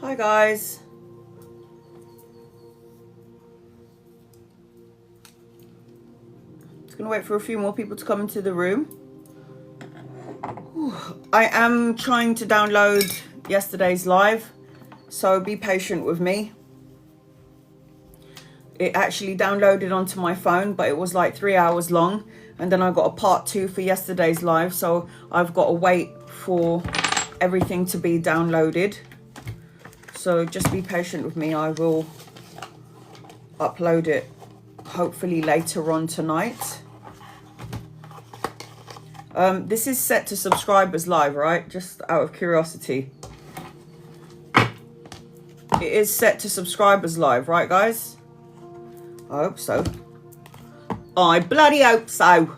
Hi guys. Just gonna wait for a few more people to come into the room. I am trying to download yesterday's live, so be patient with me. It actually downloaded onto my phone, but it was like 3 hours long, and then I got a part 2 for yesterday's live, so I've got to wait for everything to be downloaded. So just be patient with me. I will upload it hopefully later on tonight. This is set to subscribers live, right? Just out of curiosity. It is set to subscribers live, right guys? I hope so. I bloody hope so.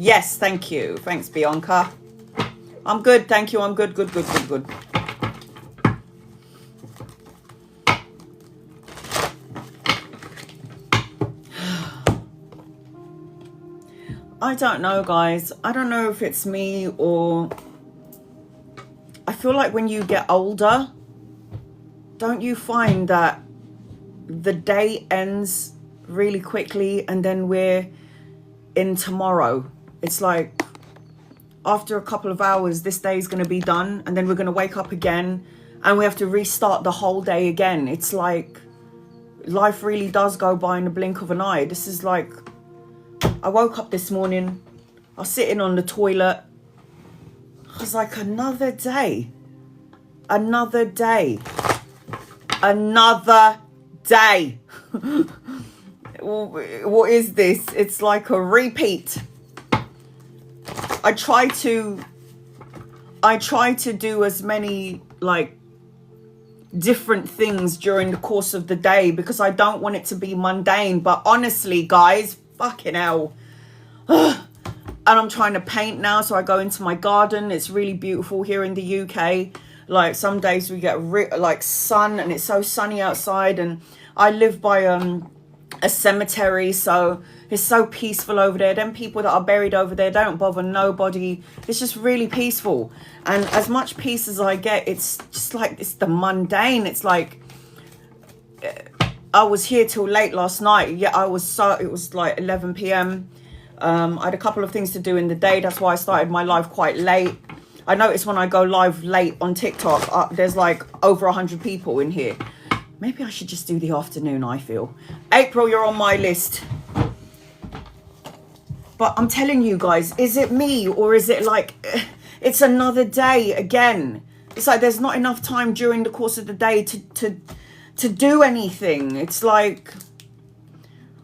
Yes, thank you. Thanks, Bianca. I'm good, thank you. I'm good, good. I don't know, guys. I don't know if it's me or... I feel like when you get older, don't you find that the day ends really quickly and then we're in tomorrow? It's like after a couple of hours, this day is going to be done, and then we're going to wake up again and we have to restart the whole day again. It's like life really does go by in the blink of an eye. This is like, I woke up this morning, I was sitting on the toilet. I was like, another day, another day, another day. What is this? It's like a repeat. I try to do as many like different things during the course of the day because I don't want it to be mundane. But honestly, guys, fucking hell. And I'm trying to paint now, so I go into my garden. It's really beautiful here in the UK. Like some days we get like sun, and it's so sunny outside, and I live by a cemetery, so it's so peaceful over there. Them people that are buried over there don't bother nobody. It's just really peaceful, and as much peace as I get, it's just like, it's the mundane. It's like I was here till late last night. Yeah, it was like 11 p.m. I had a couple of things to do in the day. That's why I started my live quite late. I noticed when I go live late on TikTok, there's like over 100 people in here. Maybe I should just do the afternoon, I feel. April, you're on my list. But I'm telling you guys, is it me, or is it like it's another day again? It's like there's not enough time during the course of the day to do anything. It's like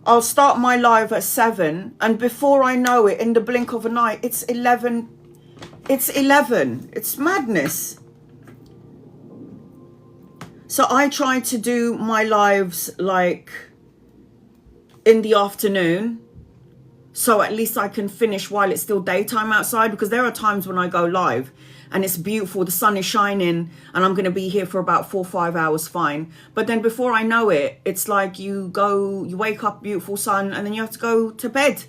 I'll start my live at 7, and before I know it, in the blink of an eye, it's 11. It's 11. It's madness. So I try to do my lives like in the afternoon, so at least I can finish while it's still daytime outside, because there are times when I go live and it's beautiful, the sun is shining, and I'm going to be here for about 4 or 5 hours fine. But then before I know it, it's like you wake up, beautiful sun, and then you have to go to bed.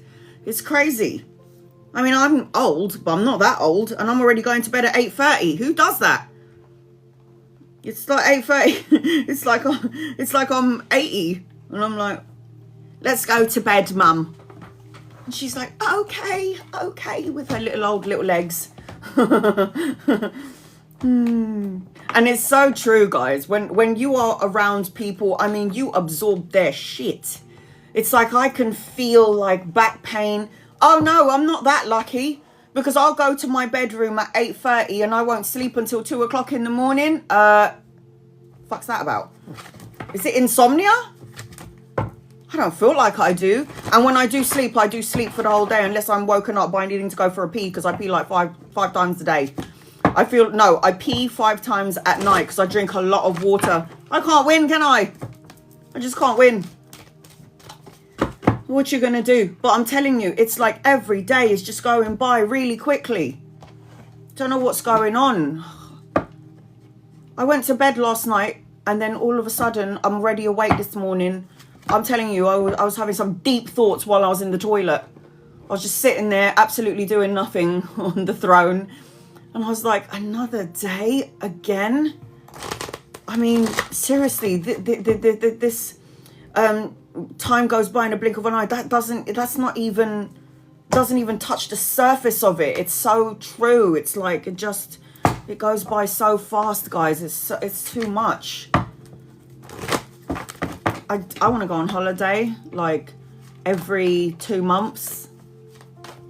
It's crazy. I mean, I'm old, but I'm not that old, and I'm already going to bed at 8:30. Who does that? It's like 8:30. It's like I'm 80, and I'm like, let's go to bed, mum. And she's like, okay, with her little legs. And it's so true, guys. When you are around people, I mean, you absorb their shit. It's like I can feel like back pain. Oh no, I'm not that lucky, because I'll go to my bedroom at 8:30 and I won't sleep until 2 o'clock in the morning. Fuck's that about? Is it insomnia? I don't feel like I do. And when I do sleep for the whole day, unless I'm woken up by needing to go for a pee, because I pee like five times a day. I pee 5 times at night because I drink a lot of water. I can't win, can I? I just can't win. What you gonna do? But I'm telling you, it's like every day is just going by really quickly. Don't know what's going on. I went to bed last night, and then all of a sudden I'm already awake this morning. I'm telling you, I was having some deep thoughts while I was in the toilet. I was just sitting there absolutely doing nothing on the throne, and I was like, another day again? I mean, seriously, this time goes by in a blink of an eye. That's not even, doesn't even touch the surface of it. It's so true. It's like it goes by so fast, guys. It's too much. I want to go on holiday like every 2 months.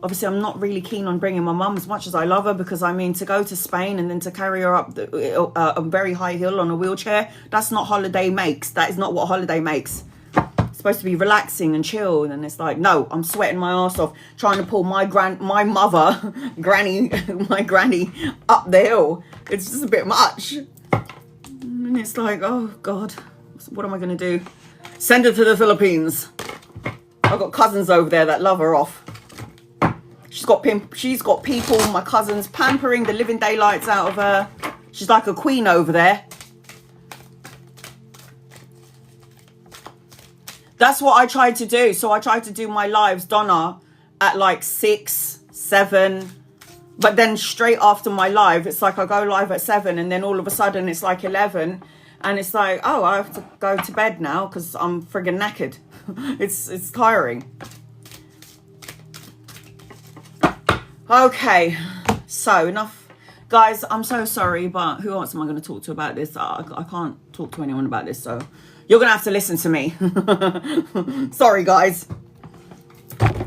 Obviously, I'm not really keen on bringing my mum, as much as I love her, because I mean, to go to Spain and then to carry her up a very high hill on a wheelchair, that's not holiday makes. That is not what holiday makes. It's supposed to be relaxing and chill, and it's like, no, I'm sweating my ass off trying to pull my granny up the hill. It's just a bit much. And it's like, oh God, what am I going to do? Send her to the Philippines. I've got cousins over there that love her off. She's got people, my cousins, pampering the living daylights out of her. She's like a queen over there. That's what I tried to do. So I tried to do my lives, Donna, at like 6, 7. But then straight after my live, it's like I go live at 7, and then all of a sudden it's like 11. And it's like, oh, I have to go to bed now because I'm friggin' knackered. It's tiring. Okay, so enough. Guys, I'm so sorry, but who else am I going to talk to about this? I can't talk to anyone about this, so you're going to have to listen to me. Sorry, guys.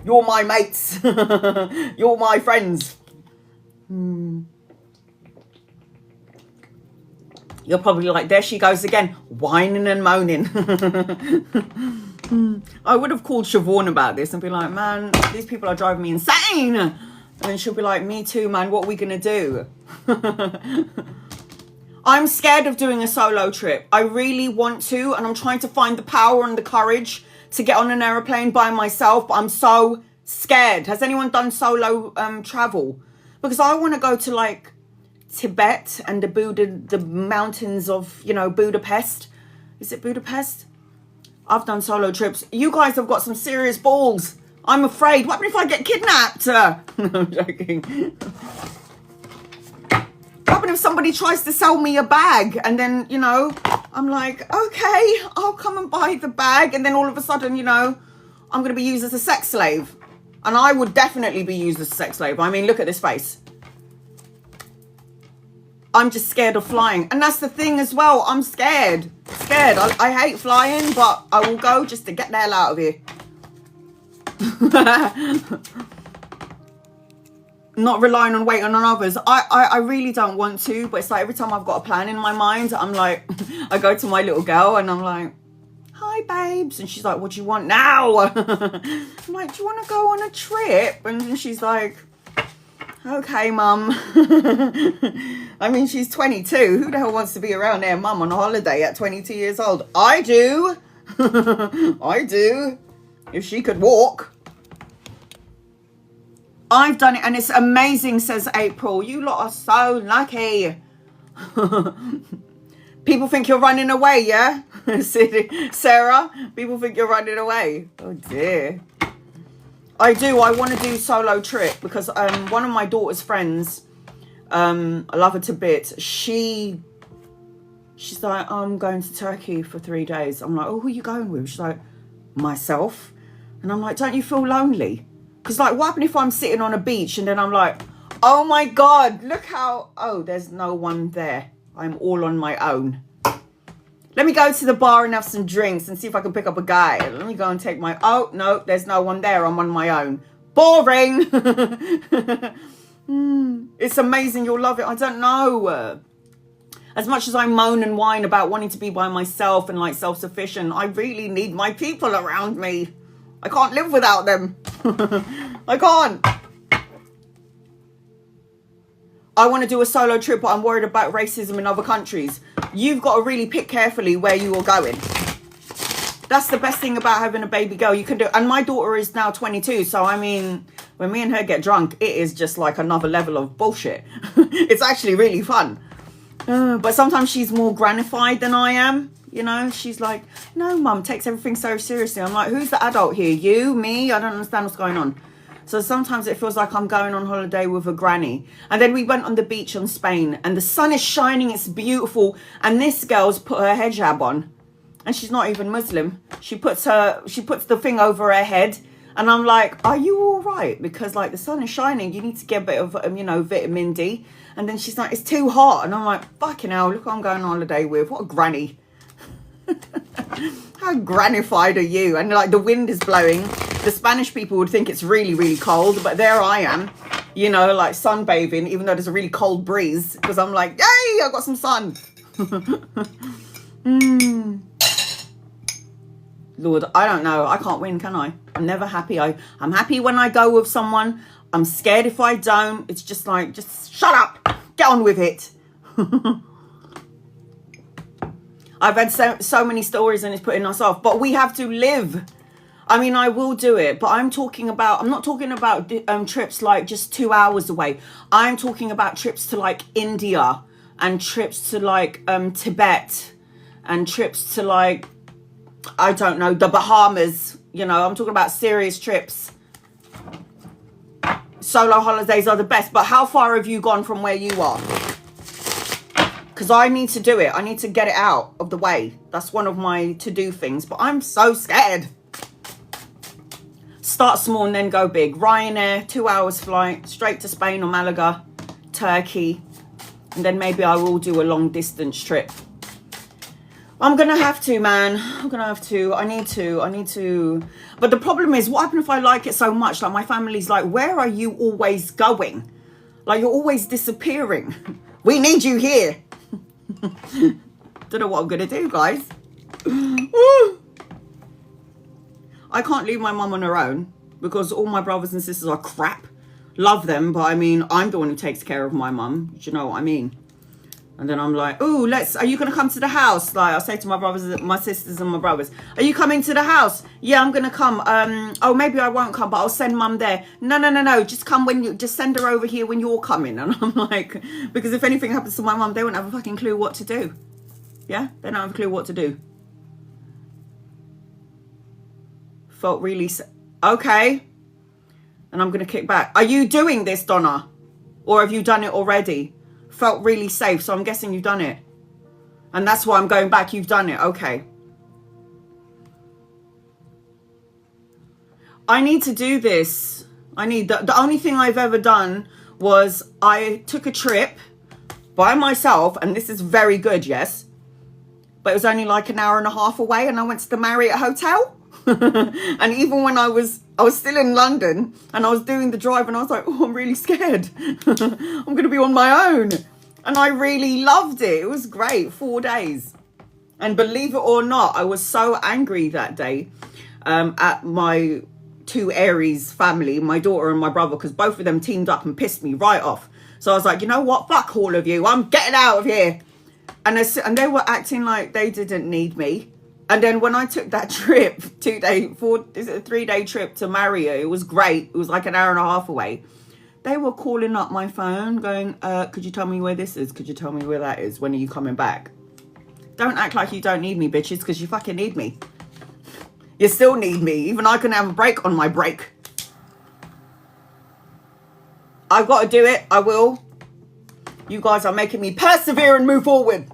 You're my mates. You're my friends. You're probably like, there she goes again, whining and moaning. I would have called Siobhan about this and be like, man, these people are driving me insane. And then she'll be like, me too, man, what are we going to do? I'm scared of doing a solo trip. I really want to, and I'm trying to find the power and the courage to get on an aeroplane by myself, but I'm so scared. Has anyone done solo travel? Because I want to go to like Tibet and the mountains of, Budapest. Is it Budapest? I've done solo trips. You guys have got some serious balls. I'm afraid. What if I get kidnapped? No, I'm joking. What if somebody tries to sell me a bag and then, I'm like, okay, I'll come and buy the bag. And then all of a sudden, I'm going to be used as a sex slave. And I would definitely be used as a sex slave. I mean, look at this face. I'm just scared of flying. And that's the thing as well. I'm scared. I hate flying, but I will go just to get the hell out of here. Not relying on waiting on others. I really don't want to, but it's like every time I've got a plan in my mind, I'm like, I go to my little girl and I'm like, hi babes, and she's like, what do you want now? I'm like, do you want to go on a trip? And she's like, okay mum. I mean, she's 22. Who the hell wants to be around their mum on a holiday at 22 years old? I do. I do. If she could walk. I've done it and it's amazing, says April. You lot are so lucky. People think you're running away, yeah? Sarah, people think you're running away. Oh dear. I do. I want to do solo trip because one of my daughter's friends, I love her to bits. She's like, I'm going to Turkey for 3 days. I'm like, oh, who are you going with? She's like, myself. And I'm like, don't you feel lonely? Because like, what happened if I'm sitting on a beach and then I'm like, oh my God, look how, oh, there's no one there. I'm all on my own. Let me go to the bar and have some drinks and see if I can pick up a guy. Let me go and take my, oh, no, there's no one there. I'm on my own. Boring. It's amazing. You'll love it. I don't know. As much as I moan and whine about wanting to be by myself and like self-sufficient, I really need my people around me. I can't live without them. I can't. I want to do a solo trip, but I'm worried about racism in other countries. You've got to really pick carefully where you are going. That's the best thing about having a baby girl. You can do, and my daughter is now 22. So, I mean, when me and her get drunk, it is just like another level of bullshit. It's actually really fun. But sometimes she's more granified than I am. You know, she's like, no, mum, takes everything so seriously. I'm like, who's the adult here? You, me? I don't understand what's going on. So sometimes it feels like I'm going on holiday with a granny. And then we went on the beach in Spain and the sun is shining. It's beautiful. And this girl's put her hijab on. And she's not even Muslim. She puts the thing over her head. And I'm like, are you all right? Because like the sun is shining. You need to get a bit of, you know, vitamin D. And then she's like, it's too hot. And I'm like, fucking hell, look who I'm going on holiday with. What a granny. How granified are you? And like the wind is blowing. The Spanish people would think it's really, really cold. But there I am, you know, like sunbathing, even though there's a really cold breeze. Because I'm like, yay, I got some sun. Lord, I don't know. I can't win, can I? I'm never happy. I'm happy when I go with someone. I'm scared if I don't. It's just like, just shut up. Get on with it. I've had so many stories and it's putting us off. But we have to live. I mean, I will do it. But I'm not talking about trips like just 2 hours away. I'm talking about trips to like India and trips to like Tibet and trips to like, I don't know, the Bahamas. You know, I'm talking about serious trips. Solo holidays are the best. But how far have you gone from where you are? Because I need to do it. I need to get it out of the way. That's one of my to-do things. But I'm so scared. Start small and then go big. Ryanair, 2 hours flight, straight to Spain or Malaga, Turkey. And then maybe I will do a long distance trip. I'm going to have to, man. I'm going to have to. I need to. But the problem is, what happens if I like it so much? Like my family's like, where are you always going? Like you're always disappearing. We need you here. Don't know what I'm going to do, guys. I can't leave my mum on her own because all my brothers and sisters are crap. Love them, but I mean, I'm the one who takes care of my mum. Do you know what I mean? And then I'm like, oh, are you going to come to the house? Like, I'll say to my brothers, my sisters and my brothers, are you coming to the house? Yeah, I'm going to come. Oh, maybe I won't come, but I'll send mum there. No. Just come just send her over here when you're coming. And I'm like, because if anything happens to my mum, they won't have a fucking clue what to do. Yeah, they don't have a clue what to do. Felt really, okay. And I'm going to kick back. Are you doing this, Donna? Or have you done it already? Felt really safe, so I'm guessing you've done it. And that's why I'm going back. You've done it. Okay. I need to do this. The only thing I've ever done was I took a trip by myself, and this is very good, yes. But it was only like an hour and a half away, and I went to the Marriott Hotel. And even when I was still in London and I was doing the drive and I was like, oh, I'm really scared. I'm going to be on my own. And I really loved it. It was great. 4 days. And believe it or not, I was so angry that day at my two Aries family, my daughter and my brother, because both of them teamed up and pissed me right off. So I was like, you know what? Fuck all of you. I'm getting out of here. And they were acting like they didn't need me. And then when I took that trip, 3-day trip to Mario, it was great. It was like an hour and a half away. They were calling up my phone going, could you tell me where this is? Could you tell me where that is? When are you coming back? Don't act like you don't need me, bitches, because you fucking need me. You still need me. Even I can have a break on my break. I've got to do it. I will. You guys are making me persevere and move forward.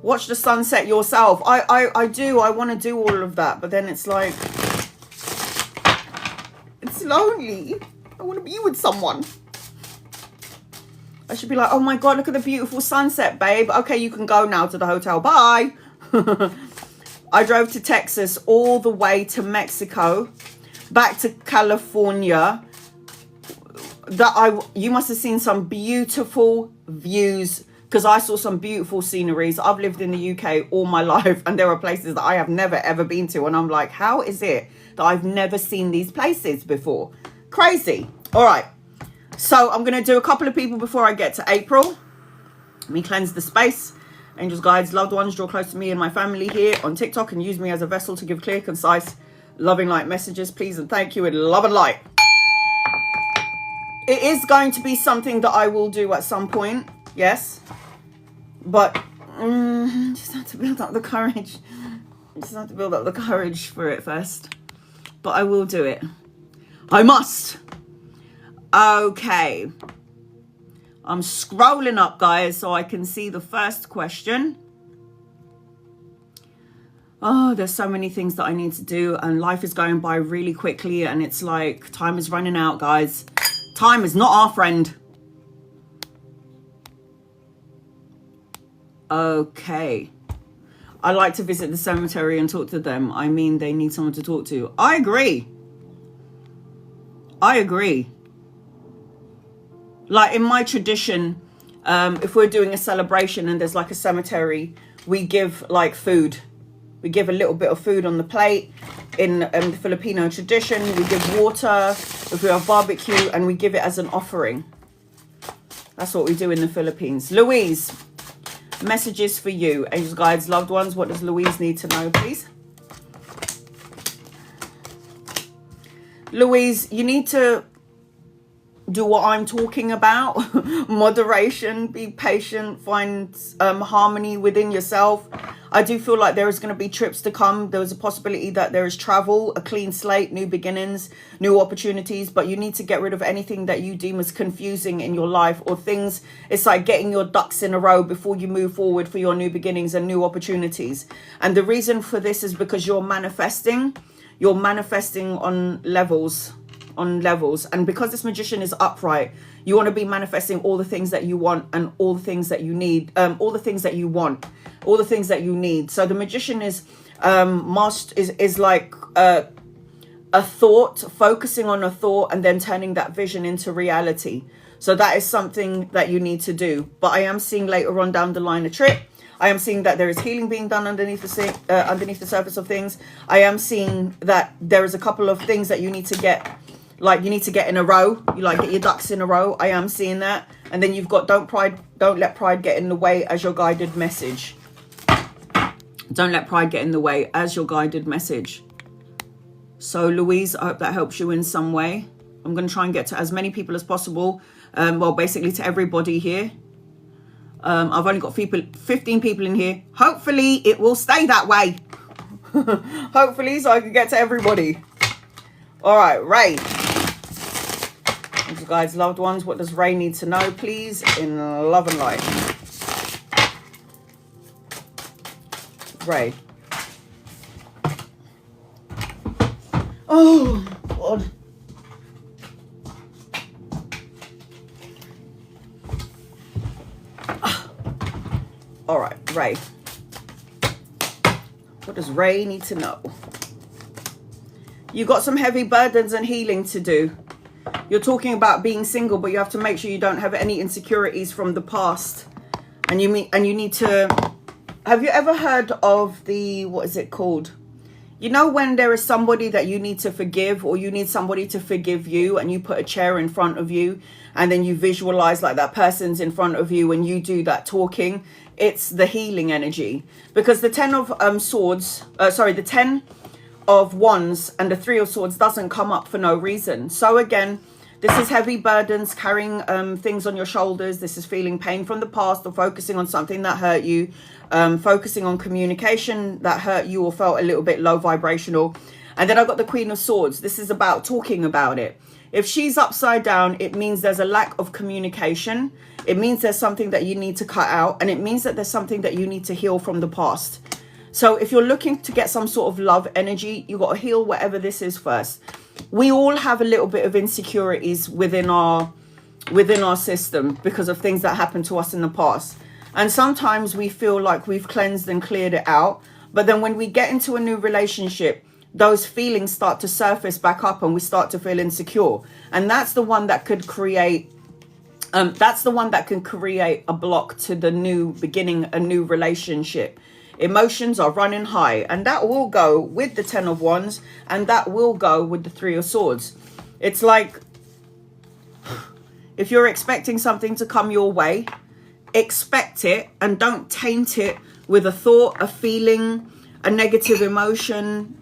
Watch the sunset yourself. I do. I want to do all of that. But then it's like, it's lonely. I want to be with someone. I should be like, oh my God, look at the beautiful sunset, babe. Okay, you can go now to the hotel. Bye. I drove to Texas all the way to Mexico, back to California. You must have seen some beautiful views, because I saw some beautiful sceneries. I've lived in the UK all my life, and there are places that I have never ever been to, and I'm like, how is it that I've never seen these places before? Crazy. All right, so I'm gonna do a couple of people before I get to April. Let me cleanse the space. Angels, guides, loved ones, draw close to me and my family here on TikTok and use me as a vessel to give clear, concise, loving light messages, please and thank you, in love and light. It is going to be something that I will do at some point, yes, but just have to build up the courage. Just have to build up the courage for it first, but I will do it. I must. Okay. I'm scrolling up, guys, so I can see the first question. Oh, there's so many things that I need to do, and life is going by really quickly, and it's like time is running out, guys. Time is not our friend. Okay. I like to visit the cemetery and talk to them. I mean, they need someone to talk to. I agree. I agree. Like in my tradition, if we're doing a celebration and there's like a cemetery, we give like food. We give a little bit of food on the plate. In the Filipino tradition, we give water if we have barbecue, and we give it as an offering. That's what we do in the Philippines. Louise, messages for you. Angels, guides, loved ones. What does Louise need to know, please? Louise, you need to do what I'm talking about. Moderation, be patient, find harmony within yourself. I do feel like there is going to be trips to come. There is a possibility that there is travel, a clean slate, new beginnings, new opportunities, but you need to get rid of anything that you deem as confusing in your life, or things. It's like getting your ducks in a row before you move forward for your new beginnings and new opportunities. And the reason for this is because you're manifesting on levels. And because this magician is upright, you want to be manifesting all the things that you want and all the things that you need, all the things that you want, all the things that you need. So the magician is like a thought, focusing on a thought and then turning that vision into reality. So that is something that you need to do. But I am seeing later on down the line a trip. I am seeing that there is healing being done underneath the surface of things. I am seeing that there is a couple of things that you need to get. Like you need to get in a row. You like get your ducks in a row. I am seeing that. And then you've got don't let pride get in the way as your guided message. Don't let pride get in the way as your guided message. So Louise, I hope that helps you in some way. I'm going to try and get to as many people as possible. Well, basically to everybody here. I've only got 15 people in here. Hopefully it will stay that way. Hopefully, so I can get to everybody. All right, Ray. Guys, loved ones, what does Ray need to know, please, in love and light? Ray. Oh, God. All right, Ray. What does Ray need to know? You got some heavy burdens and healing to do. You're talking about being single, but you have to make sure you don't have any insecurities from the past. And you need to. Have you ever heard of the, what is it called? You know when there is somebody that you need to forgive, or you need somebody to forgive you, and you put a chair in front of you and then you visualize like that person's in front of you and you do that talking? It's the healing energy, because the 10 of swords, the 10 of wands and the 3 of swords doesn't come up for no reason. So again, this is heavy burdens, carrying things on your shoulders. This is feeling pain from the past, or focusing on something that hurt you, focusing on communication that hurt you or felt a little bit low vibrational. And then I've got the Queen of Swords. This is about talking about it. If she's upside down, it means there's a lack of communication. It means there's something that you need to cut out, and it means that there's something that you need to heal from the past. So if you're looking to get some sort of love energy, you got to heal whatever this is first. We all have a little bit of insecurities within our system because of things that happened to us in the past. And sometimes we feel like we've cleansed and cleared it out. But then when we get into a new relationship, those feelings start to surface back up and we start to feel insecure. And that's the one that could create a block to the new beginning, a new relationship. Emotions are running high, and that will go with the 10 of wands, and that will go with the 3 of swords. It's like, if you're expecting something to come your way, expect it, and don't taint it with a thought, a feeling, a negative emotion,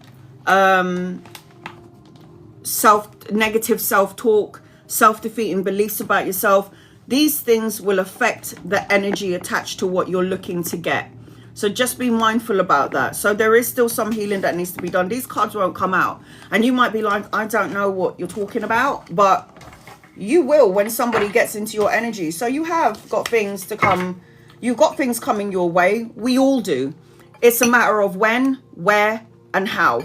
negative self-talk, self-defeating beliefs about yourself. These things will affect the energy attached to what you're looking to get. So just be mindful about that. So there is still some healing that needs to be done. These cards won't come out. And you might be like, I don't know what you're talking about. But you will when somebody gets into your energy. So you have got things to come. You've got things coming your way. We all do. It's a matter of when, where, and how.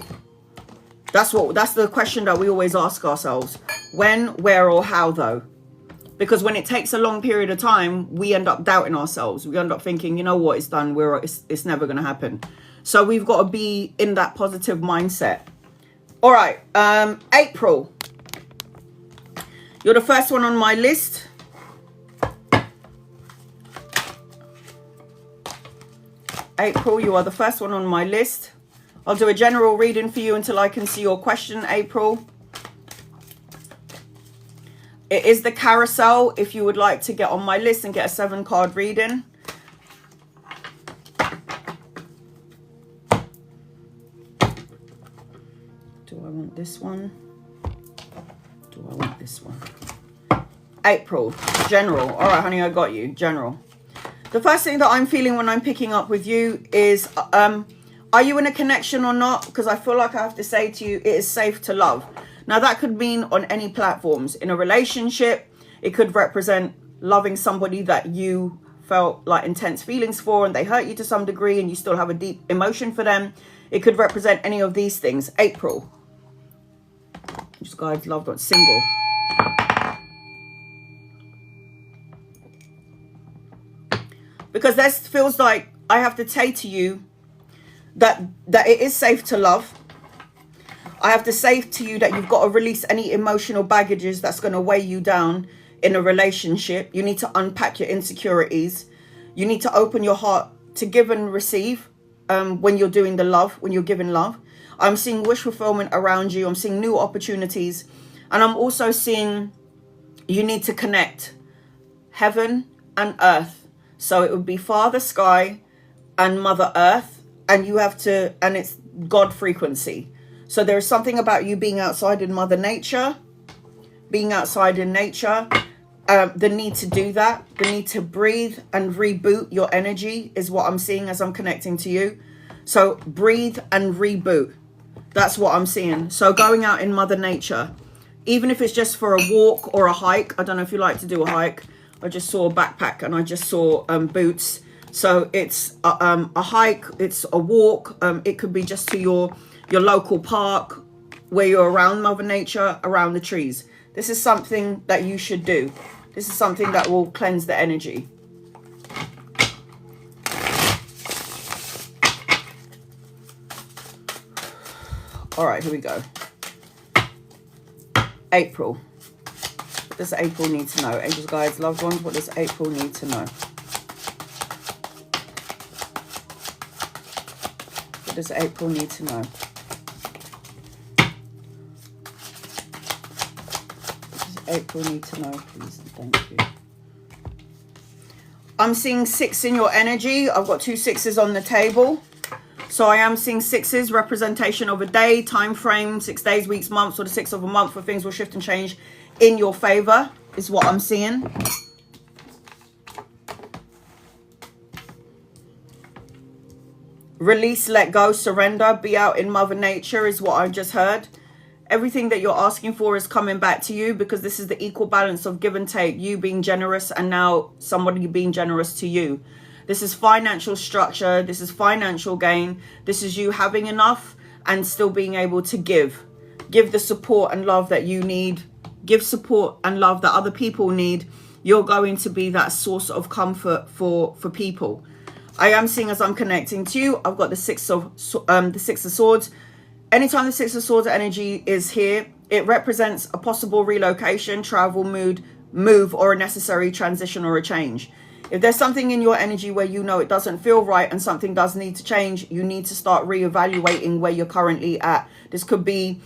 That's the question that we always ask ourselves. When, where, or how, though? Because when it takes a long period of time, we end up doubting ourselves. We end up thinking, you know what, it's done. It's never going to happen. So we've got to be in that positive mindset. All right. April. You're the first one on my list. April, you are the first one on my list. I'll do a general reading for you until I can see your question, April. It is the carousel if you would like to get on my list and get a 7-card reading. Do I want this one? Do I want this one? April, general. All right, honey, I got you. General. The first thing that I'm feeling when I'm picking up with you is, are you in a connection or not? Because I feel like I have to say to you, it is safe to love. Now, that could mean on any platforms. In a relationship, it could represent loving somebody that you felt like intense feelings for and they hurt you to some degree and you still have a deep emotion for them. It could represent any of these things. April. Just guys, loved one. Single. Because this feels like I have to say to you that it is safe to love. I have to say to you that you've got to release any emotional baggages that's going to weigh you down in a relationship. You need to unpack your insecurities. You need to open your heart to give and receive when you're doing the love, when you're giving love. I'm seeing wish fulfillment around you. I'm seeing new opportunities. And I'm also seeing you need to connect heaven and earth. So it would be Father Sky and Mother Earth. And you have to, and it's God frequency. So there's something about you being outside in Mother Nature, being outside in nature, the need to do that, the need to breathe and reboot your energy is what I'm seeing as I'm connecting to you. So breathe and reboot. That's what I'm seeing. So going out in Mother Nature, even if it's just for a walk or a hike. I don't know if you like to do a hike. I just saw a backpack and I just saw boots. So it's a hike, it's a walk. It could be just to your local park where you're around Mother Nature, around the trees. This is something that you should do. This is something that will cleanse the energy. All right, here we go. April. What does April need to know? Angels, guides, loved ones, what does April need to know? What does April need to know? April need to know, please? Thank you. I'm seeing 6 in your energy. I've got 2 6s on the table. So I am seeing 6s, representation of a day, time frame, 6 days, weeks, months, or the 6th of a month where things will shift and change in your favor is what I'm seeing. Release, let go, surrender, be out in Mother Nature is what I just heard. Everything that you're asking for is coming back to you, because this is the equal balance of give and take, you being generous and now somebody being generous to you. This is financial structure. This is financial gain. This is you having enough and still being able to give. Give the support and love that you need. Give support and love that other people need. You're going to be that source of comfort for people. I am seeing, as I'm connecting to you, I've got the Six of Swords. Anytime the Six of Swords energy is here, it represents a possible relocation, travel, move, or a necessary transition or a change. If there's something in your energy where you know it doesn't feel right and something does need to change, you need to start reevaluating where you're currently at. This could be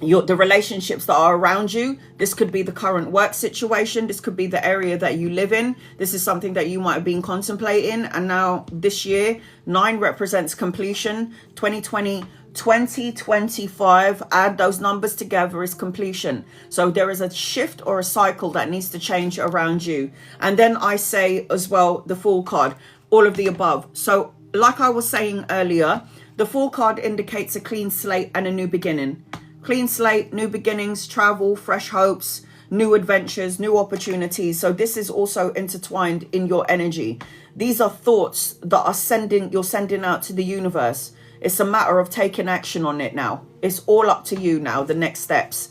the relationships that are around you. This could be the current work situation. This could be the area that you live in. This is something that you might have been contemplating. And now this year, 9 represents completion. 2025, add those numbers together, is completion. So there is a shift or a cycle that needs to change around you. And then I say as well, the Fool card, all of the above. So like I was saying earlier, the Fool card indicates a clean slate and a new beginning. Clean slate, new beginnings, travel, fresh hopes, new adventures, new opportunities. So this is also intertwined in your energy. These are thoughts that you're sending out to the universe. It's a matter of taking action on it now. It's all up to you now, the next steps.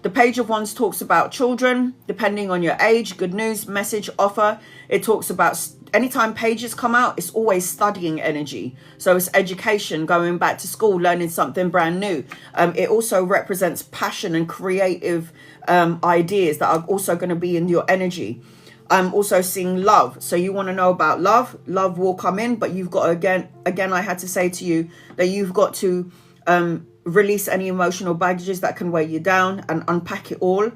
The Page of Wands talks about children, depending on your age, good news, message, offer. It talks about anytime pages come out, it's always studying energy. So it's education, going back to school, learning something brand new. It also represents passion and creative ideas that are also going to be in your energy. I'm also seeing love. So you want to know about love. Love will come in, but you've got to, again, I had to say to you that you've got to release any emotional baggages that can weigh you down and unpack it all.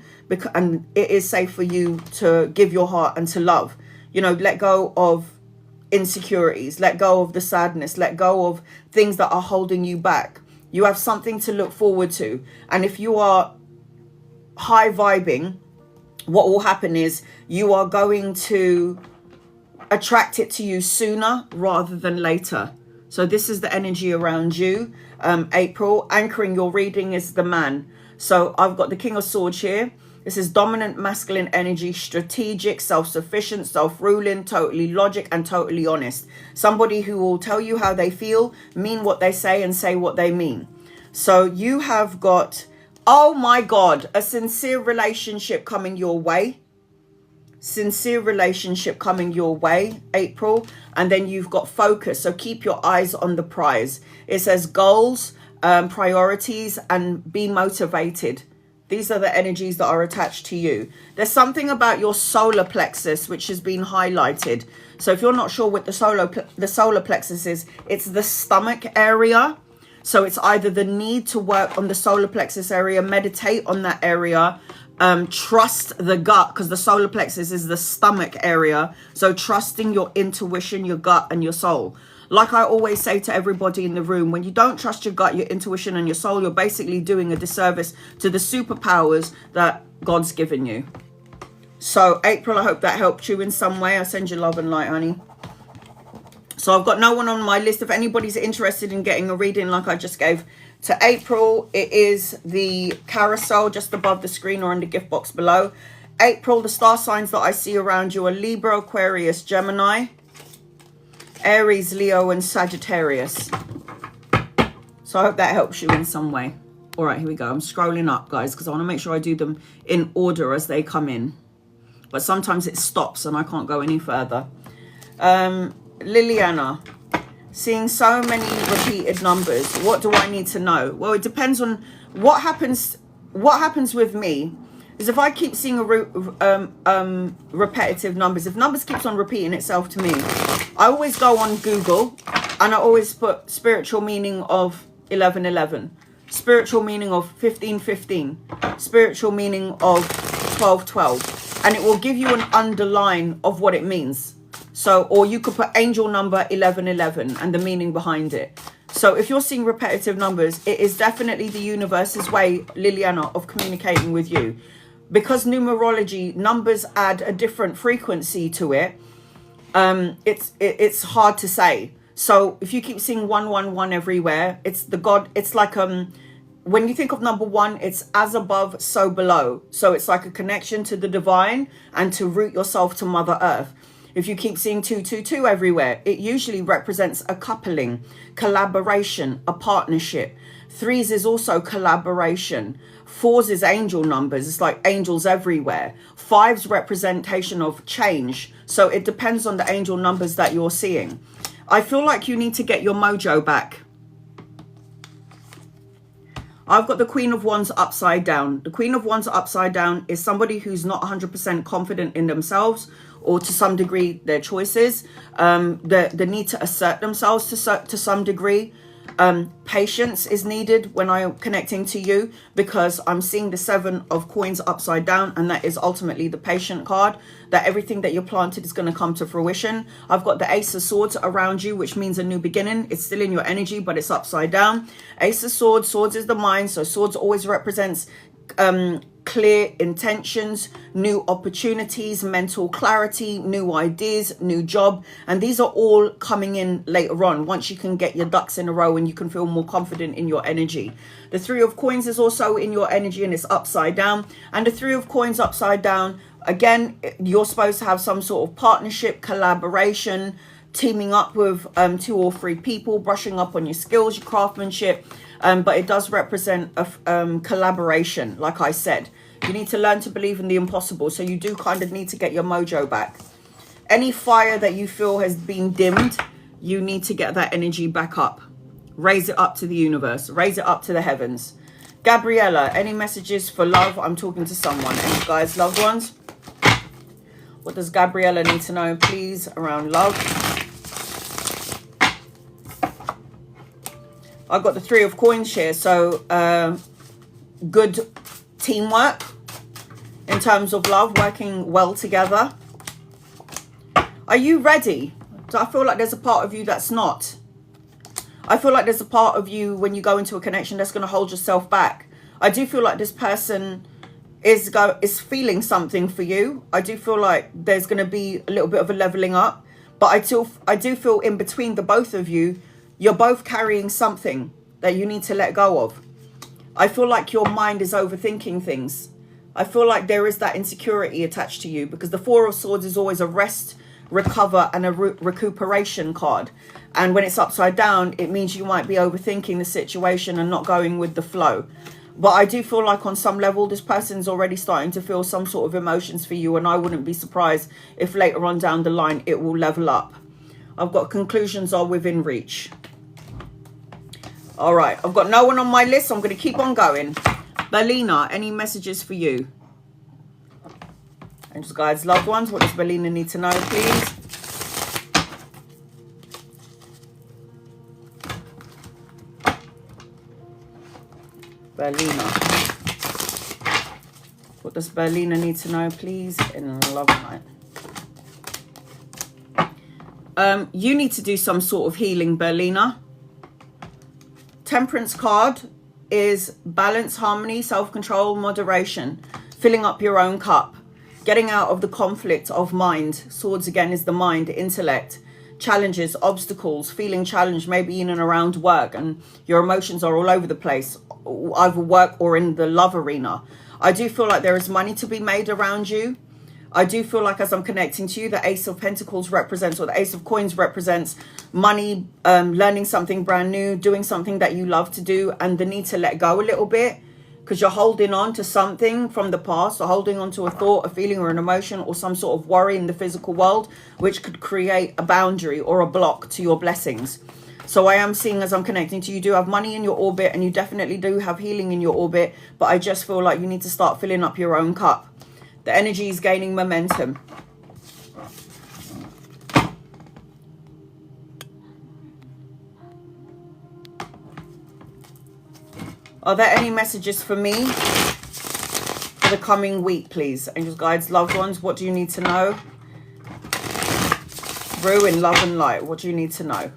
And it is safe for you to give your heart and to love. You know, let go of insecurities, let go of the sadness, let go of things that are holding you back. You have something to look forward to. And if you are high vibing, what will happen is you are going to attract it to you sooner rather than later. So this is the energy around you. April, anchoring your reading is the Man. So I've got the King of Swords here. This is dominant masculine energy, strategic, self-sufficient, self-ruling, totally logic and totally honest. Somebody who will tell you how they feel, mean what they say and say what they mean. So you have got, oh my God, a sincere relationship coming your way. Sincere relationship coming your way, April. And then you've got focus. So keep your eyes on the prize. It says goals, priorities, and be motivated. These are the energies that are attached to you. There's something about your solar plexus which has been highlighted. So if you're not sure what the solar plexus is, it's the stomach area. So it's either the need to work on the solar plexus area, meditate on that area, trust the gut, because the solar plexus is the stomach area. So trusting your intuition, your gut and your soul. Like I always say to everybody in the room, when you don't trust your gut, your intuition and your soul, you're basically doing a disservice to the superpowers that God's given you. So April, I hope that helped you in some way. I send you love and light, honey. So I've got no one on my list. If anybody's interested in getting a reading like I just gave to April, it is the carousel just above the screen or in the gift box below. April, the star signs that I see around you are Libra, Aquarius, Gemini, Aries, Leo and Sagittarius. So I hope that helps you in some way. All right, here we go. I'm scrolling up, guys, because I want to make sure I do them in order as they come in. But sometimes it stops and I can't go any further. Liliana, seeing so many repeated numbers. What do I need to know? Well, it depends on what happens. What happens with me is if I keep seeing repetitive numbers, if numbers keeps on repeating itself to me, I always go on Google and I always put spiritual meaning of 1111, spiritual meaning of 1515, spiritual meaning of 1212, and it will give you an underline of what it means. So, or you could put angel number 1111 and the meaning behind it. So if you're seeing repetitive numbers, it is definitely the universe's way, Liliana, of communicating with you. Because numerology, numbers add a different frequency to it, it's hard to say. So if you keep seeing 111 everywhere, it's the God, it's like, when you think of number one, it's as above, so below. So it's like a connection to the divine and to root yourself to Mother Earth. If you keep seeing 222 everywhere, it usually represents a coupling, collaboration, a partnership. Threes is also collaboration. Fours is angel numbers. It's like angels everywhere. Fives representation of change. So it depends on the angel numbers that you're seeing. I feel like you need to get your mojo back. I've got the Queen of Wands upside down. The Queen of Wands upside down is somebody who's not 100% confident in themselves, or to some degree their choices. The need to assert themselves to some degree. Patience is needed when I'm connecting to you, because I'm seeing the Seven of Coins upside down, and that is ultimately the patient card, that everything that you planted is going to come to fruition. I've got the Ace of Swords around you, which means a new beginning. It's still in your energy, but it's upside down. Ace of Swords, swords is the mind, so swords always represents clear intentions, new opportunities, mental clarity, new ideas, new job. And these are all coming in later on, once you can get your ducks in a row and you can feel more confident in your energy. The Three of Coins is also in your energy, and it's upside down. And the Three of Coins upside down, again, you're supposed to have some sort of partnership, collaboration, teaming up with 2 or 3 people, brushing up on your skills, your craftsmanship. But it does represent a collaboration, like I said. You need to learn to believe in the impossible. So you do kind of need to get your mojo back. Any fire that you feel has been dimmed, you need to get that energy back up. Raise it up to the universe. Raise it up to the heavens. Gabriella, any messages for love? I'm talking to someone. Any guys, loved ones? What does Gabriella need to know, please, around love? I've got the Three of Coins here, so good teamwork in terms of love, working well together. Are you ready? So I feel like there's a part of you that's not. I feel like there's a part of you when you go into a connection that's going to hold yourself back. I do feel like this person is feeling something for you. I do feel like there's going to be a little bit of a leveling up, but I do feel in between the both of you, you're both carrying something that you need to let go of. I feel like your mind is overthinking things. I feel like there is that insecurity attached to you, because the Four of Swords is always a rest, recover, and a recuperation card. And when it's upside down, it means you might be overthinking the situation and not going with the flow. But I do feel like on some level, this person's already starting to feel some sort of emotions for you. And I wouldn't be surprised if later on down the line, it will level up. I've got conclusions are within reach. All right, I've got no one on my list, so I'm going to keep on going. Belina, any messages for you? Angels, guides, loved ones, what does Belina need to know, please? Belina. What does Belina need to know, please, in love night? You need to do some sort of healing, Belina. Temperance card is balance, harmony, self-control, moderation, filling up your own cup, getting out of the conflict of mind. Swords again is the mind, intellect, challenges, obstacles, feeling challenged, maybe in and around work, and your emotions are all over the place, either work or in the love arena. I do feel like there is money to be made around you. I do feel like as I'm connecting to you, the Ace of Pentacles represents, or the Ace of Coins represents money, learning something brand new, doing something that you love to do, and the need to let go a little bit because you're holding on to something from the past, or holding on to a thought, a feeling, or an emotion, or some sort of worry in the physical world, which could create a boundary or a block to your blessings. So I am seeing, as I'm connecting to you, you do have money in your orbit, and you definitely do have healing in your orbit, but I just feel like you need to start filling up your own cup. The energy is gaining momentum. Are there any messages for me? for the coming week, please. Angels, guides, loved ones, what do you need to know? Through in love and light, what do you need to know?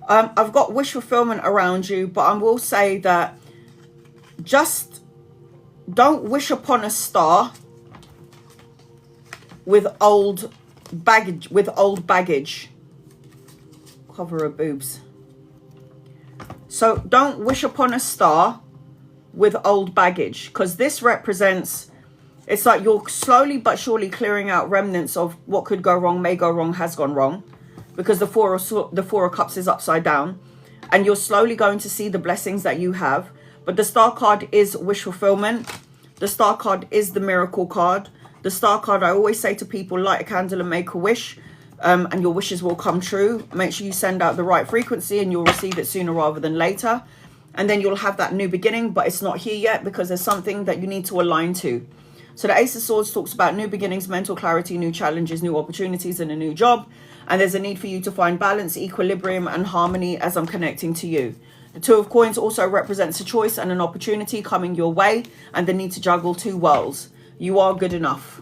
I've got wish fulfillment around you, but I will say that just don't wish upon a star with old baggage. Cover her boobs. So don't wish upon a star with old baggage, because this represents, it's like you're slowly but surely clearing out remnants of what could go wrong, may go wrong, has gone wrong, because the four of cups is upside down, and you're slowly going to see the blessings that you have. But the star card is wish fulfillment. The star card is the miracle card. The star card, I always say to people, light a candle and make a wish, and your wishes will come true. Make sure you send out the right frequency and you'll receive it sooner rather than later. And then you'll have that new beginning, but it's not here yet because there's something that you need to align to. So the Ace of Swords talks about new beginnings, mental clarity, new challenges, new opportunities, and a new job. And there's a need for you to find balance, equilibrium, and harmony as I'm connecting to you. The Two of Coins also represents a choice and an opportunity coming your way, and the need to juggle two worlds. You are good enough.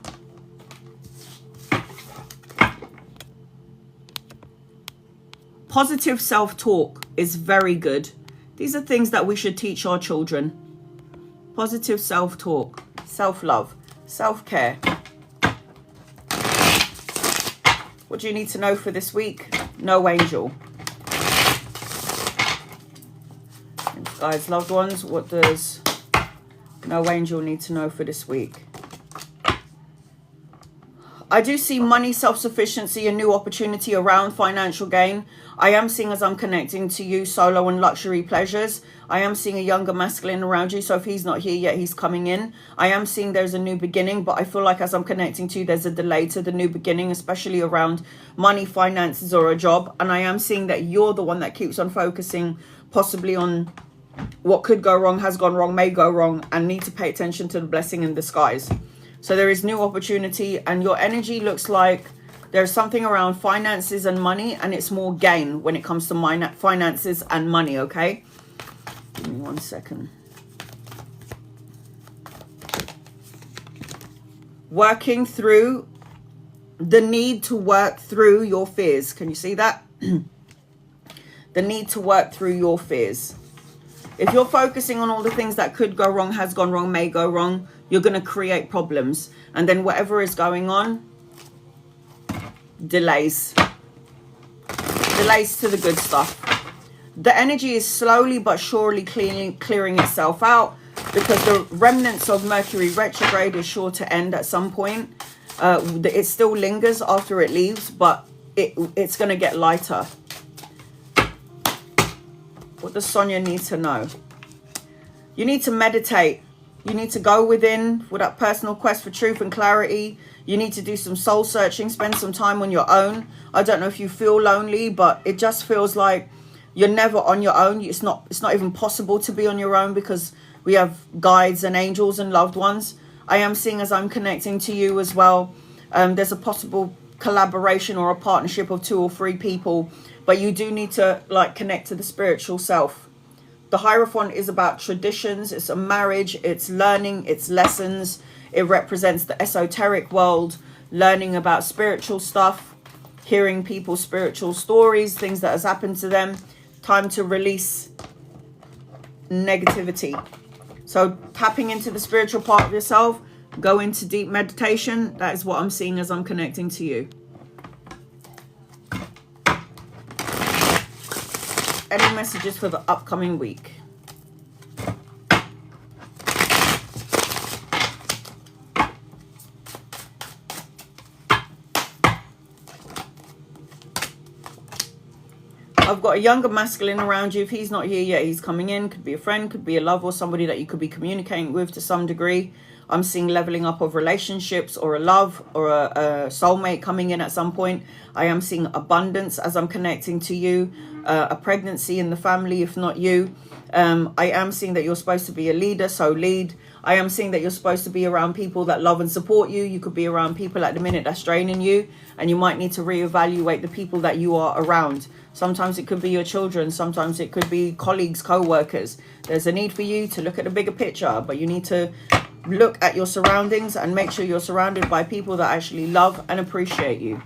Positive self-talk is very good. These are things that we should teach our children. Positive self-talk, self-love, self-care. What do you need to know for this week? No angel. And guys, loved ones, what does no angel need to know for this week? I do see money, self-sufficiency, a new opportunity around financial gain. I am seeing, as I'm connecting to you, solo and luxury pleasures. I am seeing a younger masculine around you. So if he's not here yet, he's coming in. I am seeing there's a new beginning, but I feel like as I'm connecting to you, there's a delay to the new beginning, especially around money, finances, or a job. And I am seeing that you're the one that keeps on focusing possibly on what could go wrong, has gone wrong, may go wrong, and need to pay attention to the blessing in disguise. So there is new opportunity, and your energy looks like there's something around finances and money, and it's more gain when it comes to finances and money, okay? Give me 1 second. Working through the need to work through your fears. Can you see that? The need to work through your fears. If you're focusing on all the things that could go wrong, has gone wrong, may go wrong, you're going to create problems. And then whatever is going on, delays. Delays to the good stuff. The energy is slowly but surely clearing itself out, because the remnants of Mercury retrograde is sure to end at some point. It still lingers after it leaves, but it's going to get lighter. What does Sonia need to know? You need to meditate. You need to go within with that personal quest for truth and clarity. You need to do some soul searching, spend some time on your own. I don't know if you feel lonely, but it just feels like you're never on your own. It's not even possible to be on your own, because we have guides and angels and loved ones. I am seeing, as I'm connecting to you as well, there's a possible collaboration or a partnership of 2 or 3 people, but you do need to connect to the spiritual self. The Hierophant is about traditions. It's a marriage. It's learning. It's lessons. It represents the esoteric world, learning about spiritual stuff, hearing people's spiritual stories, things that has happened to them. Time to release negativity. So tapping into the spiritual part of yourself, go into deep meditation. That is what I'm seeing as I'm connecting to you. Any messages for the upcoming week? I've got a younger masculine around you. If he's not here yet, he's coming in. Could be a friend, could be a love, or somebody that you could be communicating with to some degree. I'm seeing leveling up of relationships, or a love, or a soulmate coming in at some point. I am seeing abundance as I'm connecting to you. A pregnancy in the family, if not you. I am seeing that you're supposed to be a leader, so lead. I am seeing that you're supposed to be around people that love and support you. You could be around people at the minute that's draining you, and you might need to reevaluate the people that you are around. Sometimes it could be your children. Sometimes it could be colleagues, co-workers. There's a need for you to look at the bigger picture, but you need to look at your surroundings and make sure you're surrounded by people that actually love and appreciate you.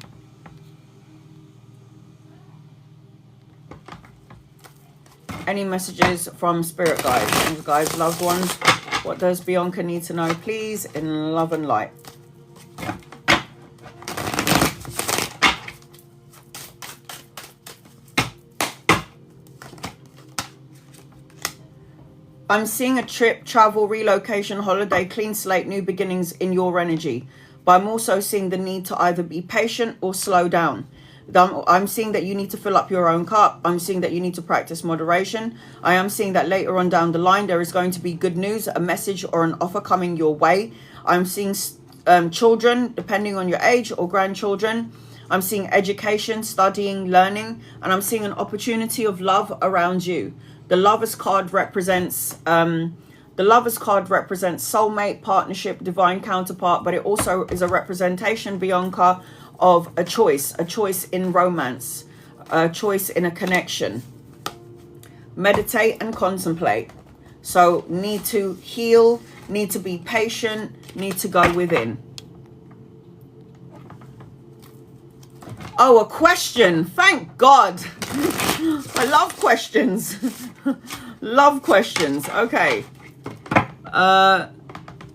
Any messages from spirit guides, loved ones? What does Bianca need to know, please, in love and light? I'm seeing a trip, travel, relocation, holiday, clean slate, new beginnings in your energy. But I'm also seeing the need to either be patient or slow down. I'm seeing that you need to fill up your own cup. I'm seeing that you need to practice moderation. I am seeing that later on down the line, there is going to be good news, a message or an offer coming your way. I'm seeing children, depending on your age, or grandchildren. I'm seeing education, studying, learning, and I'm seeing an opportunity of love around you. The Lovers card represents soulmate, partnership, divine counterpart, but it also is a representation, Bianca, of a choice in romance, a choice in a connection. Meditate and contemplate. So need to heal, need to be patient, need to go within. Oh, a question. Thank God. I love questions. Love questions. Okay.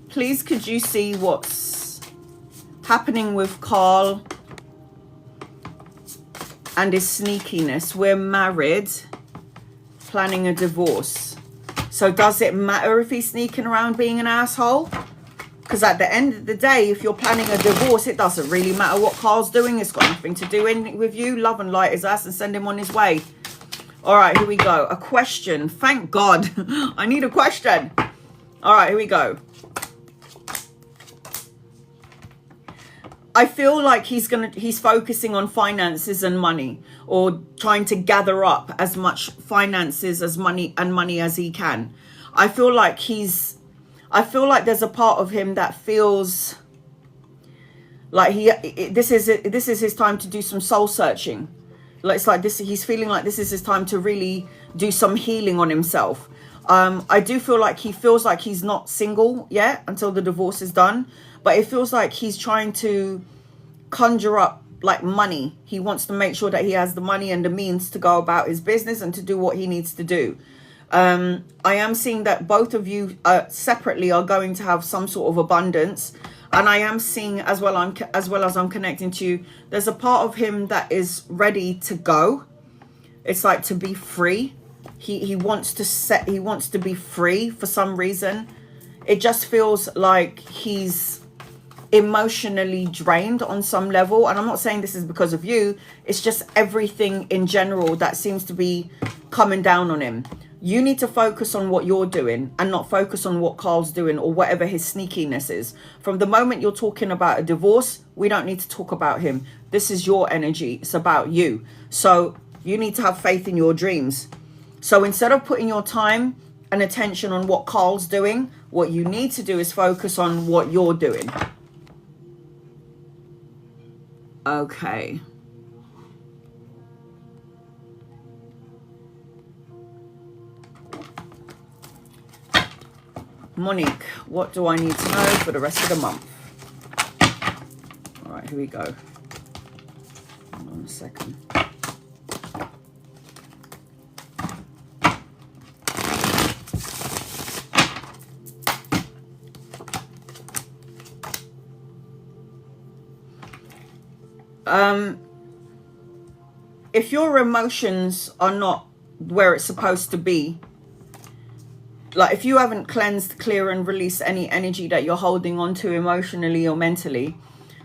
Please, could you see what's happening with Carl and his sneakiness? We're married, planning a divorce. So does it matter if he's sneaking around being an asshole? Because at the end of the day, if you're planning a divorce, it doesn't really matter what Carl's doing. It's got nothing to do with you. Love and light his ass and send him on his way. All right, here we go. A question. Thank God. I need a question. All right, here we go. I feel like he's focusing on finances and money, or trying to gather up as much finances as money as he can. I feel like there's a part of him that feels like this is his time to do some soul searching. Like it's like this, he's feeling like this is his time to really do some healing on himself. I do feel like he feels like he's not single yet until the divorce is done, but it feels like he's trying to conjure up like money. He wants to make sure that he has the money and the means to go about his business and to do what he needs to do. I am seeing that both of you separately are going to have some sort of abundance, and I am seeing as well as I'm connecting to you, there's a part of him that is ready to go. It's like to be free. He wants to be free for some reason. It just feels like he's emotionally drained on some level, and I'm not saying this is because of you. It's just everything in general that seems to be coming down on him. You need to focus on what you're doing and not focus on what Carl's doing or whatever his sneakiness is. From the moment you're talking about a divorce, we don't need to talk about him. This is your energy. It's about you. So you need to have faith in your dreams. So instead of putting your time and attention on what Carl's doing, what you need to do is focus on what you're doing. Okay. Monique, what do I need to know for the rest of the month? All right, here we go. Hold on a second. If your emotions are not where it's supposed to be, like if you haven't cleansed, clear and released any energy that you're holding on to emotionally or mentally,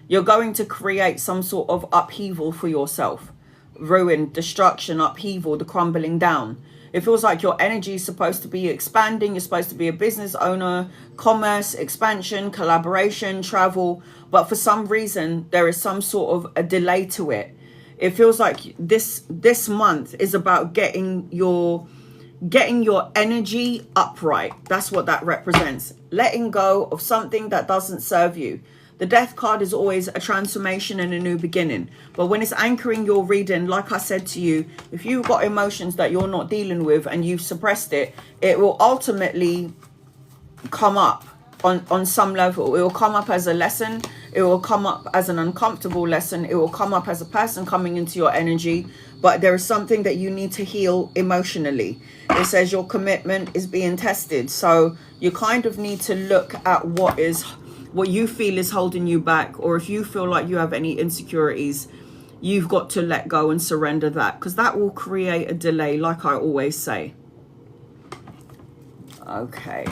you're going to create some sort of upheaval for yourself. Ruin, destruction, upheaval, the crumbling down. It feels like your energy is supposed to be expanding. You're supposed to be a business owner, commerce, expansion, collaboration, travel. But for some reason, there is some sort of a delay to it. It feels like this month is about getting your getting your energy upright. That's what that represents. Letting go of something that doesn't serve you. The death card is always a transformation and a new beginning. But when it's anchoring your reading, like I said to you, if you've got emotions that you're not dealing with and you've suppressed it, it will ultimately come up on some level. It will come up as a lesson. It will come up as an uncomfortable lesson. It will come up as a person coming into your energy. But there is something that you need to heal emotionally. It says your commitment is being tested. So you kind of need to look at what you feel is holding you back, or if you feel like you have any insecurities, you've got to let go and surrender that, because that will create a delay, like I always say. Okay.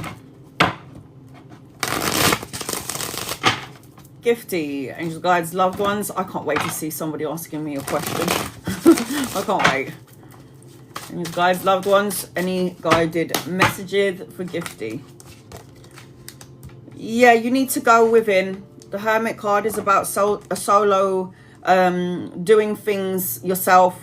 Gifty, angels, guides, loved ones. I can't wait to see somebody asking me a question. I can't wait. Angels, guides, loved ones. Any guided messages for Gifty? Yeah, you need to go within. The Hermit card is about a solo, doing things yourself,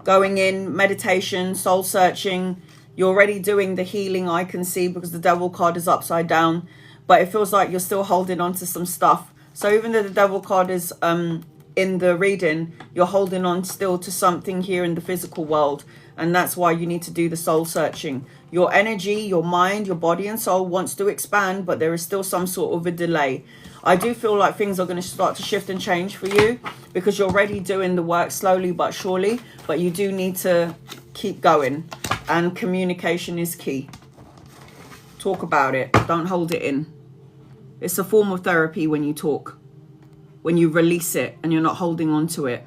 going in, meditation, soul searching. You're already doing the healing, I can see, because the Devil card is upside down. But it feels like you're still holding on to some stuff. So even though the Devil card is in the reading, you're holding on still to something here in the physical world. And that's why you need to do the soul searching. Your energy, your mind, your body and soul wants to expand, but there is still some sort of a delay. I do feel like things are going to start to shift and change for you, because you're already doing the work slowly but surely. But you do need to keep going. And communication is key. Talk about it. Don't hold it in. It's a form of therapy when you talk. When you release it and you're not holding on to it.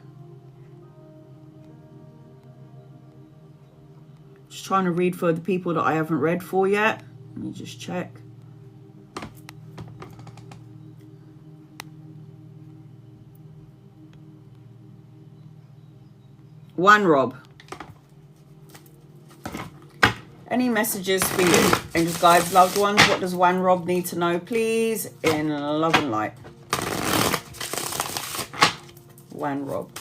Just trying to read for the people that I haven't read for yet. Let me just check. One, Rob. Any messages for you? Angels, guides, loved ones. What does one Rob need to know, please? In love and light. One Rob.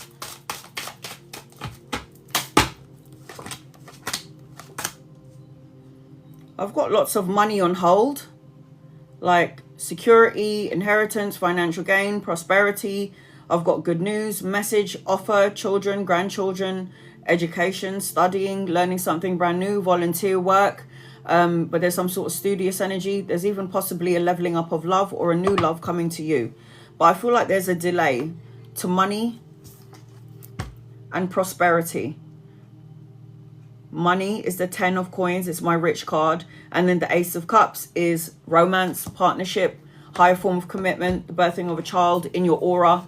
I've got lots of money on hold. Like security, inheritance, financial gain, prosperity. I've got good news, message, offer, children, grandchildren, education, studying, learning something brand new, volunteer work. But there's some sort of studious energy. There's even possibly a leveling up of love or a new love coming to you. But I feel like there's a delay to money and prosperity. Money is the 10 of coins. It's my rich card. And then the Ace of Cups is romance, partnership, higher form of commitment, the birthing of a child in your aura.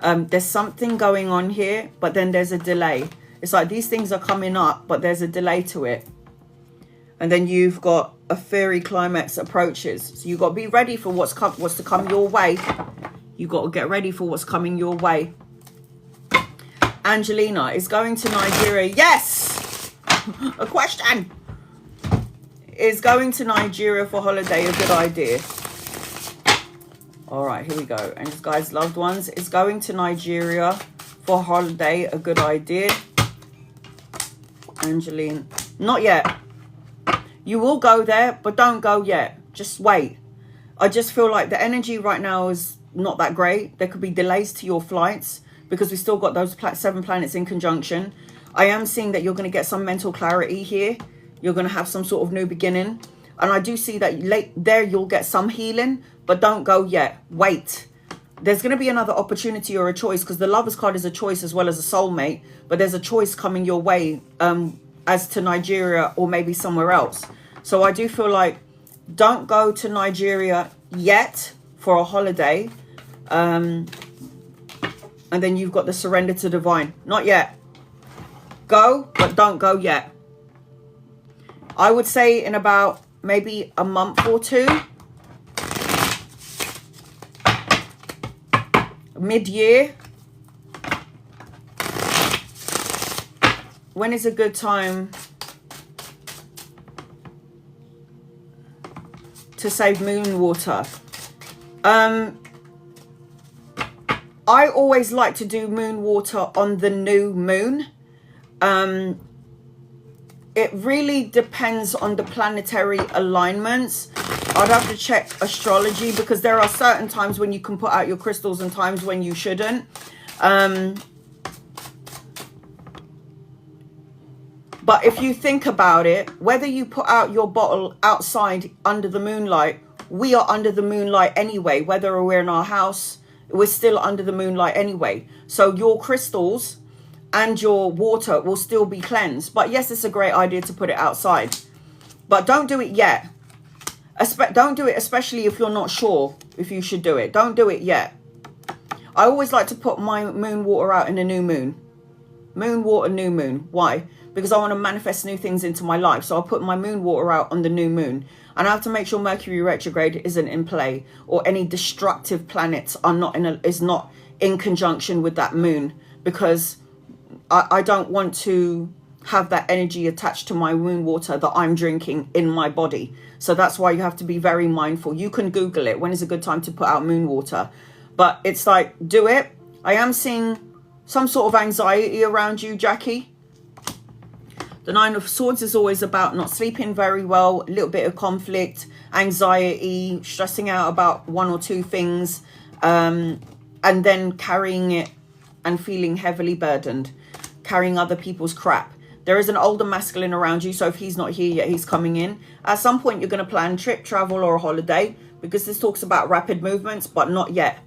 There's something going on here, but then there's a delay. It's like these things are coming up, but there's a delay to it. And then you've got a fairy climax approaches. So you've got to be ready for what's to come your way. You've got to get ready for what's coming your way. Angelina is going to Nigeria. Yes! A question. Is going to Nigeria for holiday a good idea? All right, here we go. And guys, loved ones, is going to Nigeria for holiday a good idea? Angeline, not yet. You will go there, but don't go yet. Just wait. I just feel like the energy right now is not that great. There could be delays to your flights because we still got those 7 planets in conjunction. I am seeing that you're going to get some mental clarity here. You're going to have some sort of new beginning. And I do see that there you'll get some healing, but don't go yet. Wait. There's going to be another opportunity or a choice, because the Lover's card is a choice as well as a soulmate. But there's a choice coming your way as to Nigeria or maybe somewhere else. So I do feel like don't go to Nigeria yet for a holiday. And then you've got the surrender to divine. Not yet. Go, but don't go yet. I would say in about maybe a month or two. Mid-year. When is a good time to save moon water? I always like to do moon water on the new moon. it really depends on the planetary alignments. I'd have to check astrology, because there are certain times when you can put out your crystals and times when you shouldn't. But if you think about it, whether you put out your bottle outside under the moonlight, we are under the moonlight anyway. Whether we're in our house, we're still under the moonlight anyway. So your crystals and your water will still be cleansed. But yes, it's a great idea to put it outside. But don't do it yet. Don't do it, especially if you're not sure if you should do it. Don't do it yet. I always like to put my moon water out in a new moon. Moon water, new moon. Why? Because I want to manifest new things into my life. So I'll put my moon water out on the new moon. And I have to make sure Mercury retrograde isn't in play, or any destructive planets are not is not in conjunction with that moon, because I don't want to have that energy attached to my moon water that I'm drinking in my body. So that's why you have to be very mindful. You can Google it. When is a good time to put out moon water? But it's like, do it. I am seeing some sort of anxiety around you, Jackie. The Nine of Swords is always about not sleeping very well, a little bit of conflict, anxiety, stressing out about one or two things, and then carrying it and feeling heavily burdened, carrying other people's crap. There is an older masculine around you, so if he's not here yet, he's coming in. At some point, you're going to plan trip, travel, or a holiday, because this talks about rapid movements, but not yet.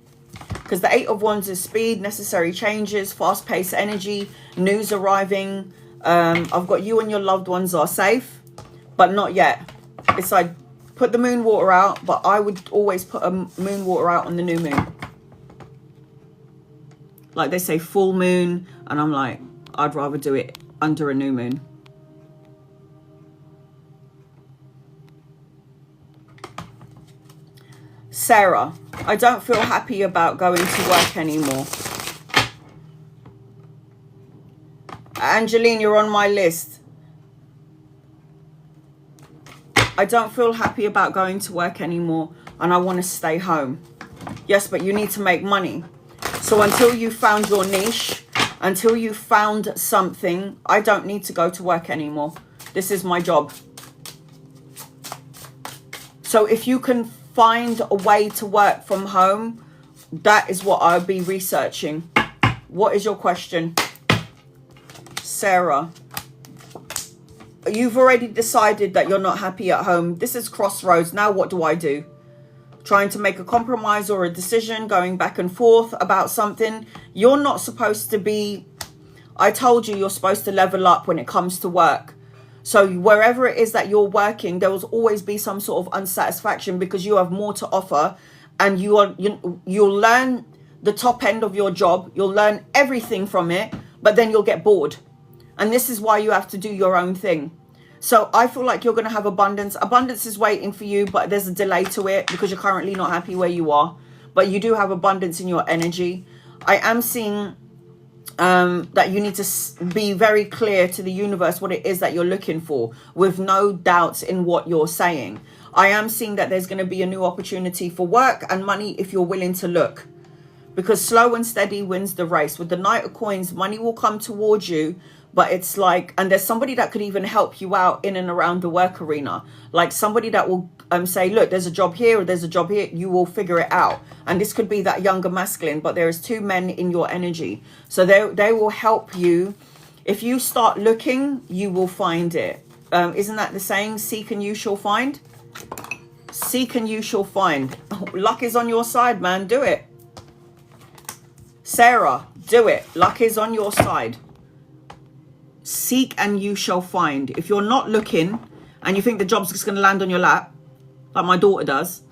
Because the Eight of Wands is speed, necessary changes, fast-paced energy, news arriving. I've got you and your loved ones are safe, but not yet. It's like, put the moon water out, but I would always put a moon water out on the new moon. Like they say full moon, and I'm like, I'd rather do it under a new moon. Sarah, I don't feel happy about going to work anymore. Angeline, you're on my list. I don't feel happy about going to work anymore, and I want to stay home. Yes, but you need to make money. So until you found your niche, until you found something, I don't need to go to work anymore. This is my job. So if you can find a way to work from home, that is what I'll be researching. What is your question? Sarah, you've already decided that you're not happy at home. This is crossroads. Now what do I do? Trying to make a compromise or a decision, going back and forth about something. You're not supposed to be, I told you, you're supposed to level up when it comes to work. So wherever it is that you're working, there will always be some sort of unsatisfaction, because you have more to offer, and you'll learn the top end of your job. You'll learn everything from it, but then you'll get bored. And this is why you have to do your own thing. So I feel like you're going to have abundance. Abundance is waiting for you, but there's a delay to it because you're currently not happy where you are. But you do have abundance in your energy. I am seeing that you need to be very clear to the universe what it is that you're looking for, with no doubts in what you're saying. I am seeing that there's going to be a new opportunity for work and money if you're willing to look. Because slow and steady wins the race. With the Knight of Coins, money will come towards you. But it's like, and there's somebody that could even help you out in and around the work arena. Like somebody that will say, look, there's a job here or there's a job here. You will figure it out. And this could be that younger masculine, but there is two men in your energy. So they will help you. If you start looking, you will find it. Isn't that the saying? Seek and you shall find. Seek and you shall find. Luck is on your side, man. Do it. Sarah, do it. Luck is on your side. Seek and you shall find. If you're not looking and you think the job's just going to land on your lap, like my daughter does,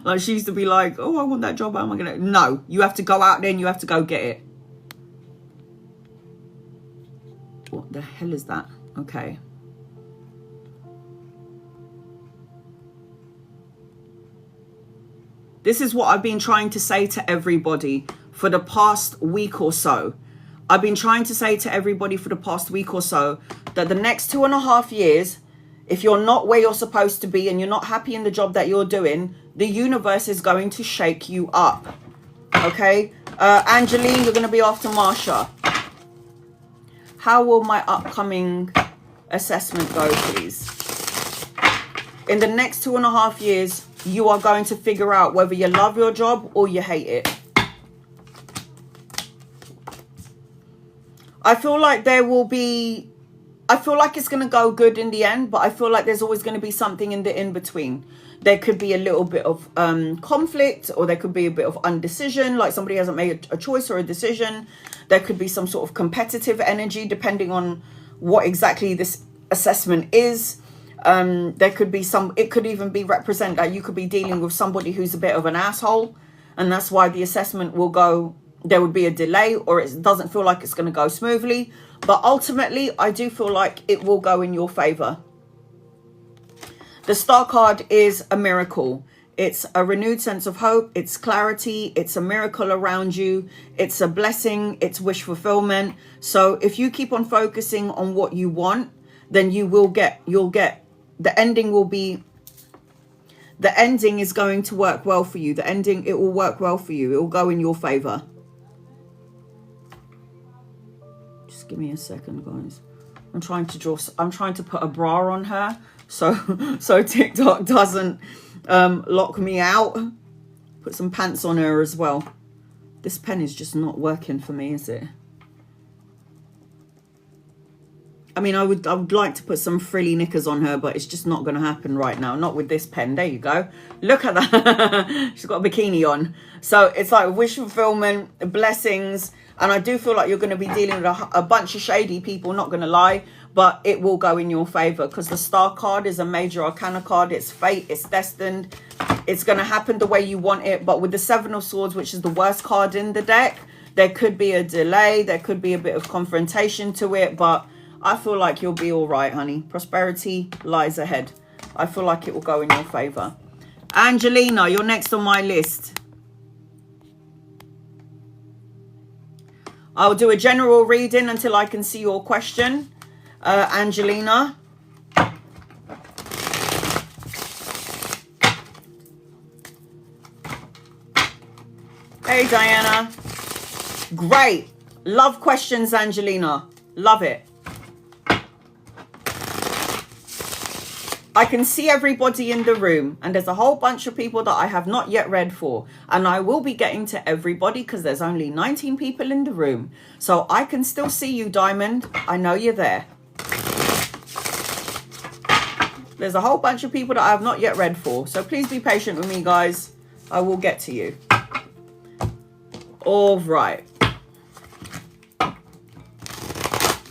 like she used to be like, oh, I want that job, how am I going to? No, you have to go out there and you have to go get it. What the hell is that? Okay. This is what I've been trying to say to everybody for the past week or so. I've been trying to say to everybody for the past week or so that the next 2.5 years, if you're not where you're supposed to be and you're not happy in the job that you're doing, the universe is going to shake you up. Okay? Angeline, you're going to be after Marsha. How will my upcoming assessment go, please? In the next 2.5 years, you are going to figure out whether you love your job or you hate it. I feel like there will be, I feel like it's going to go good in the end, but I feel like there's always going to be something in the in-between. There could be a little bit of conflict, or there could be a bit of undecision, like somebody hasn't made a choice or a decision. There could be some sort of competitive energy, depending on what exactly this assessment is. There could be some, it could even be represent that you could be dealing with somebody who's a bit of an asshole, and that's why the assessment will go, there would be a delay, or it doesn't feel like it's going to go smoothly. But ultimately, I do feel like it will go in your favor. The Star card is a miracle. It's a renewed sense of hope. It's clarity. It's a miracle around you. It's a blessing. It's wish fulfillment. So if you keep on focusing on what you want, then you'll get, the ending will be, the ending is going to work well for you. The ending, it will work well for you. It will go in your favor. Just give me a second, guys. I'm trying to put a bra on her so TikTok doesn't lock me out. Put some pants on her as well. This pen is just not working for me, is it? I mean, I would like to put some frilly knickers on her, but it's just not going to happen right now. Not with this pen. There you go. Look at that. She's got a bikini on. So it's like wish fulfillment, blessings. And I do feel like you're going to be dealing with a bunch of shady people, not going to lie. But it will go in your favor, because the Star card is a major arcana card. It's fate. It's destined. It's going to happen the way you want it. But with the Seven of Swords, which is the worst card in the deck, there could be a delay. There could be a bit of confrontation to it. But I feel like you'll be all right, honey. Prosperity lies ahead. I feel like it will go in your favor. Angelina, you're next on my list. I'll do a general reading until I can see your question. Angelina. Hey, Diana. Great. Love questions, Angelina. Love it. I can see everybody in the room, and there's a whole bunch of people that I have not yet read for, and I will be getting to everybody because there's only 19 people in the room. So I can still see you, Diamond. I know you're there. There's a whole bunch of people that I have not yet read for, so please be patient with me, guys. I will get to you. All right.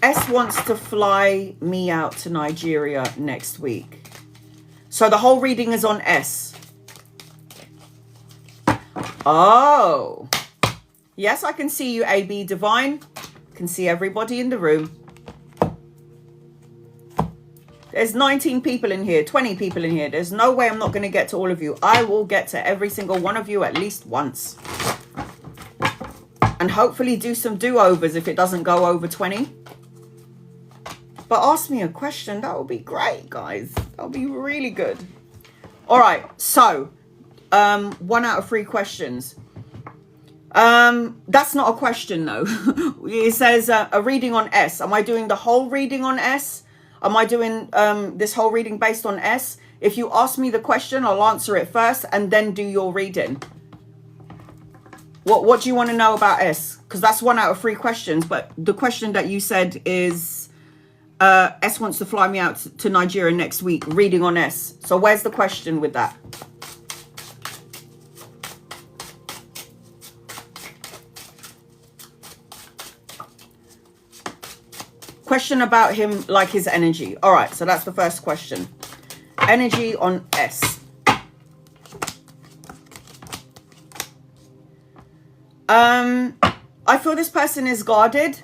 S wants to fly me out to Nigeria next week. So the whole reading is on S. Oh. Yes, I can see you, AB Divine. I can see everybody in the room. There's 19 people in here, 20 people in here. There's no way I'm not going to get to all of you. I will get to every single one of you at least once. And hopefully do some do-overs if it doesn't go over 20. But ask me a question. That would be great, guys. That would be really good. All right. So, 1 out of 3 questions. That's not a question, though. It says a reading on S. Am I doing the whole reading on S? Am I doing this whole reading based on S? If you ask me the question, I'll answer it first and then do your reading. What do you want to know about S? Because that's 1 out of 3 questions. But the question that you said is... S wants to fly me out to Nigeria next week, reading on S. So where's the question with that? Question about him, like his energy. All right, so that's the first question. Energy on S. I feel this person is guarded.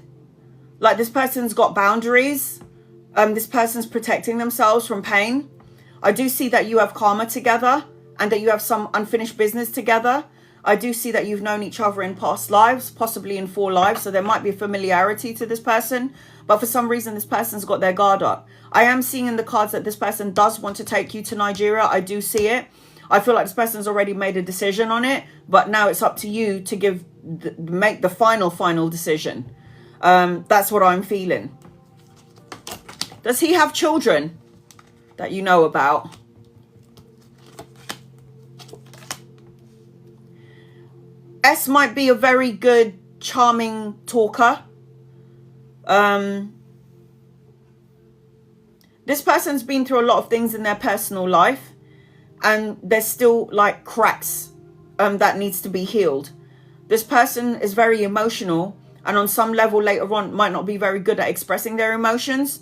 Like this person's got boundaries. This person's protecting themselves from pain. I do see that you have karma together and that you have some unfinished business together. I do see that you've known each other in past lives, possibly in 4 lives. So there might be a familiarity to this person. But for some reason, this person's got their guard up. I am seeing in the cards that this person does want to take you to Nigeria. I do see it. I feel like this person's already made a decision on it. But now it's up to you to make the final decision. That's what I'm feeling. Does he have children that you know about? S might be a very good, charming talker. This person's been through a lot of things in their personal life, and there's still like cracks that needs to be healed. This person is very emotional, and on some level later on might not be very good at expressing their emotions.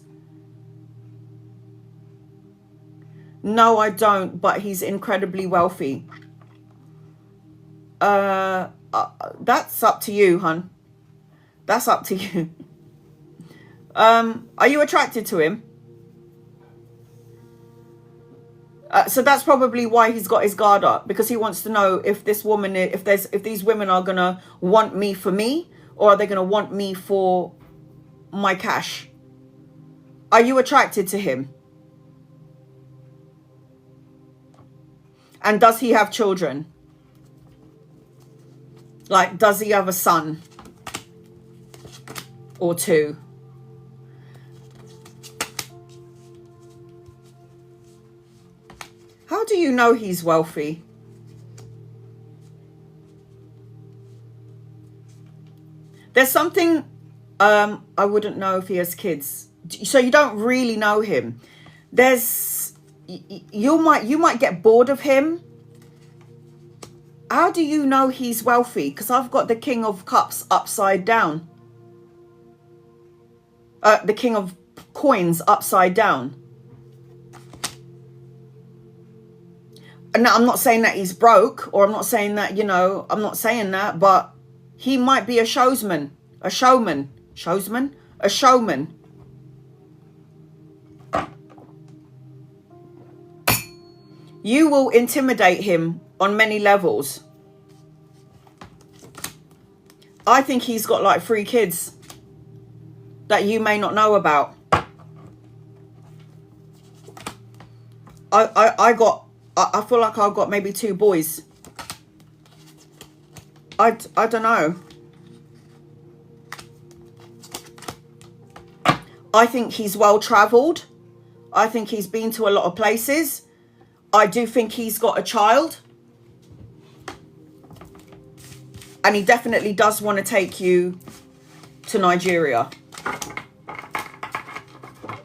No, I don't, but he's incredibly wealthy. That's up to you, hun. That's up to you. Are you attracted to him? So that's probably why he's got his guard up, because he wants to know if this woman, if these women are gonna want me for me, or are they gonna want me for my cash? Are you attracted to him? And does he have children? Like, does he have a son or two? How do you know he's wealthy? There's something, I wouldn't know if he has kids. So you don't really know him. You might get bored of him. How do you know he's wealthy? Because I've got the King of Cups upside down. The King of Coins upside down. Now, I'm not saying that he's broke, or I'm not saying that, you know, I'm not saying that, but he might be a showman. A showman. Showsman? A showman. You will intimidate him on many levels. I think he's got like 3 kids that you may not know about. I feel like I've got maybe 2 boys. I don't know. I think he's well traveled. I think he's been to a lot of places. I do think he's got a child. And he definitely does want to take you to Nigeria.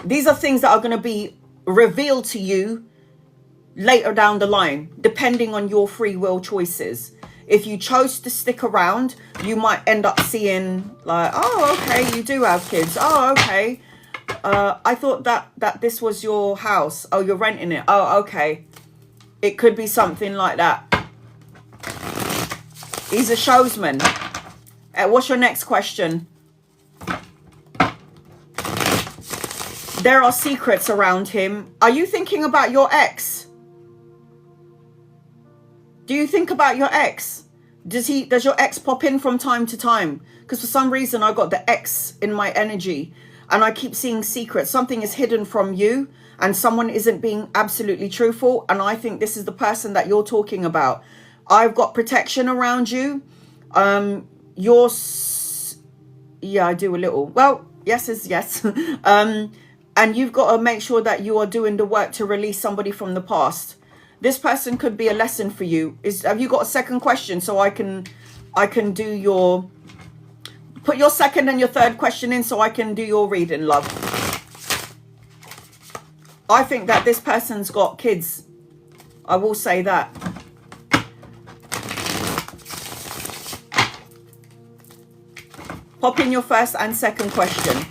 These are things that are going to be revealed to you later down the line, depending on your free will choices. If you chose to stick around, you might end up seeing like, oh, okay, you do have kids. Oh, okay. I thought that this was your house. Oh, you're renting it. Oh, okay. It could be something like that. He's a showsman. What's your next question? There are secrets around him. Are you thinking about your ex? Do you think about your ex? Does your ex pop in from time to time? Because for some reason I got the ex in my energy, and I keep seeing secrets. Something is hidden from you, and someone isn't being absolutely truthful. And I think this is the person that you're talking about. I've got protection around you. Yeah, I do a little. Well, yes is yes. And you've got to make sure that you are doing the work to release somebody from the past. This person could be a lesson for you. Have you got a second question so I can do your, put your second and your third question in so I can do your reading, love. I think that this person's got kids. I will say that. Pop in your first and second question.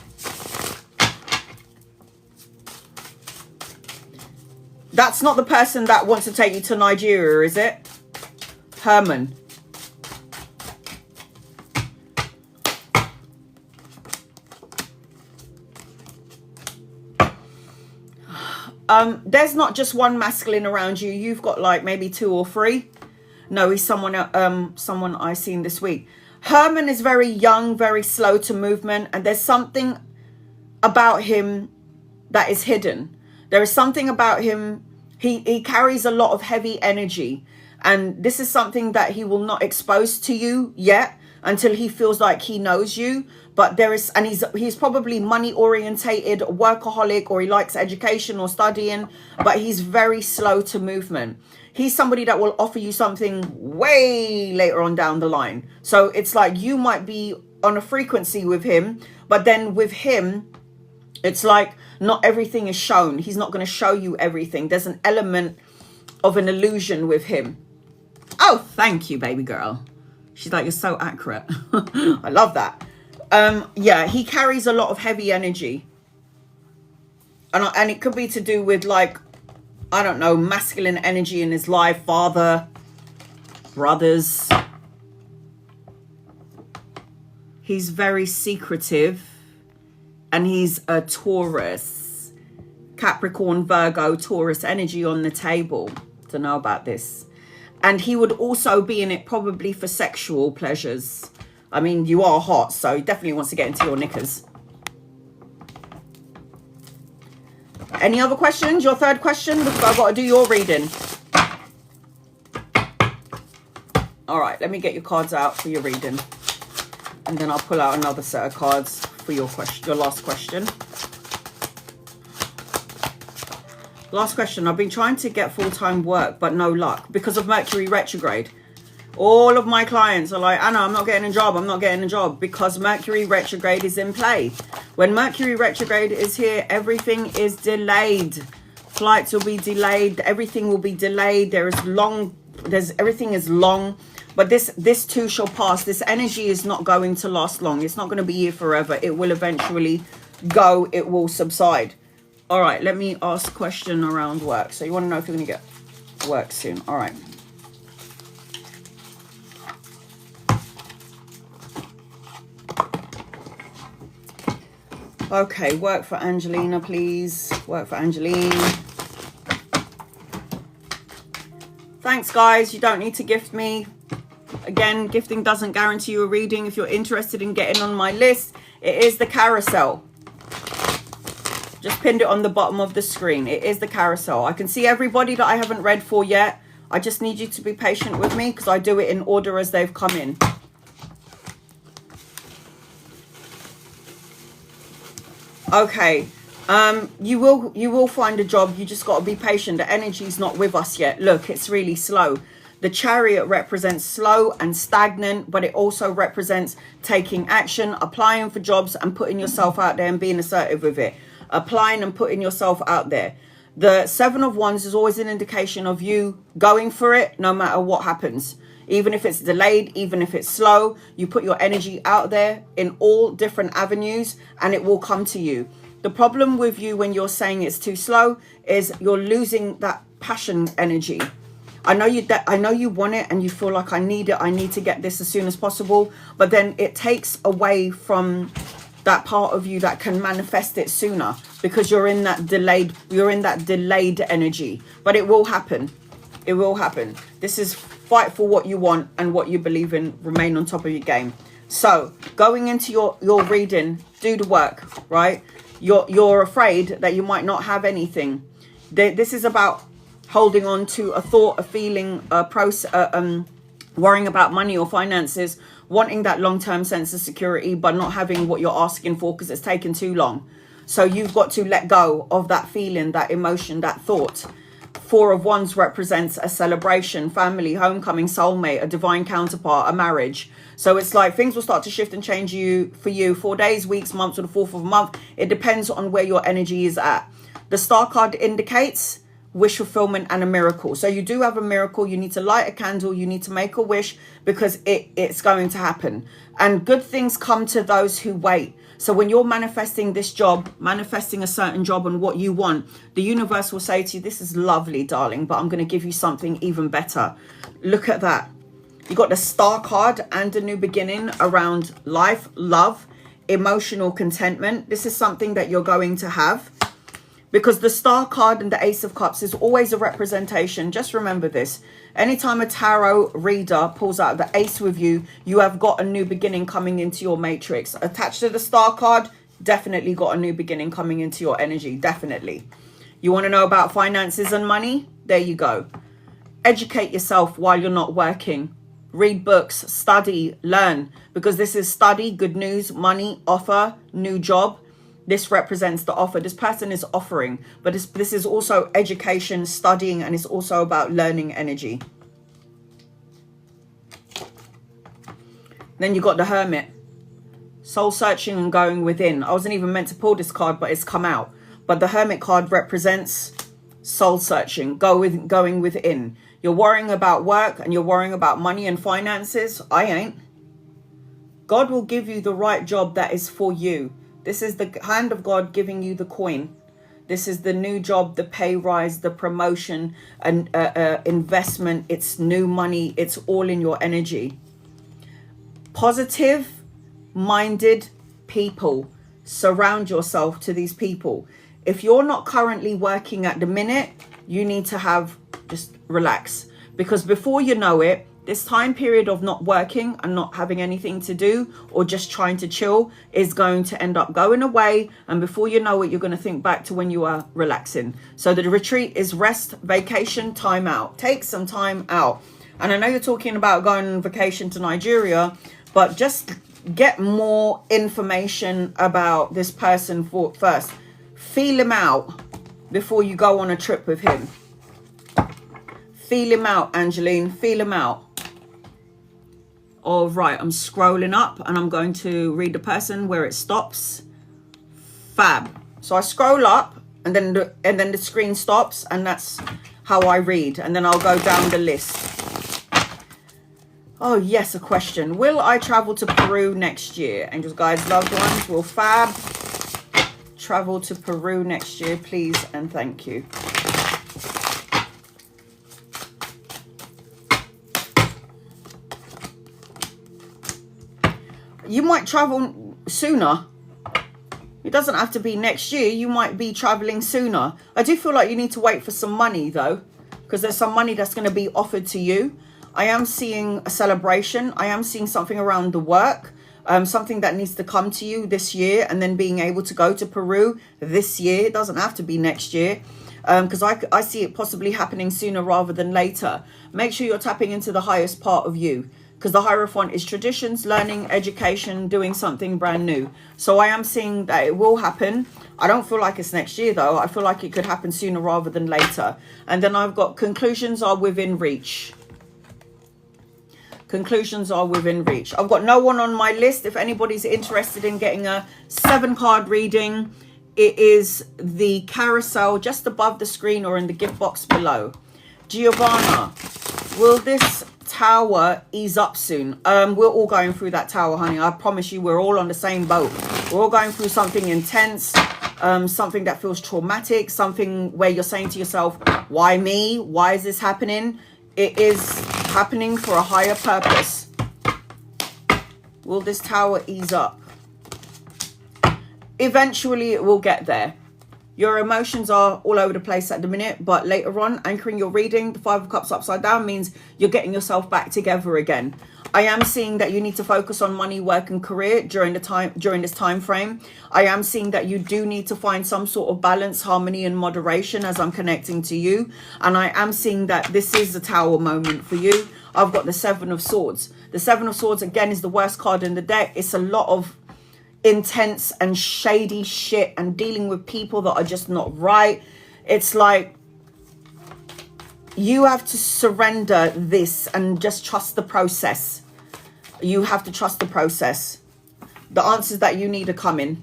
That's not the person that wants to take you to Nigeria, is it? Herman. There's not just one masculine around you. You've got like maybe 2 or 3. No, he's someone I seen this week. Herman is very young, very slow to movement, and there's something about him that is hidden. There is something about him. He carries a lot of heavy energy, and this is something that he will not expose to you yet, until he feels like he knows you. But there is, and he's probably money orientated, workaholic, or he likes education or studying, but he's very slow to movement. He's somebody that will offer you something way later on down the line. So it's like you might be on a frequency with him, but then with him, it's like not everything is shown. He's not going to show you everything. There's an element of an illusion with him. Oh, thank you, baby girl. She's like, you're so accurate. I love that. Yeah, he carries a lot of heavy energy. And it could be to do with, like, I don't know, masculine energy in his life. Father, brothers. He's very secretive. And he's a Taurus. Capricorn, Virgo, Taurus energy on the table. Don't know about this. And he would also be in it probably for sexual pleasures. I mean, you are hot, so he definitely wants to get into your knickers. Any other questions? Your third question? Because I've got to do your reading. All right, let me get your cards out for your reading. And then I'll pull out another set of cards for your question, your last question. Last question. I've been trying to get full-time work, but no luck because of Mercury retrograde. All of my clients are like, Anna, I'm not getting a job. I'm not getting a job because Mercury retrograde is in play. When Mercury retrograde is here, everything is delayed. Flights will be delayed. Everything will be delayed. Everything is long. But this too shall pass. This energy is not going to last long. It's not going to be here forever. It will eventually go. It will subside. All right, let me ask a question around work. So you want to know if you're going to get work soon. All right. Okay, work for Angelina, please. Work for Angeline. Thanks, guys. You don't need to gift me. Again, gifting doesn't guarantee you a reading. If you're interested in getting on my list, it is the carousel. Just pinned it on the bottom of the screen. It is the carousel. I can see everybody that I haven't read for yet. I just need you to be patient with me because I do it in order as they've come in. Okay, you will find a job. You just got to be patient. The energy's not with us yet. Look, it's really slow. The Chariot represents slow and stagnant, but it also represents taking action, applying for jobs and putting yourself out there and being assertive with it. Applying and putting yourself out there. The Seven of Wands is always an indication of you going for it no matter what happens. Even if it's delayed, even if it's slow, you put your energy out there in all different avenues and it will come to you. The problem with you when you're saying it's too slow is you're losing that passion energy. I know you want it and you feel like I need it. I need to get this as soon as possible. But then it takes away from that part of you that can manifest it sooner because you're in that delayed energy. But it will happen. It will happen. This is fight for what you want and what you believe in. Remain on top of your game. So going into your reading, do the work, right? You're afraid that you might not have anything. This is about holding on to a thought, a feeling, a process, worrying about money or finances, wanting that long-term sense of security, but not having what you're asking for because it's taken too long. So you've got to let go of that feeling, that emotion, that thought. Four of Wands represents a celebration, family, homecoming, soulmate, a divine counterpart, a marriage. So it's like things will start to shift and change for you 4 days, weeks, months, or the 4th of a month. It depends on where your energy is at. The star card indicates wish fulfillment and a miracle. So you do have a miracle. You need to light a candle. You need to make a wish because it's going to happen. And good things come to those who wait. So when you're manifesting this job, manifesting a certain job and what you want, the universe will say to you, this is lovely, darling, but I'm going to give you something even better. Look at that. You got the star card and a new beginning around life, love, emotional contentment. This is something that you're going to have. Because the star card and the Ace of Cups is always a representation. Just remember this. Anytime a tarot reader pulls out the ace with you, you have got a new beginning coming into your matrix. Attached to the star card, definitely got a new beginning coming into your energy. Definitely. You want to know about finances and money? There you go. Educate yourself while you're not working. read books, study, learn, because this is study, good news, money, offer, new job. This represents the offer. This person is offering, but this is also education, studying, and it's also about learning energy. Then you got the Hermit. Soul searching and going within. I wasn't even meant to pull this card, but it's come out. But the Hermit card represents soul searching, going within. You're worrying about work and you're worrying about money and finances. I ain't. God will give you the right job that is for you. This is the hand of God giving you the coin. This is the new job, the pay rise, the promotion, and investment. It's new money. It's all in your energy. Positive-minded people. Surround yourself to these people. If you're not currently working at the minute, you need to just relax. Because before you know it, this time period of not working and not having anything to do or just trying to chill is going to end up going away. And before you know it, you're going to think back to when you were relaxing. So the retreat is rest, vacation, time out. Take some time out. And I know you're talking about going on vacation to Nigeria, but just get more information about this person first. Feel him out before you go on a trip with him. Feel him out, Angeline. Feel him out. All right, I'm scrolling up and I'm going to read the person where it stops. Fab. So I scroll up and then the screen stops, and that's how I read. And then I'll go down the list. Oh yes, a question. Will I travel to Peru next year? Angels, guides, loved ones, will Fab travel to Peru next year, please and thank you. You might travel sooner. It doesn't have to be next year. You might be traveling sooner. I do feel like you need to wait for some money though, because there's some money that's going to be offered to you. I am seeing a celebration. I am seeing something around the work, something that needs to come to you this year, and then being able to go to Peru this year. It doesn't have to be next year, because I see it possibly happening sooner rather than later. Make sure you're tapping into the highest part of you, because the Hierophant is traditions, learning, education, doing something brand new. So I am seeing that it will happen. I don't feel like it's next year though. I feel like it could happen sooner rather than later. And then I've got conclusions are within reach. Conclusions are within reach. I've got no one on my list. If anybody's interested in getting a 7-card reading, it is the carousel just above the screen or in the gift box below. Giovanna, will this tower ease up soon? We're all going through that tower, honey. I promise you, we're all on the same boat. We're all going through something intense, something that feels traumatic, something where you're saying to yourself, why me? Why is this happening? It is happening for a higher purpose. Will this tower ease up? Eventually it will get there. Your emotions are all over the place at the minute, but later on, anchoring your reading, the 5 of Cups upside down means you're getting yourself back together again. I am seeing that you need to focus on money, work and career during this time frame. I am seeing that you do need to find some sort of balance, harmony and moderation as I'm connecting to you. And I am seeing that this is a tower moment for you. I've got the 7 of Swords. The 7 of Swords, again, is the worst card in the deck. It's a lot of intense and shady shit and dealing with people that are just not right. It's like you have to surrender this and just trust the process. You have to trust the process. The answers that you need are coming.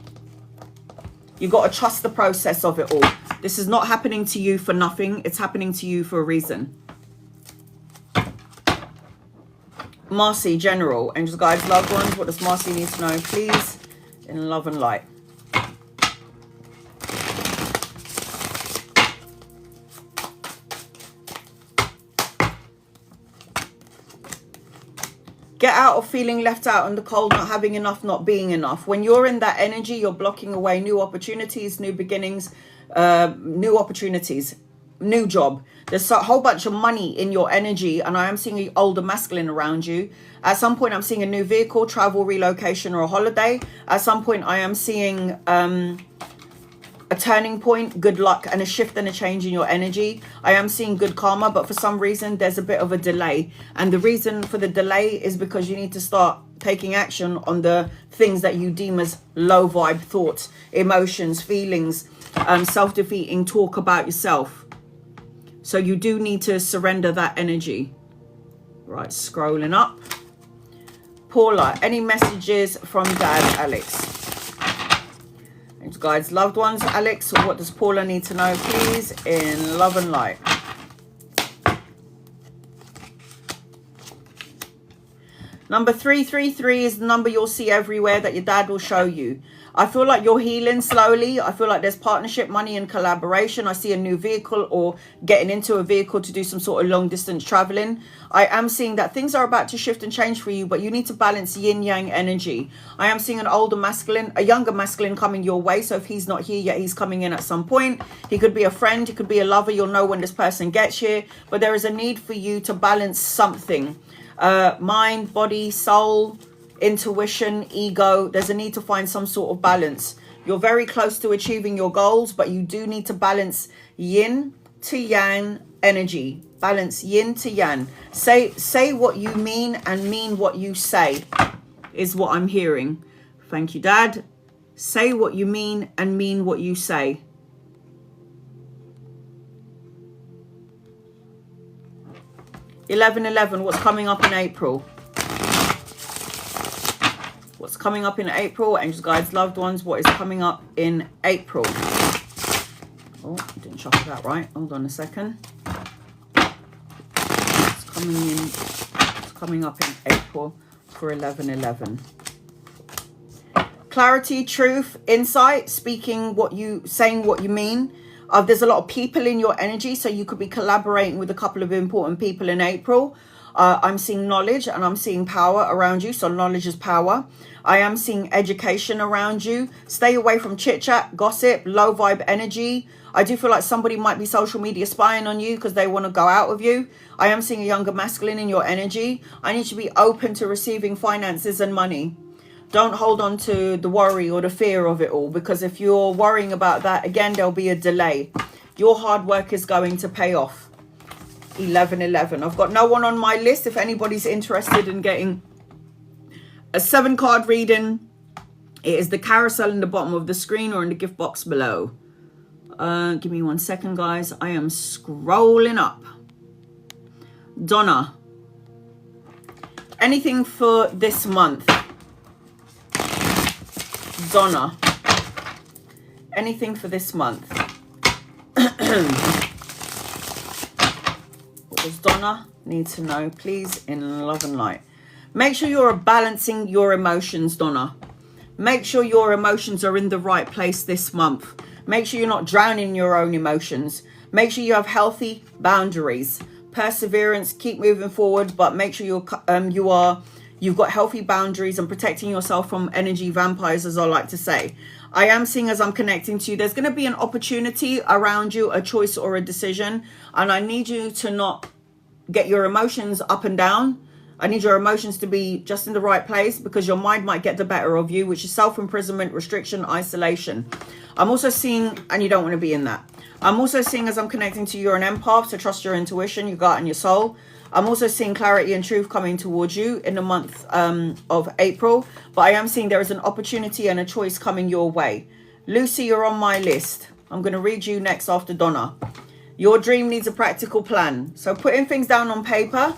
You got to trust the process of it all. This is not happening to you for nothing. It's happening to you for a reason. Marcy, General, Angels, Guides, Loved Ones. What does Marcy need to know, please? In love and light. Get out of feeling left out in the cold, not having enough, not being enough. When you're in that energy, you're blocking away new opportunities, new beginnings, new opportunities, new job. There's a whole bunch of money in your energy, and I am seeing an older masculine around you. At some point, I'm seeing a new vehicle, travel, relocation, or a holiday. At some point, I am seeing a turning point, good luck, and a shift and a change in your energy. I am seeing good karma, but for some reason there's a bit of a delay. And the reason for the delay is because you need to start taking action on the things that you deem as low vibe thoughts, emotions, feelings, self-defeating talk about yourself. So you do need to surrender that energy. Right, scrolling up. Paula, any messages from Dad, Alex? Guides, loved ones, Alex, what does Paula need to know, please, in love and light? Number 333 is the number you'll see everywhere that your dad will show you. I feel like you're healing slowly. I feel like there's partnership, money, and collaboration. I see a new vehicle or getting into a vehicle to do some sort of long distance traveling. I am seeing that things are about to shift and change for you, but you need to balance yin yang energy. I am seeing an older masculine, a younger masculine coming your way. So if he's not here yet, he's coming in at some point. He could be a friend. He could be a lover. You'll know when this person gets here. But there is a need for you to balance something. Mind, body, soul, intuition, ego. There's a need to find some sort of balance. You're very close to achieving your goals, but you do need to balance yin to yang energy. Balance yin to yang. Say what you mean and mean what you say is what I'm hearing. Thank you, Dad. Say what you mean and mean what you say. (11:11), what's coming up in April? What's coming up in April? Angels, guides, loved ones, what is coming up in April? Oh, I didn't shuffle that right. Hold on a second. It's coming up in April for 11:11. Clarity, truth, insight, saying what you mean. There's a lot of people in your energy, so you could be collaborating with a couple of important people in April. I'm seeing knowledge and I'm seeing power around you. So knowledge is power. I am seeing education around you. Stay away from chit chat, gossip, low vibe energy. I do feel like somebody might be social media spying on you because they want to go out with you. I am seeing a younger masculine in your energy. I need you to be open to receiving finances and money. Don't hold on to the worry or the fear of it all, because if you're worrying about that, again, there'll be a delay. Your hard work is going to pay off. 11:11. I've got no one on my list. If anybody's interested in getting a 7-card reading, it is the carousel in the bottom of the screen or in the gift box below. Give me 1 second, guys. I am scrolling up. Donna. Anything for this month? Donna. Anything for this month? What does Donna need to know, please, in love and light? Make sure you're balancing your emotions, Donna. Make sure your emotions are in the right place this month. Make sure you're not drowning in your own emotions. Make sure you have healthy boundaries. Perseverance, keep moving forward, but make sure you've got healthy boundaries and protecting yourself from energy vampires, as I like to say. I am seeing, as I'm connecting to you, there's going to be an opportunity around you, a choice or a decision. And I need you to not get your emotions up and down. I need your emotions to be just in the right place, because your mind might get the better of you, which is self-imprisonment, restriction, isolation. I'm also seeing, and you don't want to be in that. I'm also seeing, as I'm connecting to you, you're an empath, so trust your intuition, your gut and your soul. I'm also seeing clarity and truth coming towards you in the month of April. But I am seeing there is an opportunity and a choice coming your way. Lucy, you're on my list. I'm going to read you next after Donna. Your dream needs a practical plan. So putting things down on paper.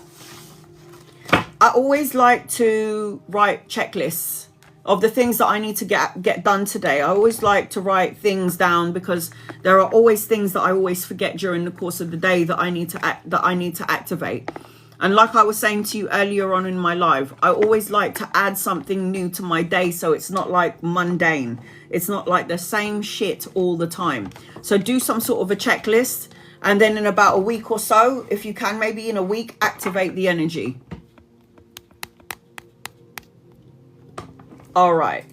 I always like to write checklists of the things that I need to get done today. I always like to write things down, because there are always things that I always forget during the course of the day that I need to activate. And like I was saying to you earlier on in my live, I always like to add something new to my day, so it's not like mundane. It's not like the same shit all the time. So do some sort of a checklist, and then in about a week or so, if you can, maybe in a week, activate the energy. All right,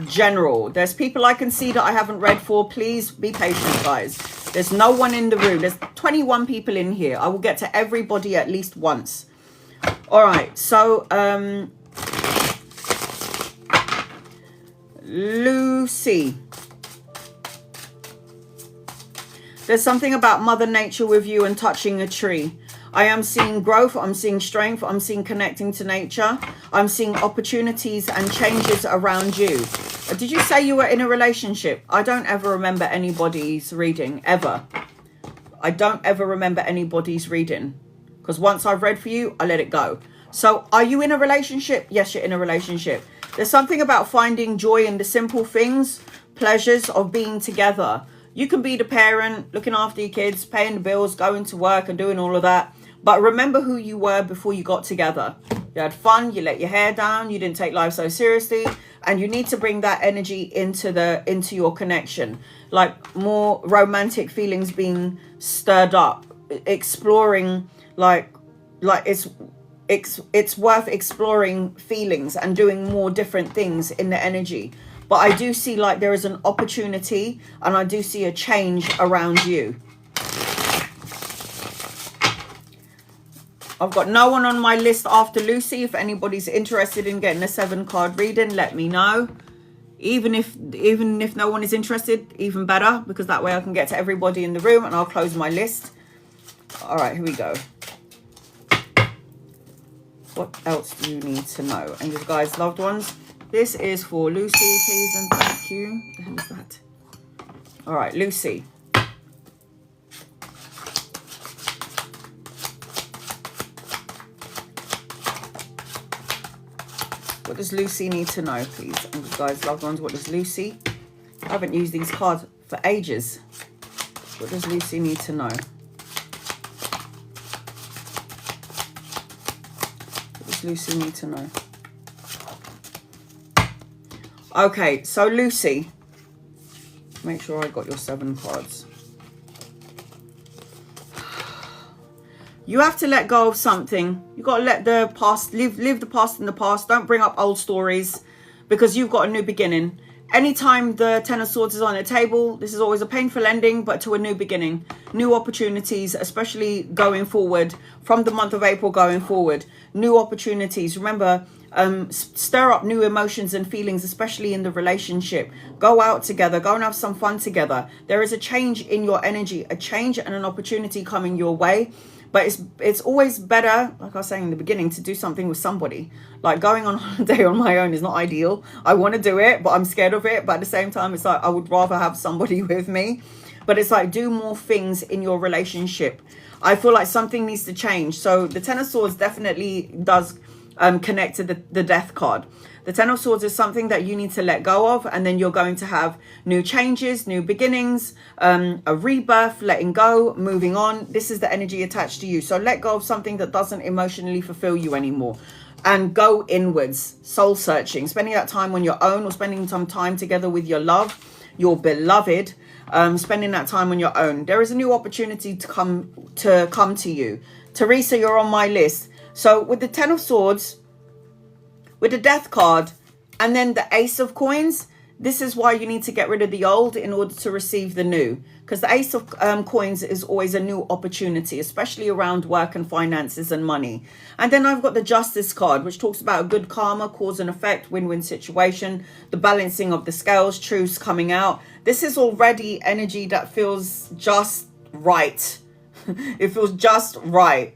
general. There's people I can see that I haven't read for. Please be patient, guys. There's no one in the room. There's 21 people in here. I will get to everybody at least once. All right, so Lucy. There's something about Mother Nature with you and touching a tree. I am seeing growth. I'm seeing strength. I'm seeing connecting to nature. I'm seeing opportunities and changes around you. Did you say you were in a relationship? I don't ever remember anybody's reading, ever. I don't ever remember anybody's reading. Because once I've read for you, I let it go. So are you in a relationship? Yes, you're in a relationship. There's something about finding joy in the simple things, pleasures of being together. You can be the parent, looking after your kids, paying the bills, going to work and doing all of that. But remember who you were before you got together. You had fun, you let your hair down, you didn't take life so seriously. And you need to bring that energy into your connection. Like more romantic feelings being stirred up. Exploring, like it's worth exploring feelings and doing more different things in the energy. But I do see like there is an opportunity and I do see a change around you. I've got no one on my list after Lucy. If anybody's interested in getting a 7-card reading, let me know. Even if no one is interested, even better, because that way I can get to everybody in the room and I'll close my list. All right, here we go. What else do you need to know? And you guys, loved ones, this is for Lucy, please and thank you. What the hell is that? All right, Lucy. What does Lucy need to know, please? And you guys, loved ones, what does Lucy? I haven't used these cards for ages. What does Lucy need to know? What does Lucy need to know? Okay, so Lucy, make sure I got your 7 cards. You have to let go of something. You got to let the past, live the past in the past. Don't bring up old stories because you've got a new beginning. Anytime the 10 of Swords is on the table, this is always a painful ending, but to a new beginning. New opportunities, especially going forward, from the month of April going forward. New opportunities. Remember, stir up new emotions and feelings, especially in the relationship. Go out together. Go and have some fun together. There is a change in your energy, a change and an opportunity coming your way. But it's always better, like I was saying in the beginning, to do something with somebody. Like going on holiday on my own is not ideal. I want to do it, but I'm scared of it. But at the same time, it's like I would rather have somebody with me. But it's like do more things in your relationship. I feel like something needs to change. So the 10 of Swords definitely does connect to the Death card. The 10 of Swords is something that you need to let go of, and then you're going to have new changes, new beginnings, a rebirth, letting go, moving on. This is the energy attached to you. So let go of something that doesn't emotionally fulfill you anymore and go inwards, soul searching, spending that time on your own or spending some time together with your love, your beloved, spending that time on your own. There is a new opportunity to come to you. Teresa, you're on my list. So with the 10 of Swords, with the Death card, and then the Ace of Coins, this is why you need to get rid of the old in order to receive the new. Because the Ace of Coins is always a new opportunity, especially around work and finances and money. And then I've got the Justice card, which talks about a good karma, cause and effect, win-win situation, the balancing of the scales, truths coming out. This is already energy that feels just right. It feels just right.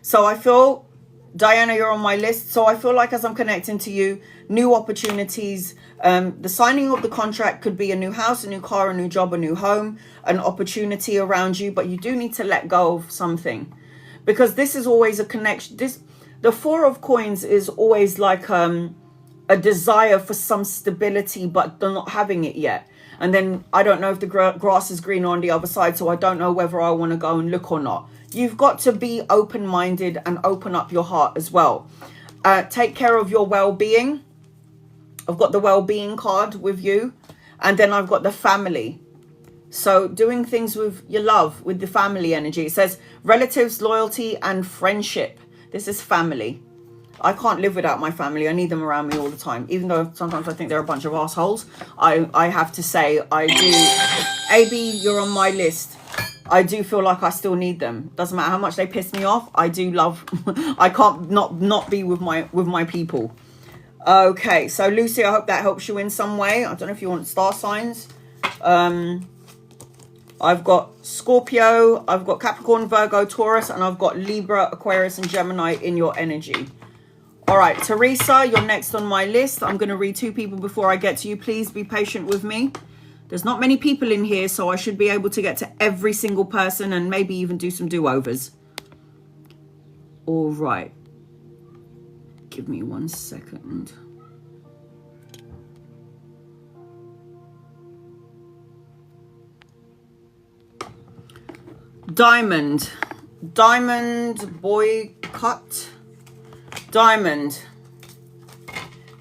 So I feel, Diana, you're on my list. So I feel like as I'm connecting to you, new opportunities, the signing of the contract could be a new house, a new car, a new job, a new home, an opportunity around you. But you do need to let go of something, because this is always a connection. The 4 of Coins is always like a desire for some stability, but they're not having it yet. And then I don't know if the grass is greener on the other side, so I don't know whether I want to go and look or not. You've got to be open-minded and open up your heart as well. Take care of your well-being. I've got the well-being card with you. And then I've got the family. So doing things with your love, with the family energy. It says relatives, loyalty, and friendship. This is family. I can't live without my family. I need them around me all the time. Even though sometimes I think they're a bunch of assholes. I have to say I do. AB, you're on my list. I do feel like I still need them. Doesn't matter how much they piss me off. I do love. I can't not be with my people. Okay, so Lucy, I hope that helps you in some way. I don't know if you want star signs. I've got Scorpio, I've got Capricorn, Virgo, Taurus, and I've got Libra, Aquarius, and Gemini in your energy. All right, Teresa, you're next on my list. I'm going to read 2 people before I get to you. Please be patient with me. There's not many people in here, so I should be able to get to every single person and maybe even do some do-overs. All right. Give me 1 second. Diamond. Diamond boycott. Diamond.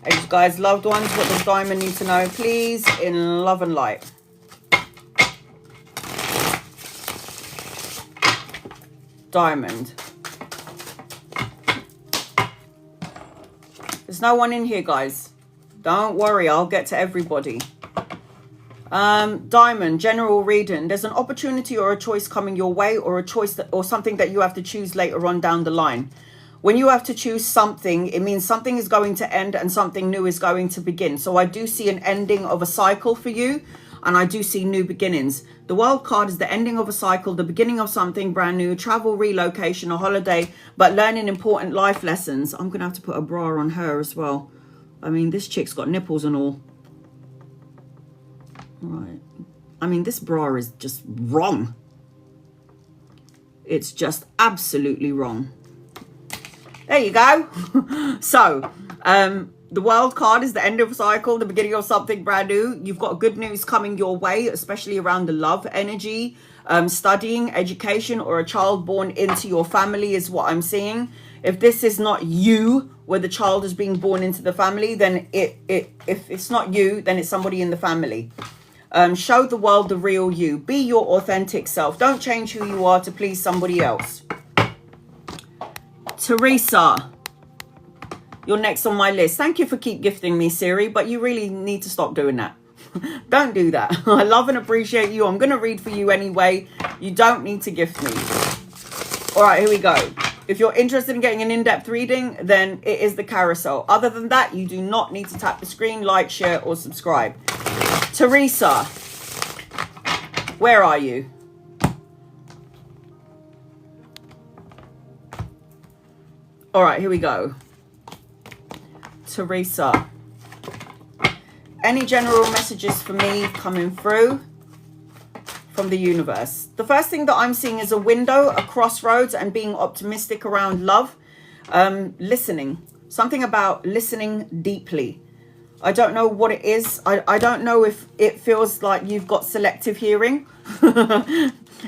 Hey, guys, loved ones, what does Diamond need to know, please, in love and light? Diamond. There's no one in here, guys. Don't worry, I'll get to everybody. Diamond, general reading. There's an opportunity or a choice coming your way, or a choice that, or something that you have to choose later on down the line. When you have to choose something, it means something is going to end and something new is going to begin. So I do see an ending of a cycle for you, and I do see new beginnings. The World card is the ending of a cycle, the beginning of something brand new, travel, relocation, a holiday, but learning important life lessons. I'm going to have to put a bra on her as well. I mean, this chick's got nipples and all. Right. I mean, this bra is just wrong. It's just absolutely wrong. There you go. So, the World card is the end of a cycle, the beginning of something brand new. You've got good news coming your way, especially around the love energy, studying, education, or a child born into your family is what I'm seeing. If this is not you, where the child is being born into the family, then if it's not you, then it's somebody in the family. Show the world the real you. Be your authentic self. Don't change who you are to please somebody else. Teresa, you're next on my list. Thank you for keep gifting me, Siri, but you really need to stop doing that. Don't do that. I love and appreciate you. I'm going to read for you anyway. You don't need to gift me. All right, here we go. If you're interested in getting an in-depth reading, then it is the carousel. Other than that, you do not need to tap the screen, like, share, or subscribe. Teresa, where are you? All right, here we go. Teresa, any general messages for me coming through from the universe? The first thing that I'm seeing is a window, a crossroads, and being optimistic around love. Listening. Something about listening deeply. I don't know what it is. I don't know if it feels like you've got selective hearing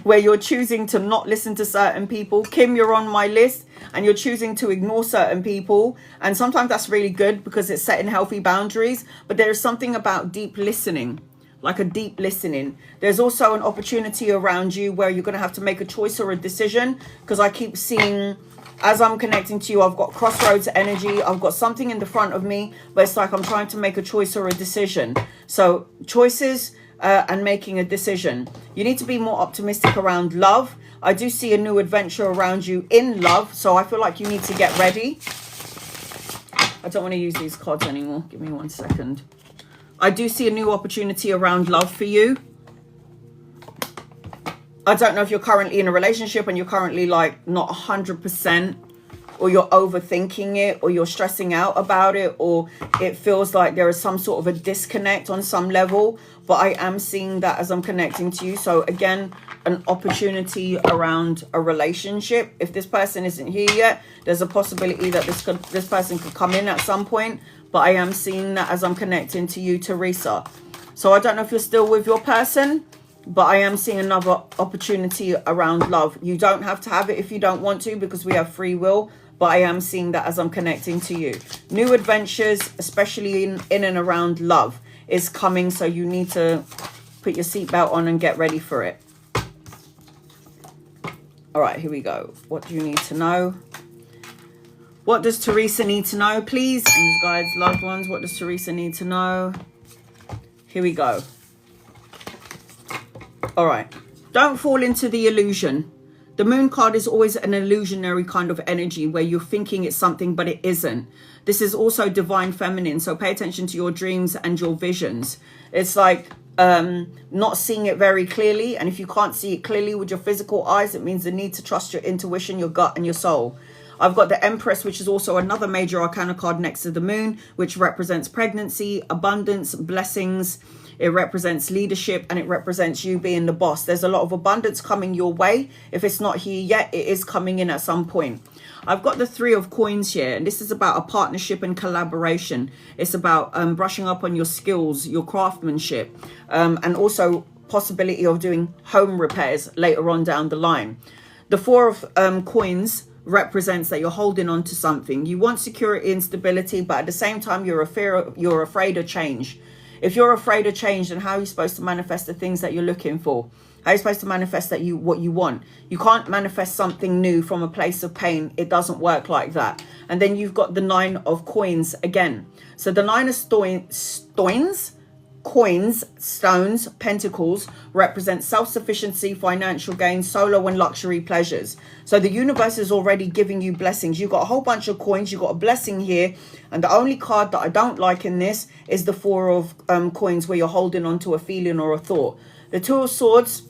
where you're choosing to not listen to certain people. Kim, you're on my list and you're choosing to ignore certain people. And sometimes that's really good because it's setting healthy boundaries. But there's something about deep listening, like a deep listening. There's also an opportunity around you where you're going to have to make a choice or a decision, because I keep seeing, as I'm connecting to you, I've got crossroads energy. I've got something in the front of me, but it's like I'm trying to make a choice or a decision. So choices and making a decision. You need to be more optimistic around love. I do see a new adventure around you in love. So I feel like you need to get ready. I don't want to use these cards anymore. Give me 1 second. I do see a new opportunity around love for you. I don't know if you're currently in a relationship and you're currently like not 100%, or you're overthinking it, or you're stressing out about it, or it feels like there is some sort of a disconnect on some level. But I am seeing that as I'm connecting to you. So again, an opportunity around a relationship. If this person isn't here yet, there's a possibility that this person could come in at some point. But I am seeing that as I'm connecting to you, Teresa. So I don't know if you're still with your person, but I am seeing another opportunity around love. You don't have to have it if you don't want to, because we have free will. But I am seeing that as I'm connecting to you. New adventures, especially in and around love, is coming. So you need to put your seatbelt on and get ready for it. All right, here we go. What do you need to know? What does Teresa need to know, please? And guys, loved ones, what does Teresa need to know? Here we go. All right. Don't fall into the illusion. The moon card is always an illusionary kind of energy where you're thinking it's something, but it isn't. This is also divine feminine. So pay attention to your dreams and your visions. It's like not seeing it very clearly. And if you can't see it clearly with your physical eyes, it means the need to trust your intuition, your gut, and your soul. I've got the Empress, which is also another major arcana card next to the moon, which represents pregnancy, abundance, blessings. It represents leadership, and it represents you being the boss. There's a lot of abundance coming your way. If it's not here yet, it is coming in at some point. I've got the Three of Coins here, and this is about a partnership and collaboration. It's about brushing up on your skills, your craftsmanship, and also possibility of doing home repairs later on down the line. The Four of Coins represents that you're holding on to something. You want security and stability, but at the same time, you're afraid of change. If you're afraid of change, then how are you supposed to manifest the things that you're looking for? How are you supposed to manifest what you want? You can't manifest something new from a place of pain. It doesn't work like that. And then you've got the Nine of Coins again. So the Nine of Coins, stones, pentacles, represent self-sufficiency, financial gain, solo and luxury pleasures. So the universe is already giving you blessings. You've got a whole bunch of coins. You've got a blessing here. And the only card that I don't like in this is the Four of Coins, where you're holding on to a feeling or a thought. The Two of Swords,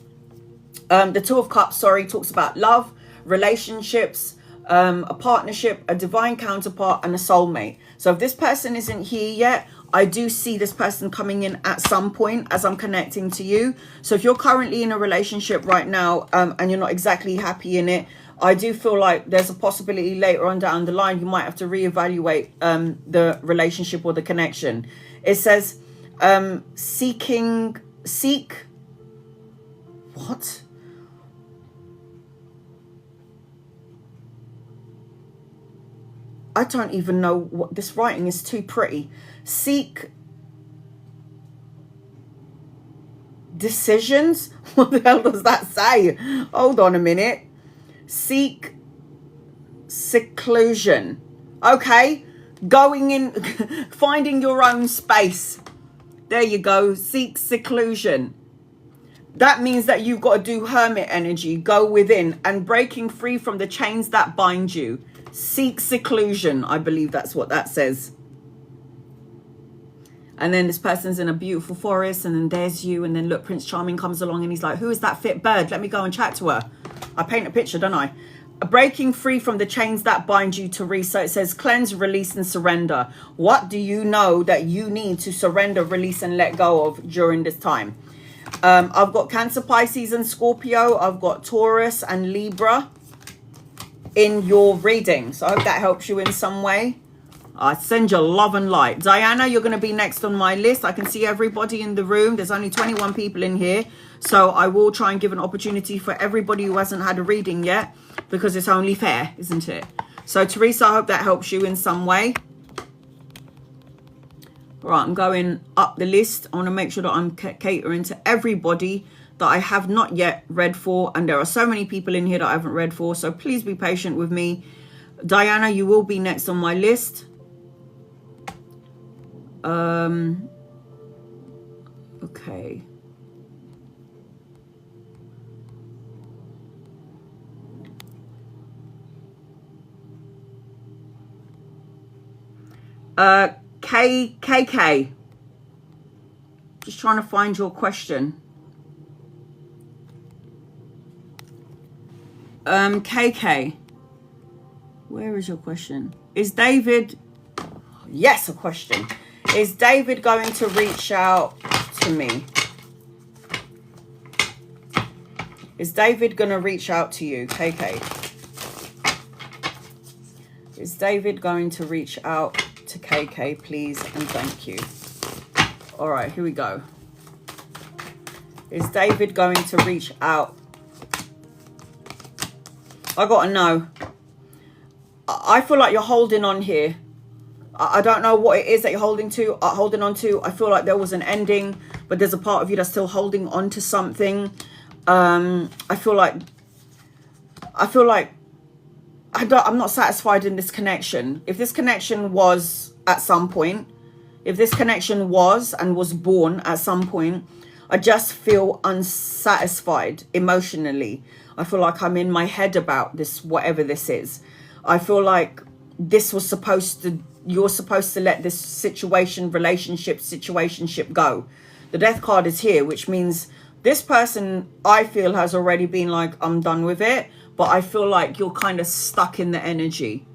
the Two of Cups, sorry, talks about love, relationships, a partnership, a divine counterpart, and a soulmate. So if this person isn't here yet, I do see this person coming in at some point as I'm connecting to you. So if you're currently in a relationship right now and you're not exactly happy in it, I do feel like there's a possibility later on down the line you might have to reevaluate the relationship or the connection. It says what? I don't even know what this writing is. Too pretty. Seek decisions. What the hell does that say? Hold on a minute. Seek seclusion. Okay, going in, finding your own space. There you go. Seek seclusion. That means that you've got to do hermit energy, go within, and breaking free from the chains that bind you. Seek seclusion. I believe that's what that says. And then this person's in a beautiful forest, and then there's you, and then look, Prince Charming comes along and he's like, who is that fit bird? Let me go and chat to her. I paint a picture, don't I? Breaking free from the chains that bind you to Russo. It says cleanse, release, and surrender. What do you know that you need to surrender, release, and let go of during this time? I've got Cancer, Pisces, and Scorpio. I've got Taurus and Libra in your reading. So I hope that helps you in some way. I send you love and light. Diana, you're going to be next on my list. I can see everybody in the room. There's only 21 people in here. So I will try and give an opportunity for everybody who hasn't had a reading yet, because it's only fair, isn't it? So Teresa, I hope that helps you in some way. All right, I'm going up the list. I want to make sure that I'm catering to everybody that I have not yet read for. And there are so many people in here that I haven't read for. So please be patient with me. Diana, you will be next on my list. Okay. KK. Just trying to find your question. KK. Where is your question? Is David... Yes, a question. Is David going to reach out to me? Is David going to reach out to you, KK? Is David going to reach out to KK, please and thank you? All right, here we go. Is David going to reach out? I gotta know. I feel like you're holding on here. I don't know what it is that you're holding on to. I feel like there was an ending, but there's a part of you that's still holding on to something. I feel like I'm not satisfied in this connection. If this connection was at some point, if this connection was and was born at some point, I just feel unsatisfied emotionally. I feel like I'm in my head about this, whatever this is. I feel like this was supposed to, you're supposed to let this situationship go. The Death card is here, which means this person, I feel, has already been like, I'm done with it. But I feel like you're kind of stuck in the energy.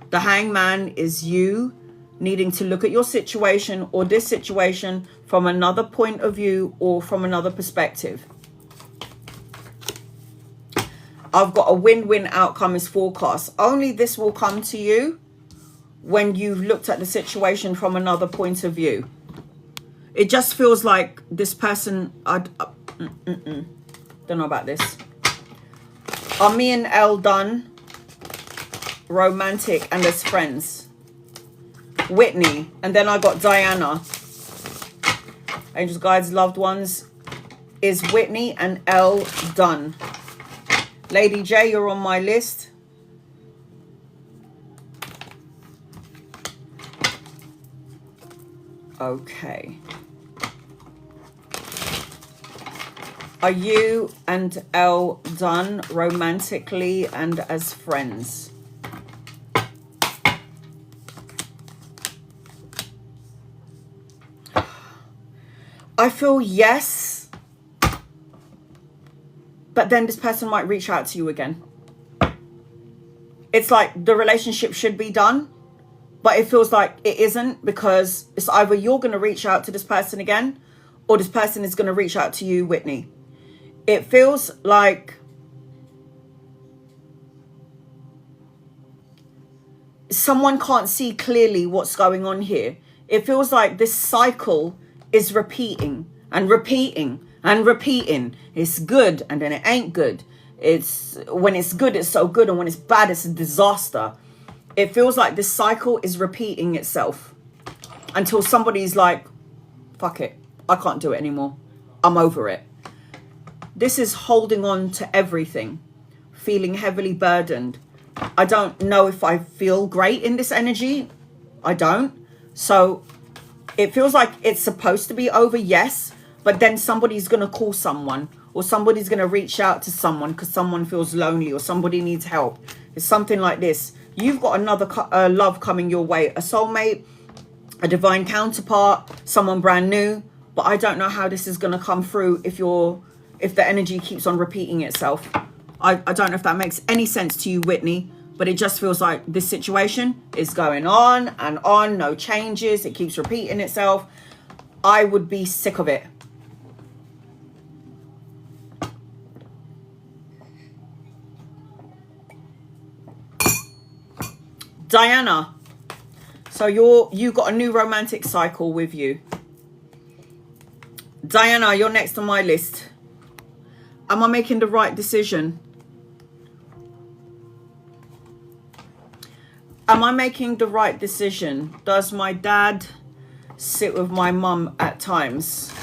The Hangman is you needing to look at your situation or this situation from another point of view or from another perspective. I've got a win-win outcome is forecast. Only this will come to you when you've looked at the situation from another point of view. It just feels like this person, don't know about this. Are me and Elle done? Romantic and as friends. Whitney. And then I got Diana. Angels, guides, loved ones. Is Whitney and Elle done? Lady J, you're on my list. Okay. Are you and Elle done romantically and as friends? I feel yes. But then this person might reach out to you again. It's like the relationship should be done, but it feels like it isn't, because it's either you're going to reach out to this person again or this person is going to reach out to you, Whitney. It feels like someone can't see clearly what's going on here. It feels like this cycle is repeating and repeating and repeating. It's good and then it ain't good. It's when it's good, it's so good, and when it's bad, it's a disaster. It feels like this cycle is repeating itself until somebody's like, fuck it, I can't do it anymore. I'm over it. This is holding on to everything, feeling heavily burdened. I don't know if I feel great in this energy. I don't. So it feels like it's supposed to be over, yes, but then somebody's going to call someone, or somebody's going to reach out to someone because someone feels lonely or somebody needs help. It's something like this. You've got another love coming your way, a soulmate, a divine counterpart, someone brand new. But I don't know how this is going to come through if the energy keeps on repeating itself. I don't know if that makes any sense to you, Whitney, but it just feels like this situation is going on and on, no changes. It keeps repeating itself. I would be sick of it. Diana, so you got a new romantic cycle with you. Diana, you're next on my list. Am I making the right decision? Am I making the right decision? Does my dad sit with my mum at times?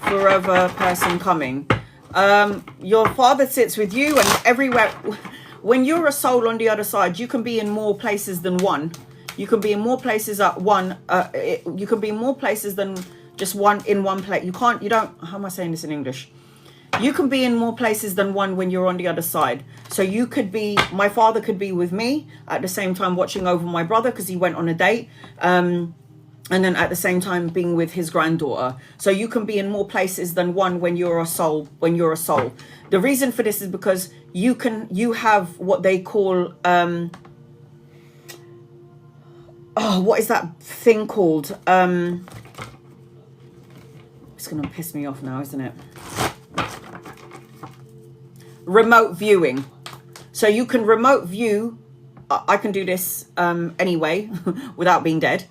Forever person coming. Your father sits with you, and everywhere. When you're a soul on the other side, you can be in more places than one. You can be in more places at one. You can be in more places than just one in one place. You don't, how am I saying this in English? You can be in more places than one when you're on the other side. So you could be, my father could be with me at the same time watching over my brother because he went on a date. And then at the same time being with his granddaughter. So you can be in more places than one when you're a soul. The reason for this is because you have what they call, what is that thing called? It's going to piss me off now, isn't it? Remote viewing. So you can remote view. I can do this anyway without being dead.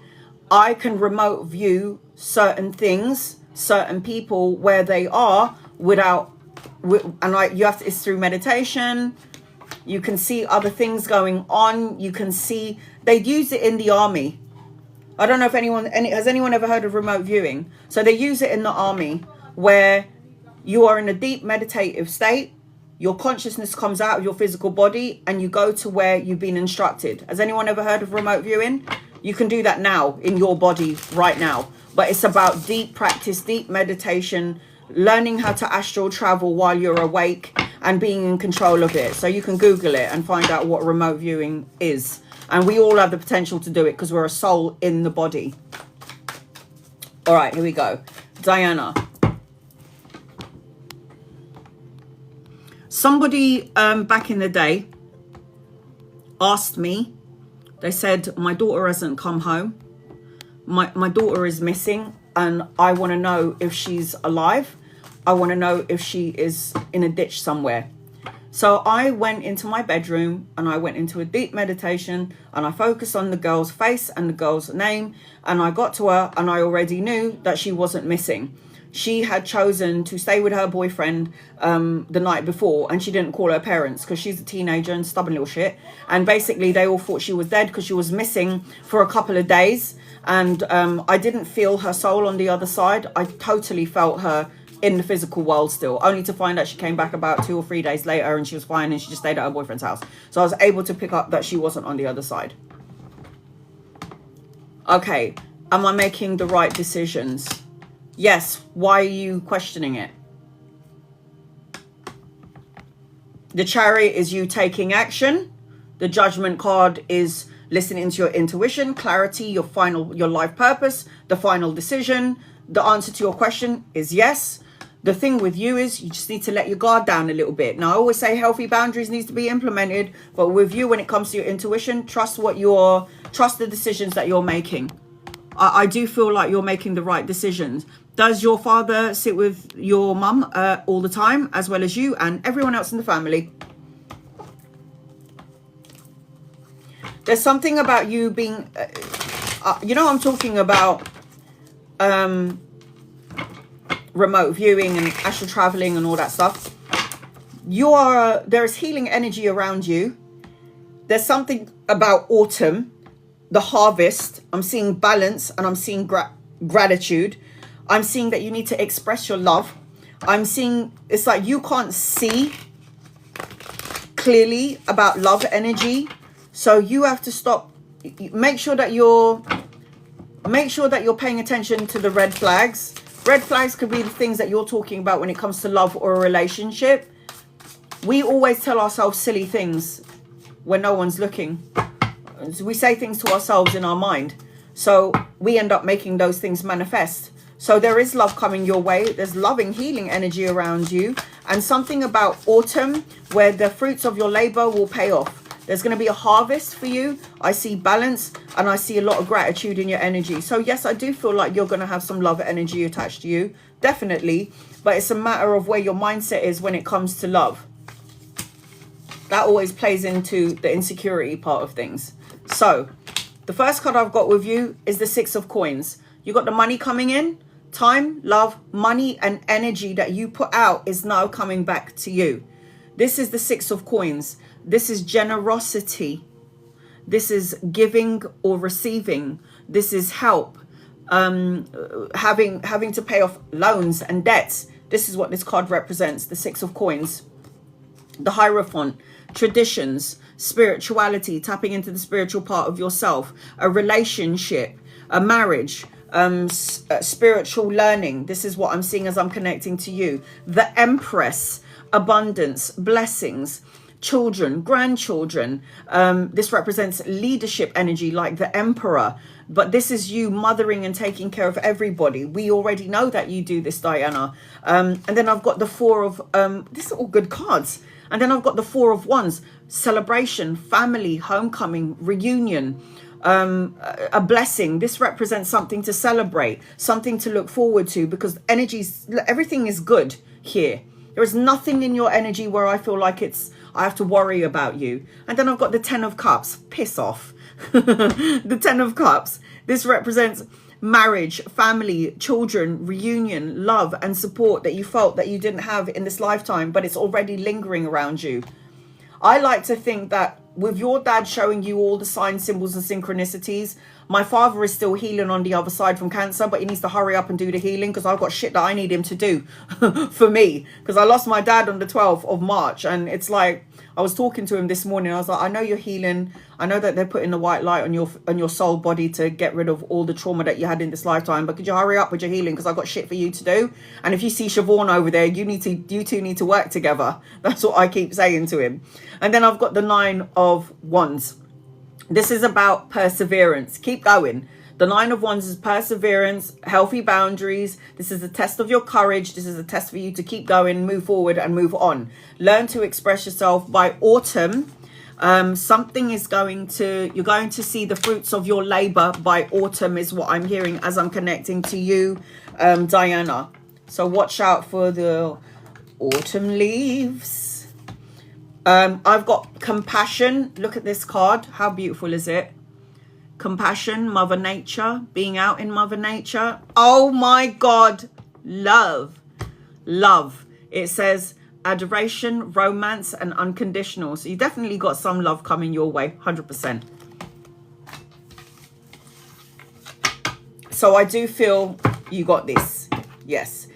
I can remote view certain things, certain people where they are without, it's through meditation. You can see other things going on. You can see, they use it in the army. I don't know if has anyone ever heard of remote viewing? So they use it in the army where you are in a deep meditative state. Your consciousness comes out of your physical body and you go to where you've been instructed. Has anyone ever heard of remote viewing? You can do that now in your body right now. But it's about deep practice, deep meditation, learning how to astral travel while you're awake and being in control of it. So you can Google it and find out what remote viewing is. And we all have the potential to do it because we're a soul in the body. All right, here we go. Diana. Somebody back in the day asked me, they said, my daughter hasn't come home. My daughter is missing and I want to know if she's alive. I want to know if she is in a ditch somewhere. So I went into my bedroom and I went into a deep meditation and I focused on the girl's face and the girl's name, and I got to her and I already knew that she wasn't missing. She had chosen to stay with her boyfriend the night before, and she didn't call her parents because she's a teenager and stubborn little shit. And basically they all thought she was dead because she was missing for a couple of days. And I didn't feel her soul on the other side. I totally felt her in the physical world still, only to find out she came back about 2 or 3 days later and she was fine and she just stayed at her boyfriend's house. So I was able to pick up that she wasn't on the other side. Okay, am I making the right decisions? Yes. Why are you questioning it? The Chariot is you taking action. The Judgment card is listening to your intuition, clarity, your life purpose, the final decision. The answer to your question is yes. The thing with you is you just need to let your guard down a little bit. Now, I always say healthy boundaries needs to be implemented, but with you, when it comes to your intuition, trust the decisions that you're making. I do feel like you're making the right decisions. Does your father sit with your mum all the time, as well as you and everyone else in the family? There's something about you being, I'm talking about remote viewing and astral traveling and all that stuff. There is healing energy around you. There's something about autumn, the harvest. I'm seeing balance and I'm seeing gratitude. I'm seeing that you need to express your love. I'm seeing it's like you can't see clearly about love energy. So you have to stop. Make sure that you're paying attention to the red flags. Red flags could be the things that you're talking about when it comes to love or a relationship. We always tell ourselves silly things when no one's looking. We say things to ourselves in our mind. So we end up making those things manifest. So there is love coming your way. There's loving, healing energy around you. And something about autumn where the fruits of your labor will pay off. There's going to be a harvest for you. I see balance and I see a lot of gratitude in your energy. So yes, I do feel like you're going to have some love energy attached to you. Definitely. But it's a matter of where your mindset is when it comes to love. That always plays into the insecurity part of things. So the first card I've got with you is the 6 of Coins. You got the money coming in. Time, love, money and energy that you put out is now coming back to you. This is the 6 of Coins. This is generosity. This is giving or receiving. This is help. Having to pay off loans and debts. This is what this card represents, the 6 of Coins. The Hierophant, traditions, spirituality, tapping into the spiritual part of yourself, a relationship, a marriage, spiritual learning. This is what I'm seeing as I'm connecting to you. The Empress, abundance, blessings, children, grandchildren. This represents leadership energy like the Emperor. But this is you mothering and taking care of everybody. We already know that you do this, Diana. And then I've got the 4 of, these are all good cards. And then I've got the 4 of Wands, celebration, family, homecoming, reunion, a blessing. This represents something to celebrate, something to look forward to, because everything is good here. There is nothing in your energy where I feel like I have to worry about you. And then I've got the 10 of Cups. Piss off. The 10 of Cups. This represents marriage, family, children, reunion, love and support that you felt that you didn't have in this lifetime, but it's already lingering around you. I like to think that with your dad showing you all the signs, symbols and synchronicities, my father is still healing on the other side from cancer, but he needs to hurry up and do the healing because I've got shit that I need him to do for me. Because I lost my dad on the 12th of March and it's like, I was talking to him this morning. I was like, I know you're healing. I know that they're putting the white light on your soul body to get rid of all the trauma that you had in this lifetime. But could you hurry up with your healing? Because I've got shit for you to do. And if you see Siobhan over there, you two need to work together. That's what I keep saying to him. And then I've got the 9 of Wands. This is about perseverance. Keep going. The Nine of Wands is perseverance, healthy boundaries. This is a test of your courage. This is a test for you to keep going, move forward and move on. Learn to express yourself. By autumn, something is you're going to see the fruits of your labor by autumn is what I'm hearing as I'm connecting to you, Diana. So watch out for the autumn leaves. I've got compassion. Look at this card. How beautiful is it? Compassion, Mother Nature, being out in Mother Nature. Oh my God. Love. Love. It says adoration, romance, and unconditional. So you definitely got some love coming your way, 100%. So I do feel you got this. Yes.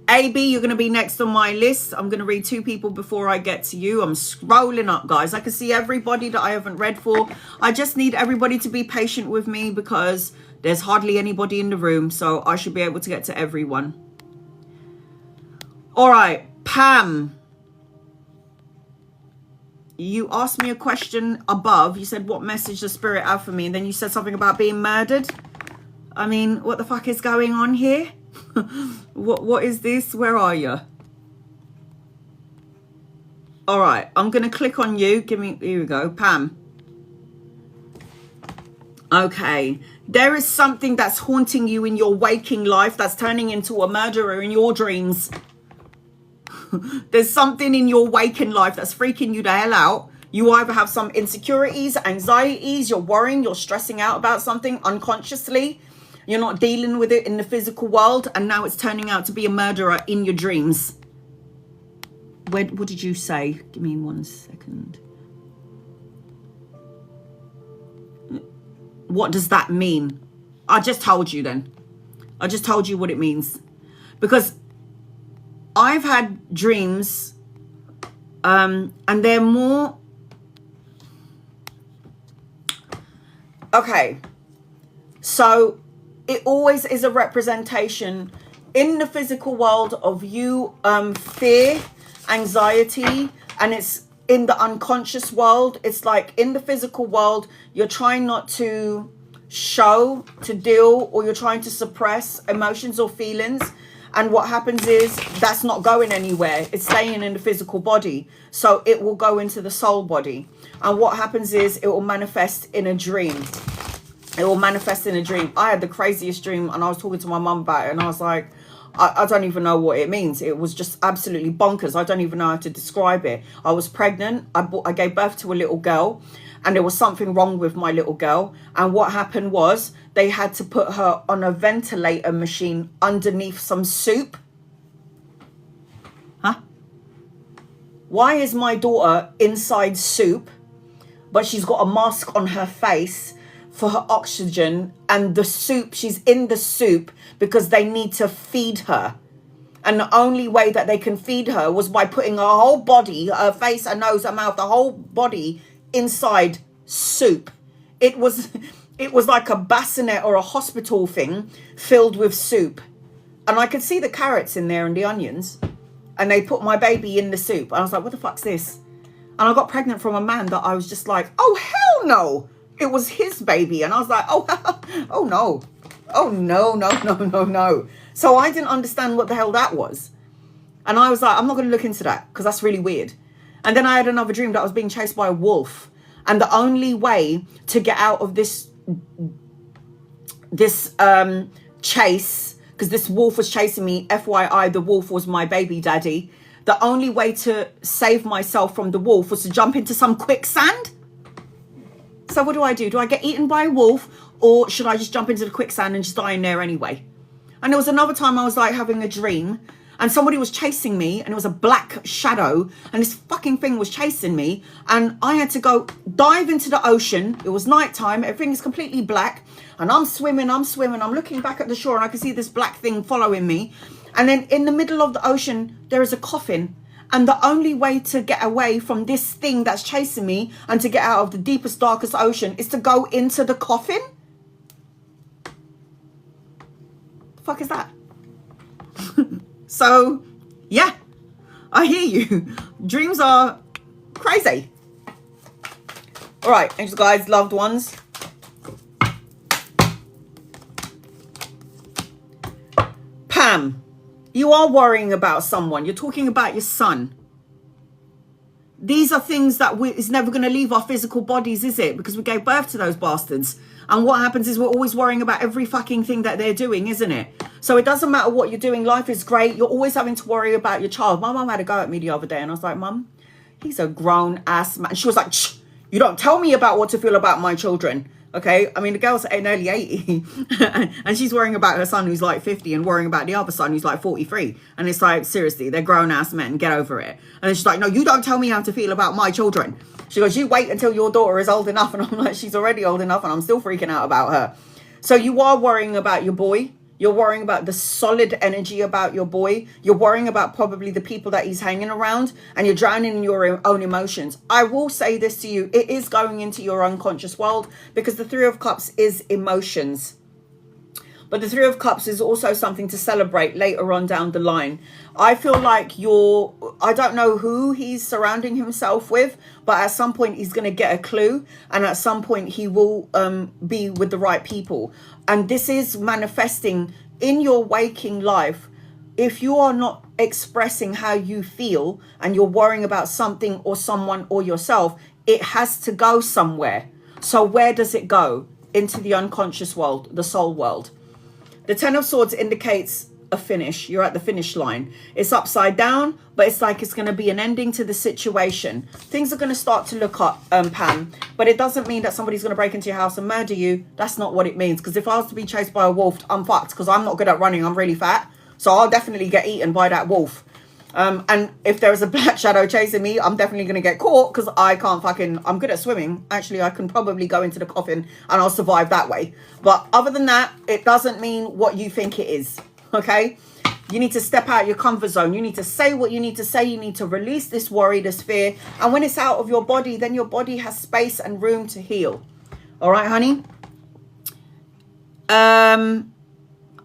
AB, you're going to be next on my list. I'm going to read 2 people before I get to you. I'm scrolling up, guys. I can see everybody that I haven't read for. I just need everybody to be patient with me because there's hardly anybody in the room. So I should be able to get to everyone. All right, Pam. You asked me a question above. You said, what message does Spirit have for me? And then you said something about being murdered. I mean, what the fuck is going on here? What is this? Where are you? All right, I'm going to click on you. Here we go, Pam. Okay, there is something that's haunting you in your waking life that's turning into a murderer in your dreams. There's something in your waking life that's freaking you the hell out. You either have some insecurities, anxieties, you're worrying, you're stressing out about something unconsciously. You're not dealing with it in the physical world, and now it's turning out to be a murderer in your dreams. What did you say? Give me 1 second. What does that mean? I just told you then. I just told you what it means. Because I've had dreams, and they're more... Okay. So it always is a representation in the physical world of you, fear, anxiety, and it's in the unconscious world. It's like in the physical world, you're trying not to show, to deal, or you're trying to suppress emotions or feelings. And what happens is that's not going anywhere. It's staying in the physical body. So it will go into the soul body. And what happens is it will manifest in a dream. It will manifest in a dream. I had the craziest dream and I was talking to my mum about it and I was like, I don't even know what it means. It was just absolutely bonkers. I don't even know how to describe it. I was pregnant. I gave birth to a little girl and there was something wrong with my little girl. And what happened was they had to put her on a ventilator machine underneath some soup. Huh? Why is my daughter inside soup, but she's got a mask on her face for her oxygen, and the soup, she's in the soup because they need to feed her. And the only way that they can feed her was by putting her whole body, her face, her nose, her mouth, the whole body inside soup. It was like a bassinet or a hospital thing filled with soup. And I could see the carrots in there and the onions. And they put my baby in the soup. And I was like, what the fuck's this? And I got pregnant from a man that I was just like, oh, hell no. It was his baby. And I was like, oh no. Oh, no. So I didn't understand what the hell that was. And I was like, I'm not going to look into that because that's really weird. And then I had another dream that I was being chased by a wolf. And the only way to get out of this chase, because this wolf was chasing me, FYI, the wolf was my baby daddy. The only way to save myself from the wolf was to jump into some quicksand. So what do? Do I get eaten by a wolf or should I just jump into the quicksand and just die in there anyway? And there was another time I was like having a dream and somebody was chasing me and it was a black shadow and this fucking thing was chasing me and I had to go dive into the ocean. It was nighttime. Everything is completely black and I'm swimming. I'm looking back at the shore and I can see this black thing following me. And then in the middle of the ocean, there is a coffin. And the only way to get away from this thing that's chasing me and to get out of the deepest, darkest ocean is to go into the coffin? The fuck is that? So, yeah, I hear you. Dreams are crazy. All right, angels, guides, loved ones. Pam, you are worrying about someone. You're talking about your son. These are things that is never going to leave our physical bodies, is it? Because we gave birth to those bastards. And what happens is we're always worrying about every fucking thing that they're doing, isn't it? So it doesn't matter what you're doing. Life is great. You're always having to worry about your child. My mum had a go at me the other day and I was like, Mum, he's a grown ass man. She was like, shh, you don't tell me about what to feel about my children. Okay, I mean, the girl's nearly 80 and she's worrying about her son who's like 50 and worrying about the other son who's like 43. And it's like, seriously, they're grown ass men. Get over it. And then she's like, no, you don't tell me how to feel about my children. She goes, you wait until your daughter is old enough. And I'm like, she's already old enough and I'm still freaking out about her. So you are worrying about your boy. You're worrying about the solid energy about your boy. You're worrying about probably the people that he's hanging around, and you're drowning in your own emotions. I will say this to you. It is going into your unconscious world because the Three of Cups is emotions. But the Three of Cups is also something to celebrate later on down the line. I feel like I don't know who he's surrounding himself with, but at some point he's going to get a clue. And at some point he will be with the right people. And this is manifesting in your waking life. If you are not expressing how you feel and you're worrying about something or someone or yourself, it has to go somewhere. So where does it go? Into the unconscious world, the soul world. The Ten of Swords indicates a finish. You're at the finish line. It's upside down, but it's like it's going to be an ending to the situation. Things are going to start to look up, Pam, but it doesn't mean that somebody's going to break into your house and murder you. That's not what it means. Because if I was to be chased by a wolf, I'm fucked because I'm not good at running. I'm really fat. So I'll definitely get eaten by that wolf. And if there is a black shadow chasing me, I'm definitely going to get caught because I'm good at swimming. Actually, I can probably go into the coffin and I'll survive that way. But other than that, it doesn't mean what you think it is. Okay? You need to step out your comfort zone. You need to say what you need to say. You need to release this worry, this fear. And when it's out of your body, then your body has space and room to heal. All right, honey?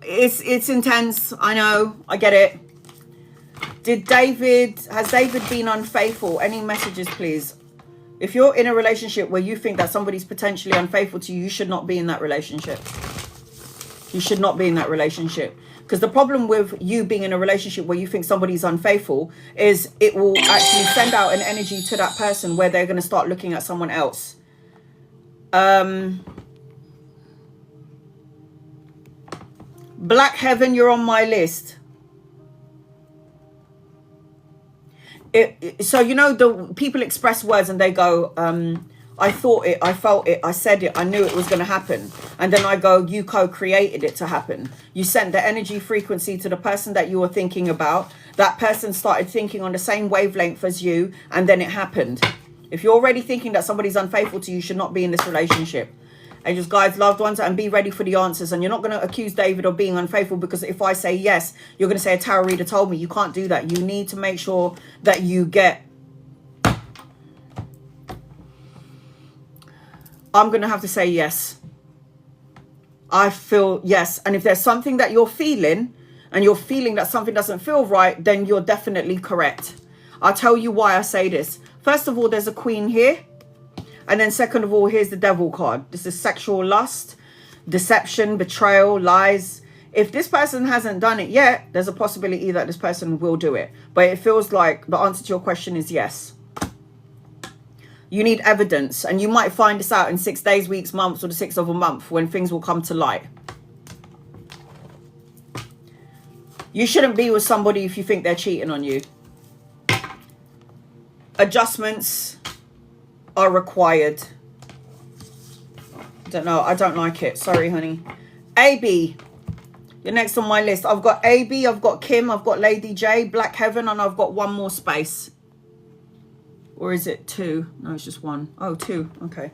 It's intense. I know. I get it. Has David been unfaithful? Any messages, please? If you're in a relationship where you think that somebody's potentially unfaithful to you, you should not be in that relationship. You should not be in that relationship. Because the problem with you being in a relationship where you think somebody's unfaithful is it will actually send out an energy to that person where they're going to start looking at someone else. Black Heaven, you're on my list. So, you know, the people express words and they go, I thought it, I felt it, I said it, I knew it was going to happen. And then I go, you co-created it to happen. You sent the energy frequency to the person that you were thinking about. That person started thinking on the same wavelength as you, and then it happened. If you're already thinking that somebody's unfaithful to you, you should not be in this relationship. Angels, guides, loved ones, and be ready for the answers. And you're not going to accuse David of being unfaithful because if I say yes, you're going to say a tarot reader told me. You can't do that. You need to make sure that you get... I'm going to have to say yes. I feel yes. And if there's something that you're feeling and you're feeling that something doesn't feel right, then you're definitely correct. I'll tell you why I say this. First of all, there's a queen here. And then second of all, here's the devil card. This is sexual lust, deception, betrayal, lies. If this person hasn't done it yet, there's a possibility that this person will do it. But it feels like the answer to your question is yes. You need evidence. And you might find this out in 6 days, weeks, months, or the 6th of a month when things will come to light. You shouldn't be with somebody if you think they're cheating on you. Adjustments are required. Don't know. I don't like it. Sorry, honey. AB. You're next on my list. I've got AB, I've got Kim, I've got Lady J, Black Heaven, and I've got one more space. Or is it 2? No, it's just 1. Oh, 2. Okay.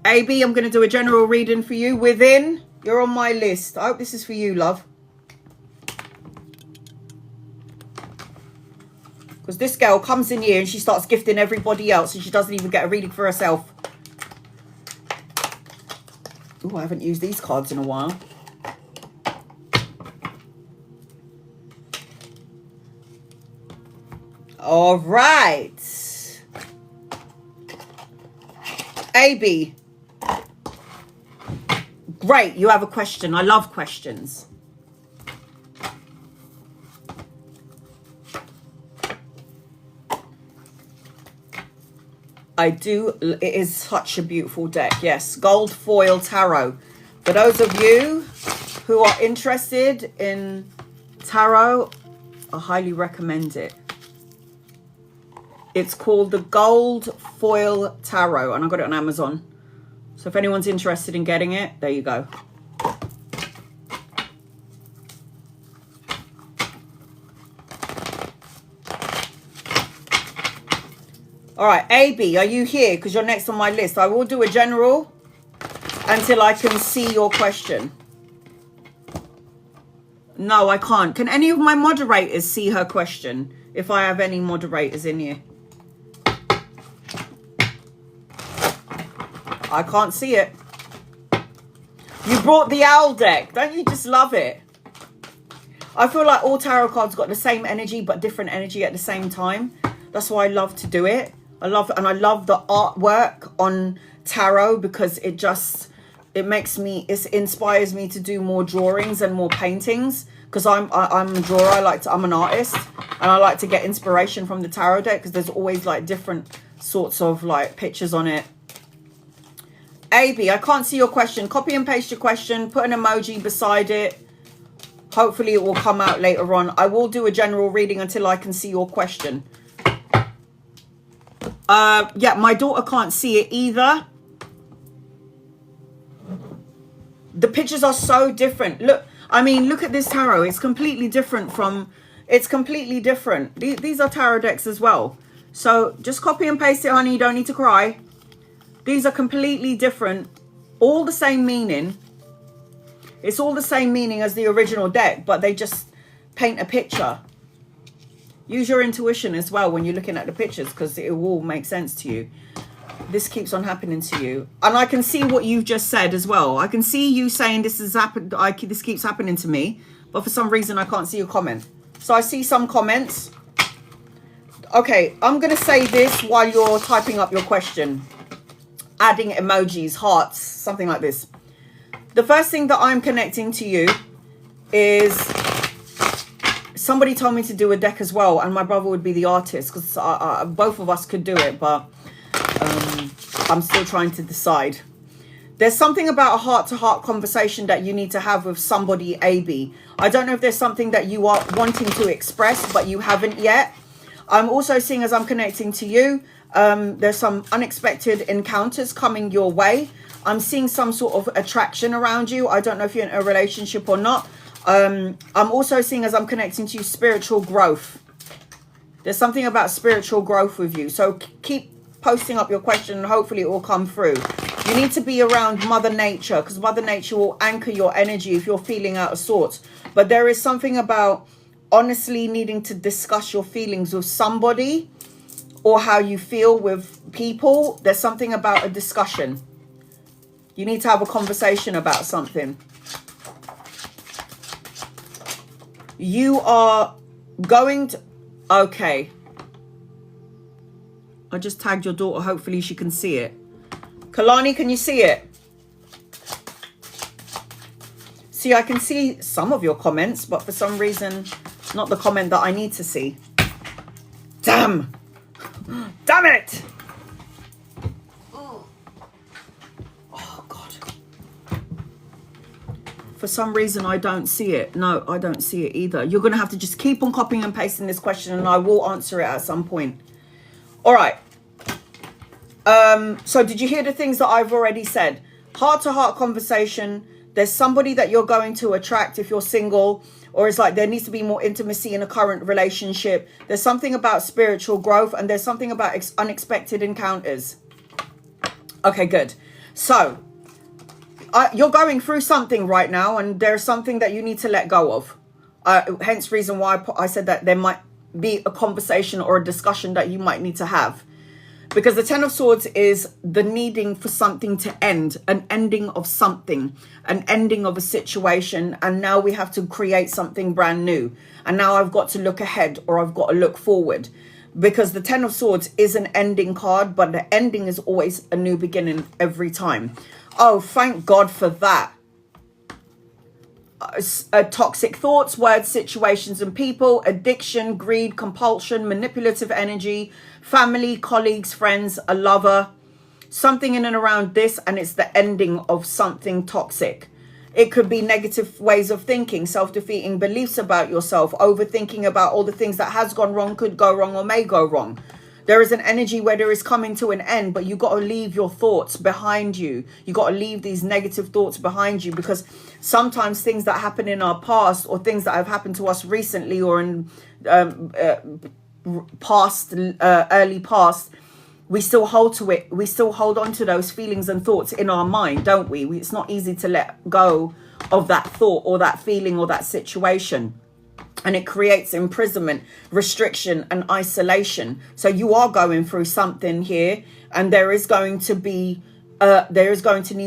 AB, I'm going to do a general reading for you. Within, you're on my list. I hope this is for you, love. Because this girl comes in here and she starts gifting everybody else and she doesn't even get a reading for herself. Oh, I haven't used these cards in a while. All right. AB. Great, you have a question. I love questions. I do. It is such a beautiful deck. Yes, gold foil tarot. For those of you who are interested in tarot, I highly recommend it. It's called the Gold Foil Tarot, and I got it on Amazon. So if anyone's interested in getting it, there you go. All right, AB, are you here? Because you're next on my list. I will do a general until I can see your question. No, I can't. Can any of my moderators see her question? If I have any moderators in here. I can't see it. You brought the owl deck. Don't you just love it? I feel like all tarot cards got the same energy, but different energy at the same time. That's why I love to do it. I love the artwork on tarot because it inspires me to do more drawings and more paintings, because I'm a drawer. I'm an artist, and I like to get inspiration from the tarot deck because there's always like different sorts of like pictures on it. AB, I can't see your question. Copy and paste your question, put an emoji beside it. Hopefully it will come out later on. I will do a general reading until I can see your question. Yeah, my daughter can't see it either. The pictures are so different. Look, I mean, look at this tarot. It's completely different from... It's completely different. These are tarot decks as well. So just copy and paste it, honey. You don't need to cry. These are completely different. All the same meaning. It's all the same meaning as the original deck, but they just paint a picture. Use your intuition as well when you're looking at the pictures, because it will make sense to you. This keeps on happening to you. And I can see what you've just said as well. I can see you saying this has happened. This keeps happening to me. But for some reason, I can't see your comment. So I see some comments. Okay, I'm going to say this while you're typing up your question. Adding emojis, hearts, something like this. The first thing that I'm connecting to you is... Somebody told me to do a deck as well, and my brother would be the artist, because both of us could do it, but I'm still trying to decide. There's something about a heart-to-heart conversation that you need to have with somebody, AB. I don't know if there's something that you are wanting to express, but you haven't yet. I'm also seeing, as I'm connecting to you, there's some unexpected encounters coming your way. I'm seeing some sort of attraction around you. I don't know if you're in a relationship or not. I'm also seeing, as I'm connecting to you, spiritual growth. There's something about spiritual growth with you. So keep posting up your question and hopefully it will come through. You need to be around Mother Nature, because Mother Nature will anchor your energy if you're feeling out of sorts. But there is something about honestly needing to discuss your feelings with somebody, or how you feel with people. There's something about a discussion. You need to have a conversation about something. You are going to... Okay. I just tagged your daughter. Hopefully she can see it. Kalani, can you see it? See, I can see some of your comments, but for some reason, not the comment that I need to see. Damn. Damn it. Oh, God. For some reason, I don't see it. No, I don't see it either. You're going to have to just keep on copying and pasting this question, and I will answer it at some point. All right. So did you hear the things that I've already said? Heart-to-heart conversation. There's somebody that you're going to attract if you're single, or it's like there needs to be more intimacy in a current relationship. There's something about spiritual growth, and there's something about unexpected encounters. Okay, good. So you're going through something right now, and there's something that you need to let go of. Hence reason why I said that there might be a conversation or a discussion that you might need to have. Because the Ten of Swords is the needing for something to end, an ending of something, an ending of a situation. And now we have to create something brand new. And now I've got to look ahead, or I've got to look forward. because the Ten of Swords is an ending card, but the ending is always a new beginning every time. Oh, thank God for that. Toxic thoughts, words, situations, and people, addiction, greed, compulsion, manipulative energy, family, colleagues, friends, a lover, something in and around this, and it's the ending of something toxic. It could be negative ways of thinking, self-defeating beliefs about yourself, overthinking about all the things that has gone wrong, could go wrong, or may go wrong. There is an energy where there is coming to an end, but you got to leave your thoughts behind you. You got to leave these negative thoughts behind you, because sometimes things that happen in our past, or things that have happened to us recently, or in early past, we still hold to it. We still hold on to those feelings and thoughts in our mind, don't we? It's not easy to let go of that thought or that feeling or that situation. And it creates imprisonment, restriction, and isolation. So you are going through something here, and there is going to need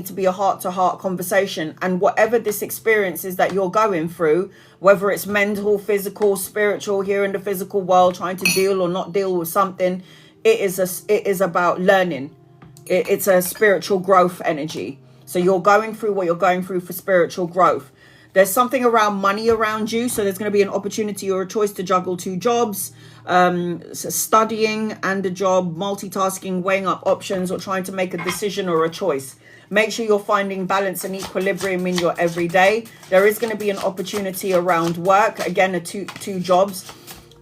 to be a heart-to-heart conversation. And whatever this experience is that you're going through, whether it's mental, physical, spiritual, here in the physical world, trying to deal or not deal with something, it is about learning. It's a spiritual growth energy. So you're going through what you're going through for spiritual growth. There's something around money around you. So there's going to be an opportunity or a choice to juggle 2 jobs, studying and a job, multitasking, weighing up options, or trying to make a decision or a choice. Make sure you're finding balance and equilibrium in your everyday. There is going to be an opportunity around work. Again, two jobs,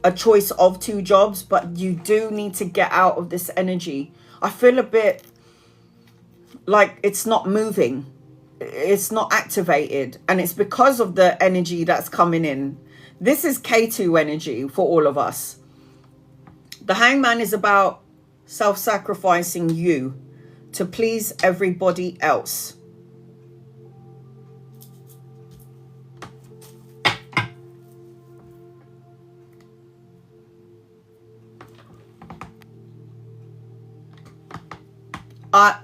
a choice of 2 jobs, but you do need to get out of this energy. I feel a bit like it's not moving. It's not activated, and it's because of the energy that's coming in. This is K2 energy for all of us. The Hangman is about self-sacrificing you to please everybody else.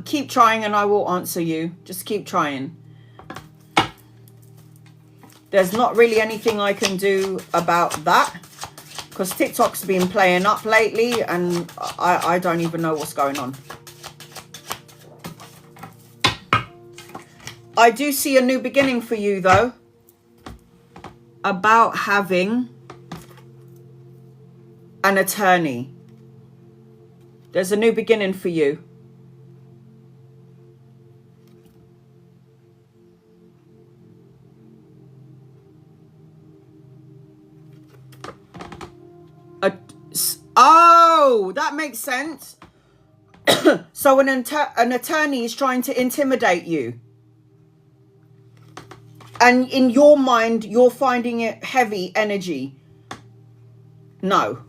Keep trying and I will answer you. Just keep trying. There's not really anything I can do about that, because TikTok's been playing up lately and I don't even know what's going on. I do see a new beginning for you though, about having an attorney. There's a new beginning for you. Oh, that makes sense. So an attorney is trying to intimidate you. And in your mind, you're finding it heavy energy. No.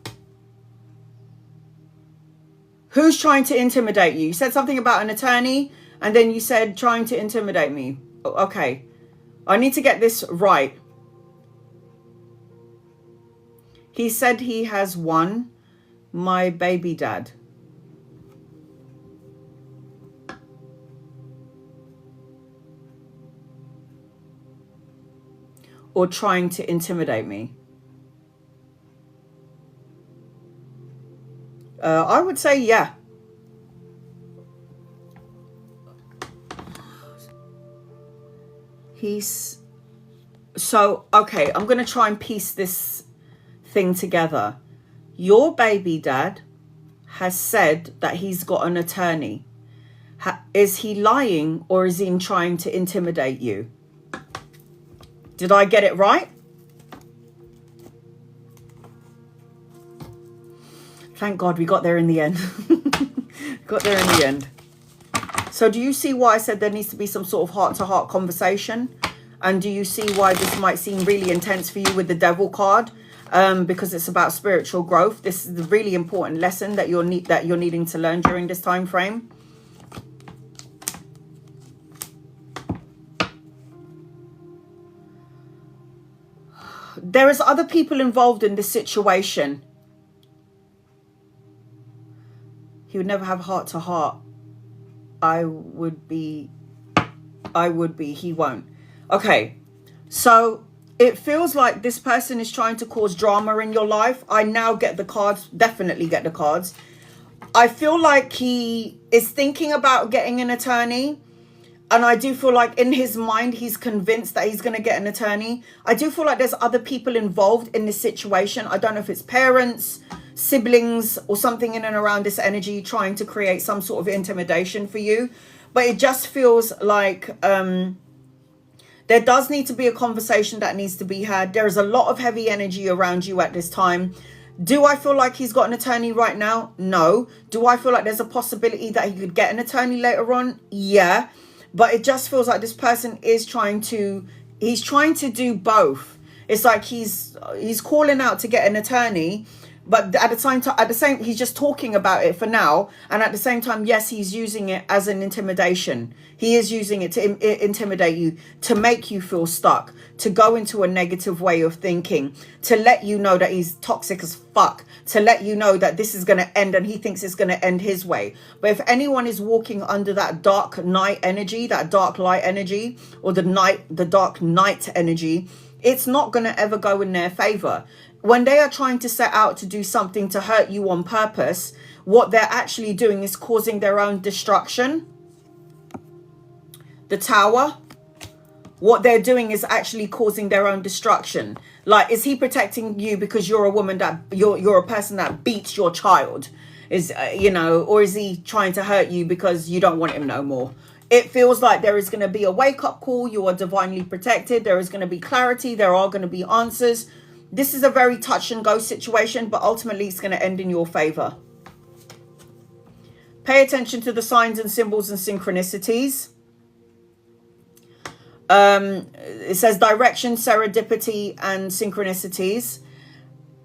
Who's trying to intimidate you? You said something about an attorney, and then you said trying to intimidate me. Okay. I need to get this right. He said he has won my baby dad. Or trying to intimidate me. I would say yeah. So, okay, I'm going to try and piece this thing together. Your baby dad has said that he's got an attorney. Is he lying, or is he trying to intimidate you? Did I get it right? Thank God we got there in the end. Got there in the end. So do you see why I said there needs to be some sort of heart-to-heart conversation? And do you see why this might seem really intense for you with the Devil card? Because it's about spiritual growth. This is a really important lesson that you're needing to learn during this time frame. There is other people involved in this situation. He would never have heart to heart. I would be, he won't. Okay, so It feels like this person is trying to cause drama in your life. I now get the cards, definitely get the cards. I feel like he is thinking about getting an attorney. And I do feel like in his mind, he's convinced that he's going to get an attorney. I do feel like there's other people involved in this situation. I don't know if it's parents, siblings, or something in and around this energy trying to create some sort of intimidation for you. But it just feels like there does need to be a conversation that needs to be had. There is a lot of heavy energy around you at this time. Do I feel like he's got an attorney right now? No. Do I feel like there's a possibility that he could get an attorney later on? Yeah. But it just feels like this person is trying to do both. It's like he's calling out to get an attorney, but at the same he's just talking about it for now, and at the same time, yes, he's using it as an intimidation. He is using it to intimidate you, to make you feel stuck, to go into a negative way of thinking, to let you know that he's toxic as fuck, to let you know that this is going to end and he thinks it's going to end his way. But if anyone is walking under that dark night energy, that dark light energy, or the dark night energy, it's not going to ever go in their favor. When they are trying to set out to do something to hurt you on purpose, what they're actually doing is causing their own destruction. The Tower, what they're doing is actually causing their own destruction. Like, is he protecting you because you're a woman that you're a person that beats your child? Is or is he trying to hurt you because you don't want him no more? It feels like there is going to be a wake-up call. You are divinely protected. There is going to be clarity. There are going to be answers. This is a very touch and go situation, but ultimately it's going to end in your favor. Pay attention to the signs and symbols and synchronicities. It says direction, serendipity, and synchronicities.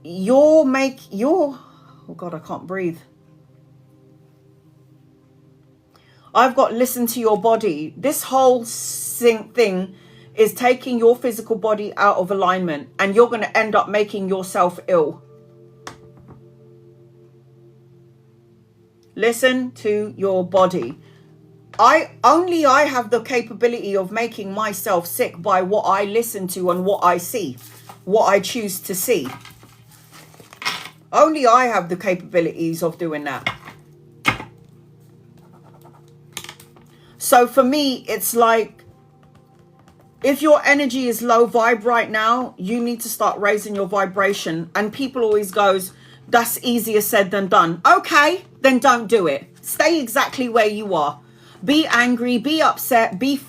Oh God, I can't breathe. I've got listen to your body. This whole thing is taking your physical body out of alignment, and you're going to end up making yourself ill. Listen to your body. I have the capability of making myself sick by what I listen to and what I see, what I choose to see. Only I have the capabilities of doing that. So for me, it's like, if your energy is low vibe right now, you need to start raising your vibration. And people always goes, that's easier said than done. Okay, then don't do it. Stay exactly where you are. Be angry, be upset, be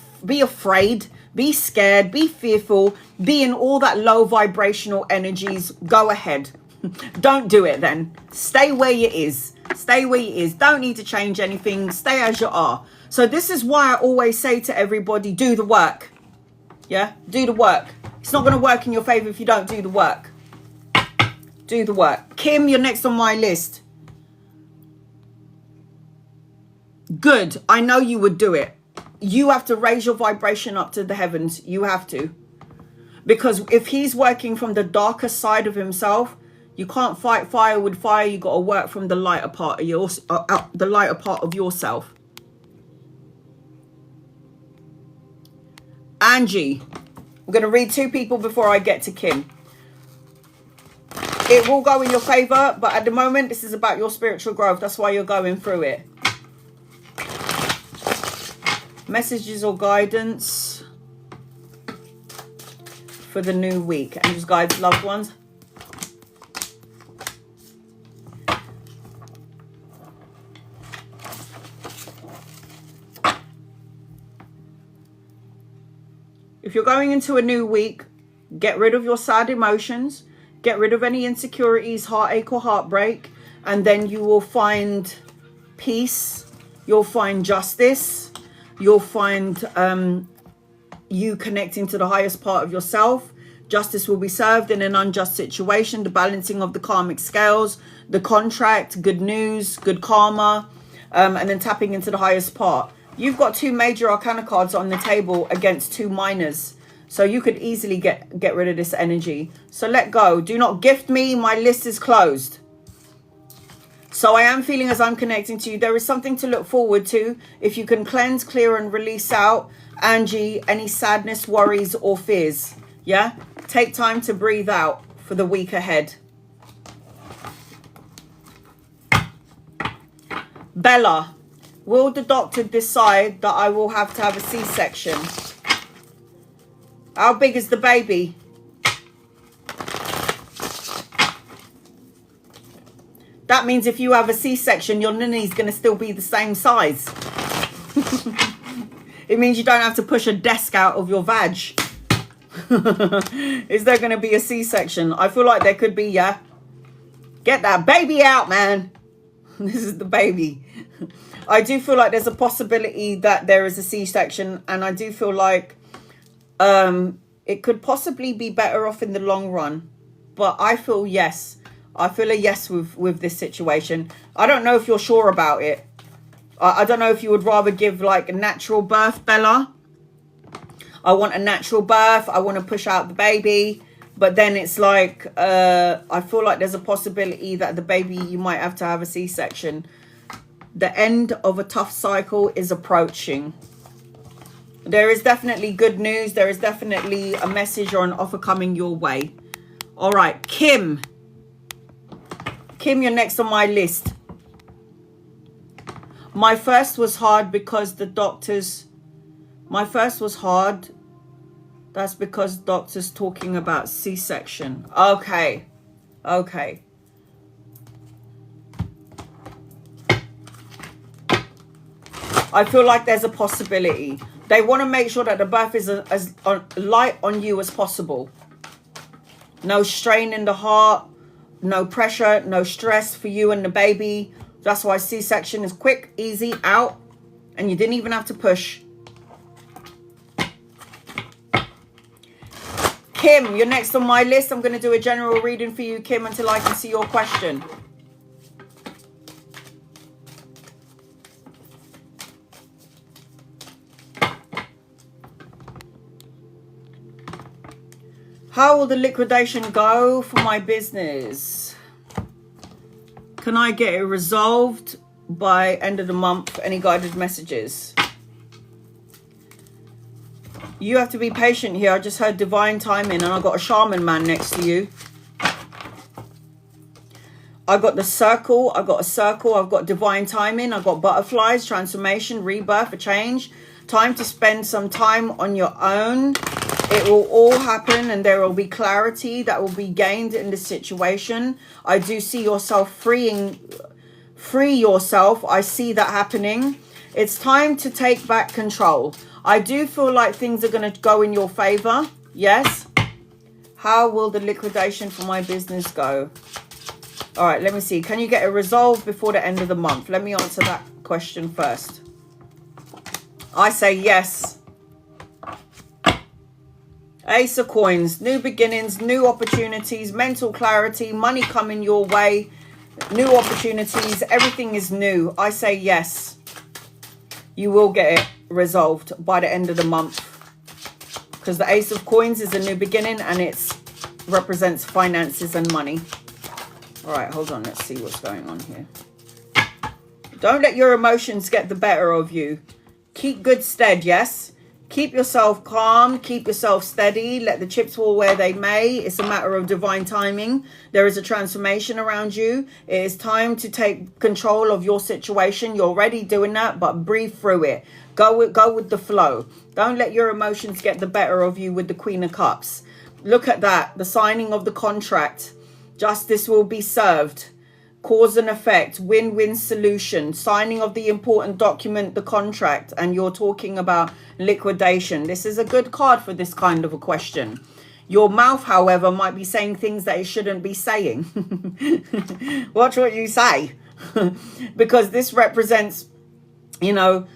afraid, be scared, be fearful, be in all that low vibrational energies. Go ahead. Don't do it then. Stay where you is. Stay where you is. Don't need to change anything. Stay as you are. So this is why I always say to everybody, do the work. Yeah, do the work. It's not going to work in your favor if you don't do the work. Do the work. Kim, you're next on my list. Good. I know you would do it. You have to raise your vibration up to the heavens. You have to. Because if he's working from the darker side of himself, you can't fight fire with fire. You got to work from the lighter part of yourself. Angie, I'm going to read two people before I get to Kim. It will go in your favor, but at the moment, this is about your spiritual growth. That's why you're going through it. Messages or guidance for the new week. And just guides, loved ones. If you're going into a new week, get rid of your sad emotions, get rid of any insecurities, heartache or heartbreak, and then you will find peace, you'll find justice, you'll find you connecting to the highest part of yourself. Justice will be served in an unjust situation, the balancing of the karmic scales, the contract, good news, good karma, and then tapping into the highest part. You've got two major arcana cards on the table against two minors. So you could easily get rid of this energy. So let go. Do not gift me. My list is closed. So I am feeling as I'm connecting to you, there is something to look forward to. If you can cleanse, clear and release out, Angie, any sadness, worries or fears. Yeah? Take time to breathe out for the week ahead. Bella, will the doctor decide that I will have to have a C-section? How big is the baby? That means if you have a C-section, your ninny's going to still be the same size. It means you don't have to push a desk out of your vag. Is there going to be a C-section? I feel like there could be, yeah. Get that baby out, man. This is the baby. I do feel like there's a possibility that there is a C-section, and I do feel like it could possibly be better off in the long run. But I feel yes. I feel a yes with this situation. I don't know if you're sure about it. I don't know if you would rather give like a natural birth, Bella. I want a natural birth. I want to push out the baby. But then it's like, I feel like there's a possibility that the baby, you might have to have a C-section. The end of a tough cycle is approaching. There is definitely good news. There is definitely a message or an offer coming your way. All right, Kim. Kim, you're next on my list. My first was hard because the doctors... My first was hard. That's because doctors talking about C-section. Okay. Okay. I feel like there's a possibility. They want to make sure that the birth is as light on you as possible. No strain in the heart. No pressure. No stress for you and the baby. That's why C-section is quick, easy, out. And you didn't even have to push. Kim, you're next on my list. I'm going to do a general reading for you, Kim, until I can see your question. How will the liquidation go for my business? Can I get it resolved by end of the month? Any guided messages? You have to be patient here. I just heard divine timing, and I got a shaman man next to you. I got the circle. I got a circle. I've got divine timing. I've got butterflies, transformation, rebirth, a change. Time to spend some time on your own. It will all happen, and there will be clarity that will be gained in the situation. I do see yourself free yourself. I see that happening. It's time to take back control. I do feel like things are going to go in your favor. Yes. How will the liquidation for my business go? All right, let me see. Can you get it resolved before the end of the month? Let me answer that question first. I say yes. Ace of Coins, new beginnings, new opportunities, mental clarity, money coming your way, new opportunities, everything is new. I say yes. You will get it resolved by the end of the month. Because the Ace of Coins is a new beginning, and it represents finances and money. All right, hold on. Let's see what's going on here. Don't let your emotions get the better of you. Keep good stead, yes? Keep yourself calm, keep yourself steady, let the chips fall where they may. It's a matter of divine timing. There is a transformation around you. It is time to take control of your situation. You're already doing that, but breathe through it. Go with the flow. Don't let your emotions get the better of you with the Queen of Cups. Look at that, the signing of the contract. Justice will be served. Cause and effect, win-win solution, signing of the important document, the contract, and you're talking about liquidation. This is a good card for this kind of a question. Your mouth, however, might be saying things that it shouldn't be saying. Watch what you say. Because this represents, you know,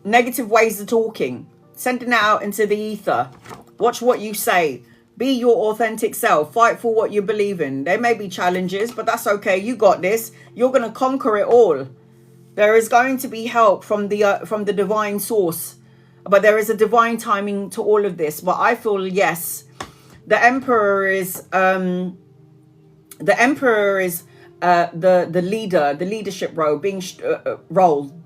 negative ways of talking, sending it out into the ether. Watch what you say. Be your authentic self. Fight for what you believe in. There may be challenges, but that's okay. You got this. You're going to conquer it all. There is going to be help from the divine source. But there is a divine timing to all of this. But I feel, yes, the Emperor is the leader, the leadership role,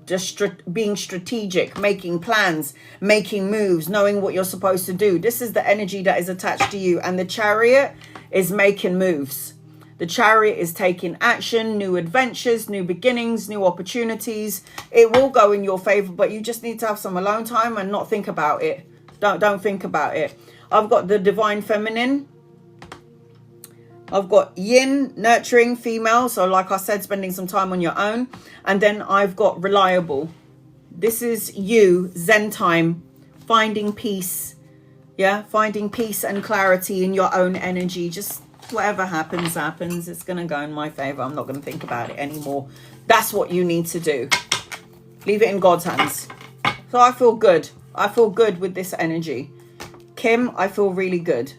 just being strategic, making plans, making moves, knowing what you're supposed to do. This is the energy that is attached to you. And the Chariot is making moves. The Chariot is taking action, new adventures, new beginnings, new opportunities. It will go in your favor, but you just need to have some alone time and not think about it. Don't think about it. I've got the Divine Feminine. I've got Yin, nurturing, female. So like I said, spending some time on your own. And then I've got Reliable. This is you, Zen time, finding peace. Yeah, finding peace and clarity in your own energy. Just whatever happens, happens. It's going to go in my favor. I'm not going to think about it anymore. That's what you need to do. Leave it in God's hands. So I feel good. I feel good with this energy. Kim, I feel really good.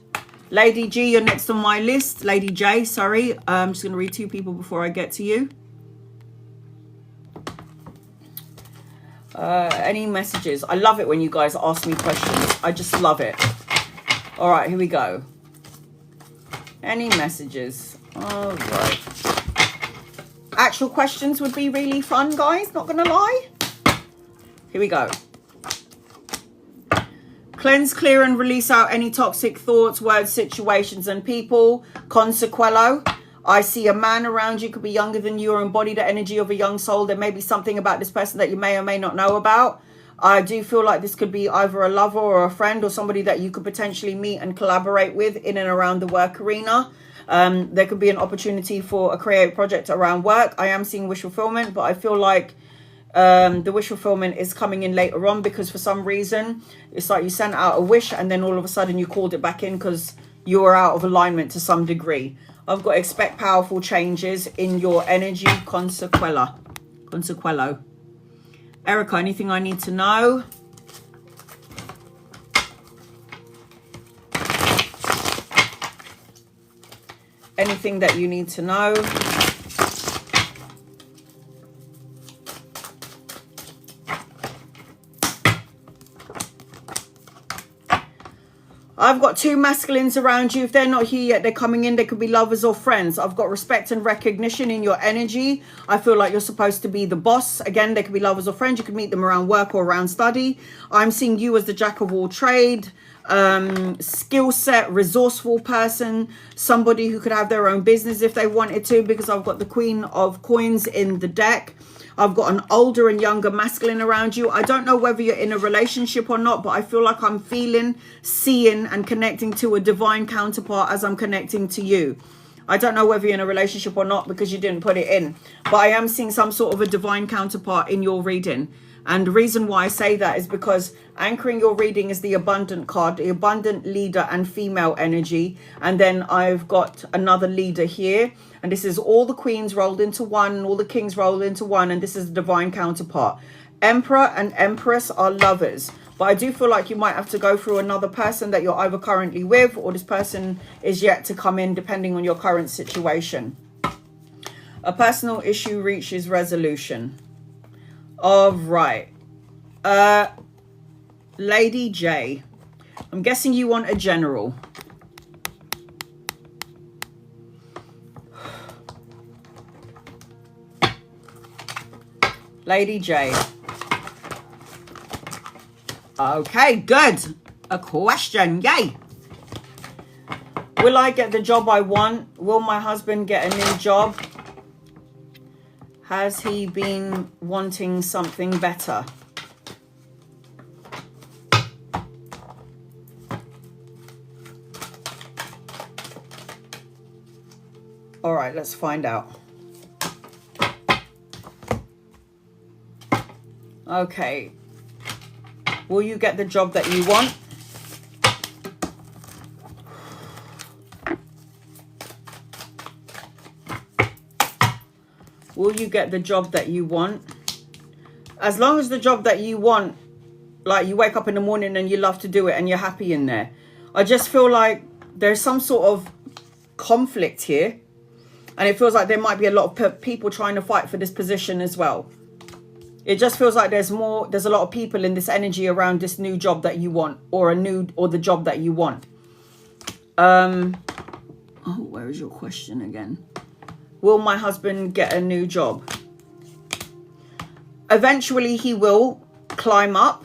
Lady G, you're next on my list. Lady J, sorry. I'm just going to read 2 people before I get to you. Any messages? I love it when you guys ask me questions. I just love it. All right, here we go. Any messages? All right. Actual questions would be really fun, guys. Not going to lie. Here we go. Cleanse, clear, and release out any toxic thoughts, words, situations, and people. Consequello. I see a man around you, could be younger than you or embody the energy of a young soul. There may be something about this person that you may or may not know about. I do feel like this could be either a lover or a friend or somebody that you could potentially meet and collaborate with in and around the work arena. There could be an opportunity for a creative project around work. I am seeing wish fulfillment, but I feel like the wish fulfillment is coming in later on because for some reason it's like you sent out a wish and then all of a sudden you called it back in because you were out of alignment to some degree. I've got expect powerful changes in your energy. Consequello. Erica, anything I need to know? Anything that you need to know? I've got 2 masculines around you. If they're not here yet, they're coming in. They could be lovers or friends. I've got respect and recognition in your energy. I feel like you're supposed to be the boss. Again, they could be lovers or friends. You could meet them around work or around study. I'm seeing you as the jack of all trade, skill set, resourceful person, somebody who could have their own business if they wanted to, because I've got the Queen of Coins in the deck. I've got an older and younger masculine around you. I don't know whether you're in a relationship or not, but I feel like I'm feeling, seeing, and connecting to a divine counterpart as I'm connecting to you. I don't know whether you're in a relationship or not because you didn't put it in, but I am seeing some sort of a divine counterpart in your reading. And the reason why I say that is because anchoring your reading is the abundant card, the abundant leader and female energy. And then I've got another leader here. And this is all the queens rolled into one, all the kings rolled into one. And this is the divine counterpart. Emperor and Empress are lovers. But I do feel like you might have to go through another person that you're either currently with or this person is yet to come in depending on your current situation. A personal issue reaches resolution. All right. Lady J. I'm guessing you want a general. Lady J. Okay, good. A question. Yay. Will I get the job I want? Will my husband get a new job? Has he been wanting something better? All right, let's find out. Okay. Will you get the job that you want? Will you get the job that you want? As long as the job that you want, like you wake up in the morning and you love to do it and you're happy in there. I just feel like there's some sort of conflict here. And it feels like there might be a lot of people trying to fight for this position as well. It just feels like there's a lot of people in this energy around this new job that you want, or the job that you want. Oh, where is your question again? Will my husband get a new job? Eventually he will climb up.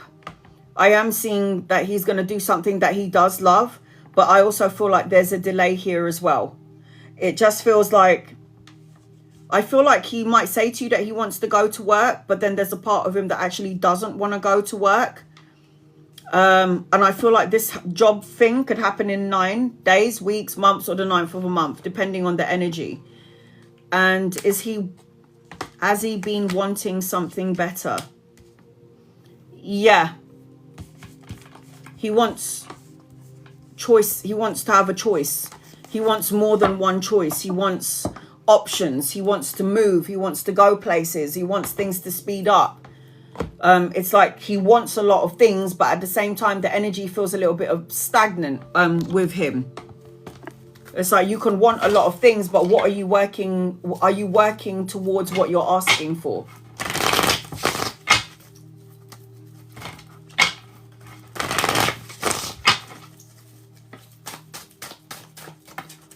I am seeing that he's going to do something that he does love, but I also feel like there's a delay here as well. It just feels like, I feel like he might say to you that he wants to go to work, but then there's a part of him that actually doesn't want to go to work. And I feel like this job thing could happen in 9 days, weeks, months, or the 9th of a month, depending on the energy. And has he been wanting something better? Yeah. He wants choice. He wants to have a choice. He wants more than one choice. He wants options. He wants to move. He wants to go places. He wants things to speed up. It's like he wants a lot of things, but at the same time, the energy feels a little bit of stagnant with him. It's like you can want a lot of things, but what are you working? Are you working towards what you're asking for?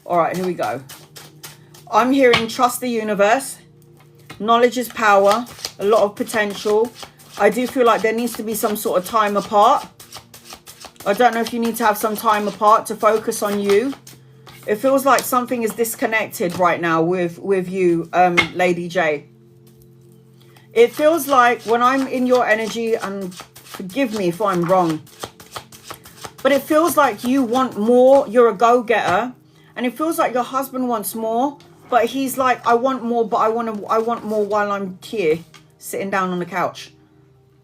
All right, here we go. I'm hearing trust the universe. Knowledge is power. A lot of potential. I do feel like there needs to be some sort of time apart. I don't know if you need to have some time apart to focus on you. It feels like something is disconnected right now with you, Lady J. It feels like when I'm in your energy, and forgive me if I'm wrong, but it feels like you want more. You're a go-getter. And it feels like your husband wants more, but he's like, I want more, but I want more while I'm here, sitting down on the couch.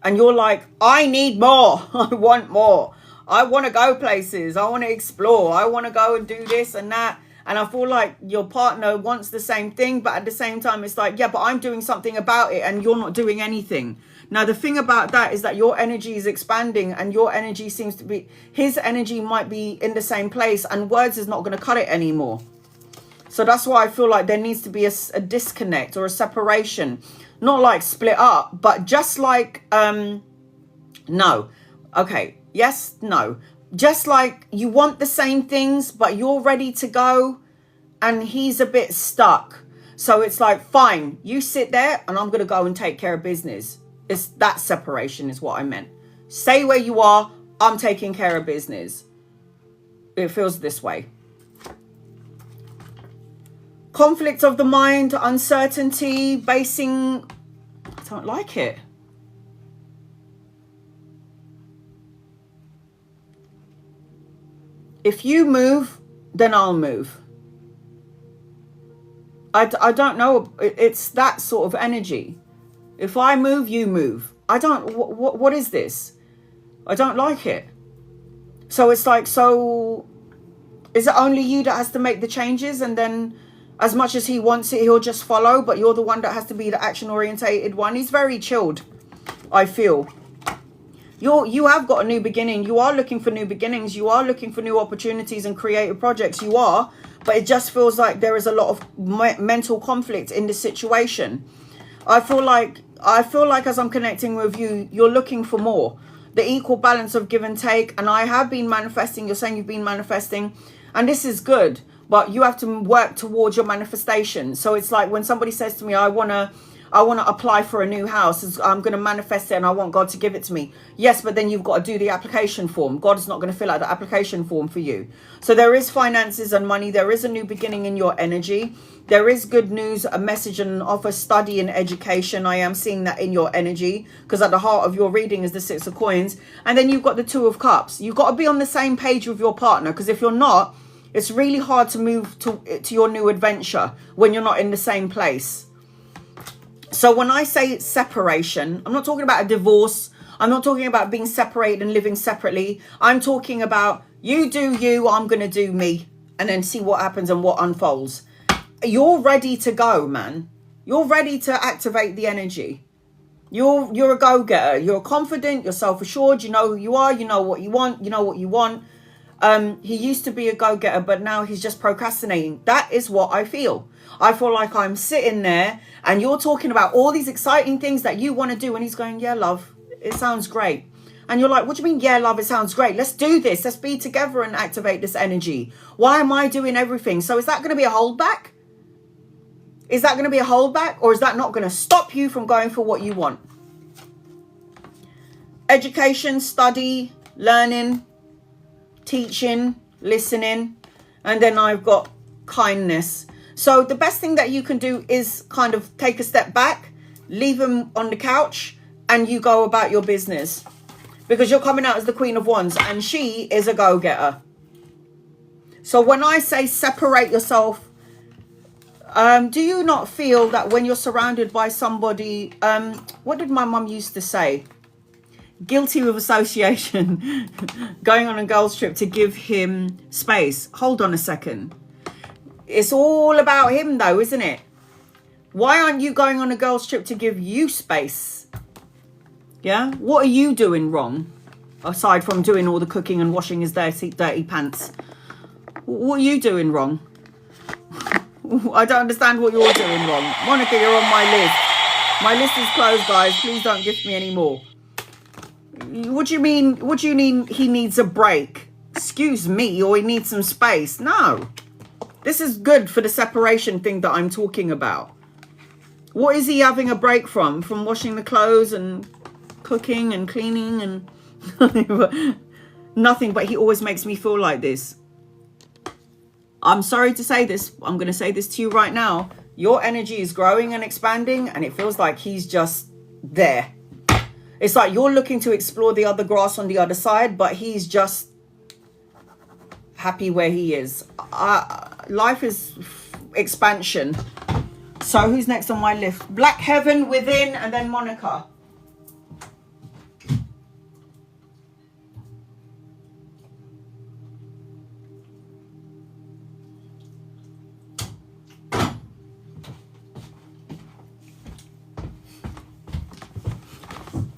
And you're like, I need more. I want more. I want to go places. I want to explore. I want to go and do this and that. And I feel like your partner wants the same thing, but at the same time, it's like, yeah, but I'm doing something about it and you're not doing anything. Now, the thing about that is that your energy is expanding and your energy seems to be, his energy might be in the same place, and words is not going to cut it anymore. So that's why I feel like there needs to be a disconnect or a separation. Not like split up, but just like, no. Okay. Yes, no. Just like you want the same things, but you're ready to go and he's a bit stuck. So it's like, fine, you sit there and I'm going to go and take care of business. It's that separation is what I meant. Stay where you are. I'm taking care of business. It feels this way. Conflict of the mind, uncertainty, basing. I don't like it. If you move, then I'll move. I don't know. It's that sort of energy. If I move, you move. I don't, what is this? I don't like it. So it's like, so is it only you that has to make the changes? And then as much as he wants it, he'll just follow, but you're the one that has to be the action orientated one. He's very chilled, I feel. You have got a new beginning. You are looking for new beginnings. You are looking for new opportunities and creative projects. You are, but it just feels like there is a lot of mental conflict in this situation. I feel like as I'm connecting with you, you're looking for more. The equal balance of give and take. And I have been manifesting. You're saying you've been manifesting. And this is good. But you have to work towards your manifestation. So it's like when somebody says to me, I want to apply for a new house. I'm going to manifest it and I want God to give it to me. Yes, but then you've got to do the application form. God is not going to fill out the application form for you. So there is finances and money. There is a new beginning in your energy. There is good news, a message and an offer, study and education. I am seeing that in your energy because at the heart of your reading is the 6 of coins. And then you've got the 2 of cups. You've got to be on the same page with your partner, because if you're not, it's really hard to move to your new adventure when you're not in the same place. So when I say separation, I'm not talking about a divorce. I'm not talking about being separated and living separately. I'm talking about you do you, I'm going to do me, and then see what happens and what unfolds. You're ready to go, man. You're ready to activate the energy. You're a go-getter. You're confident. You're self-assured. You know who you are. You know what you want. You know what you want. He used to be a go-getter, but now he's just procrastinating. That is what I feel. I feel like I'm sitting there and you're talking about all these exciting things that you want to do. And he's going, yeah, love, it sounds great. And you're like, what do you mean? Yeah, love, it sounds great. Let's do this. Let's be together and activate this energy. Why am I doing everything? So is that going to be a holdback? Is that going to be a holdback? Or is that not going to stop you from going for what you want? Education, study, learning, teaching, listening. And then I've got kindness. So the best thing that you can do is kind of take a step back, leave him on the couch, and you go about your business. Because you're coming out as the Queen of Wands, and she is a go-getter. So when I say separate yourself, do you not feel that when you're surrounded by somebody, what did my mum used to say? Guilty with association. Going on a girls trip to give him space. Hold on a second. It's all about him though, isn't it? Why aren't you going on a girls trip to give you space? Yeah? What are you doing wrong? Aside from doing all the cooking and washing his dirty pants. What are you doing wrong? I don't understand what you're doing wrong. Monica, you're on my list. My list is closed, guys. Please don't gift me anymore. What do you mean? What do you mean he needs a break? Excuse me, or he needs some space? No. This is good for the separation thing that I'm talking about. What is he having a break from? From washing the clothes and cooking and cleaning and nothing, but he always makes me feel like this. I'm sorry to say this. I'm going to say this to you right now. Your energy is growing and expanding, and it feels like he's just there. It's like you're looking to explore the other grass on the other side, but he's just happy where he is. Life is expansion. So who's next on my list? Black Heaven, Within, and then Monica.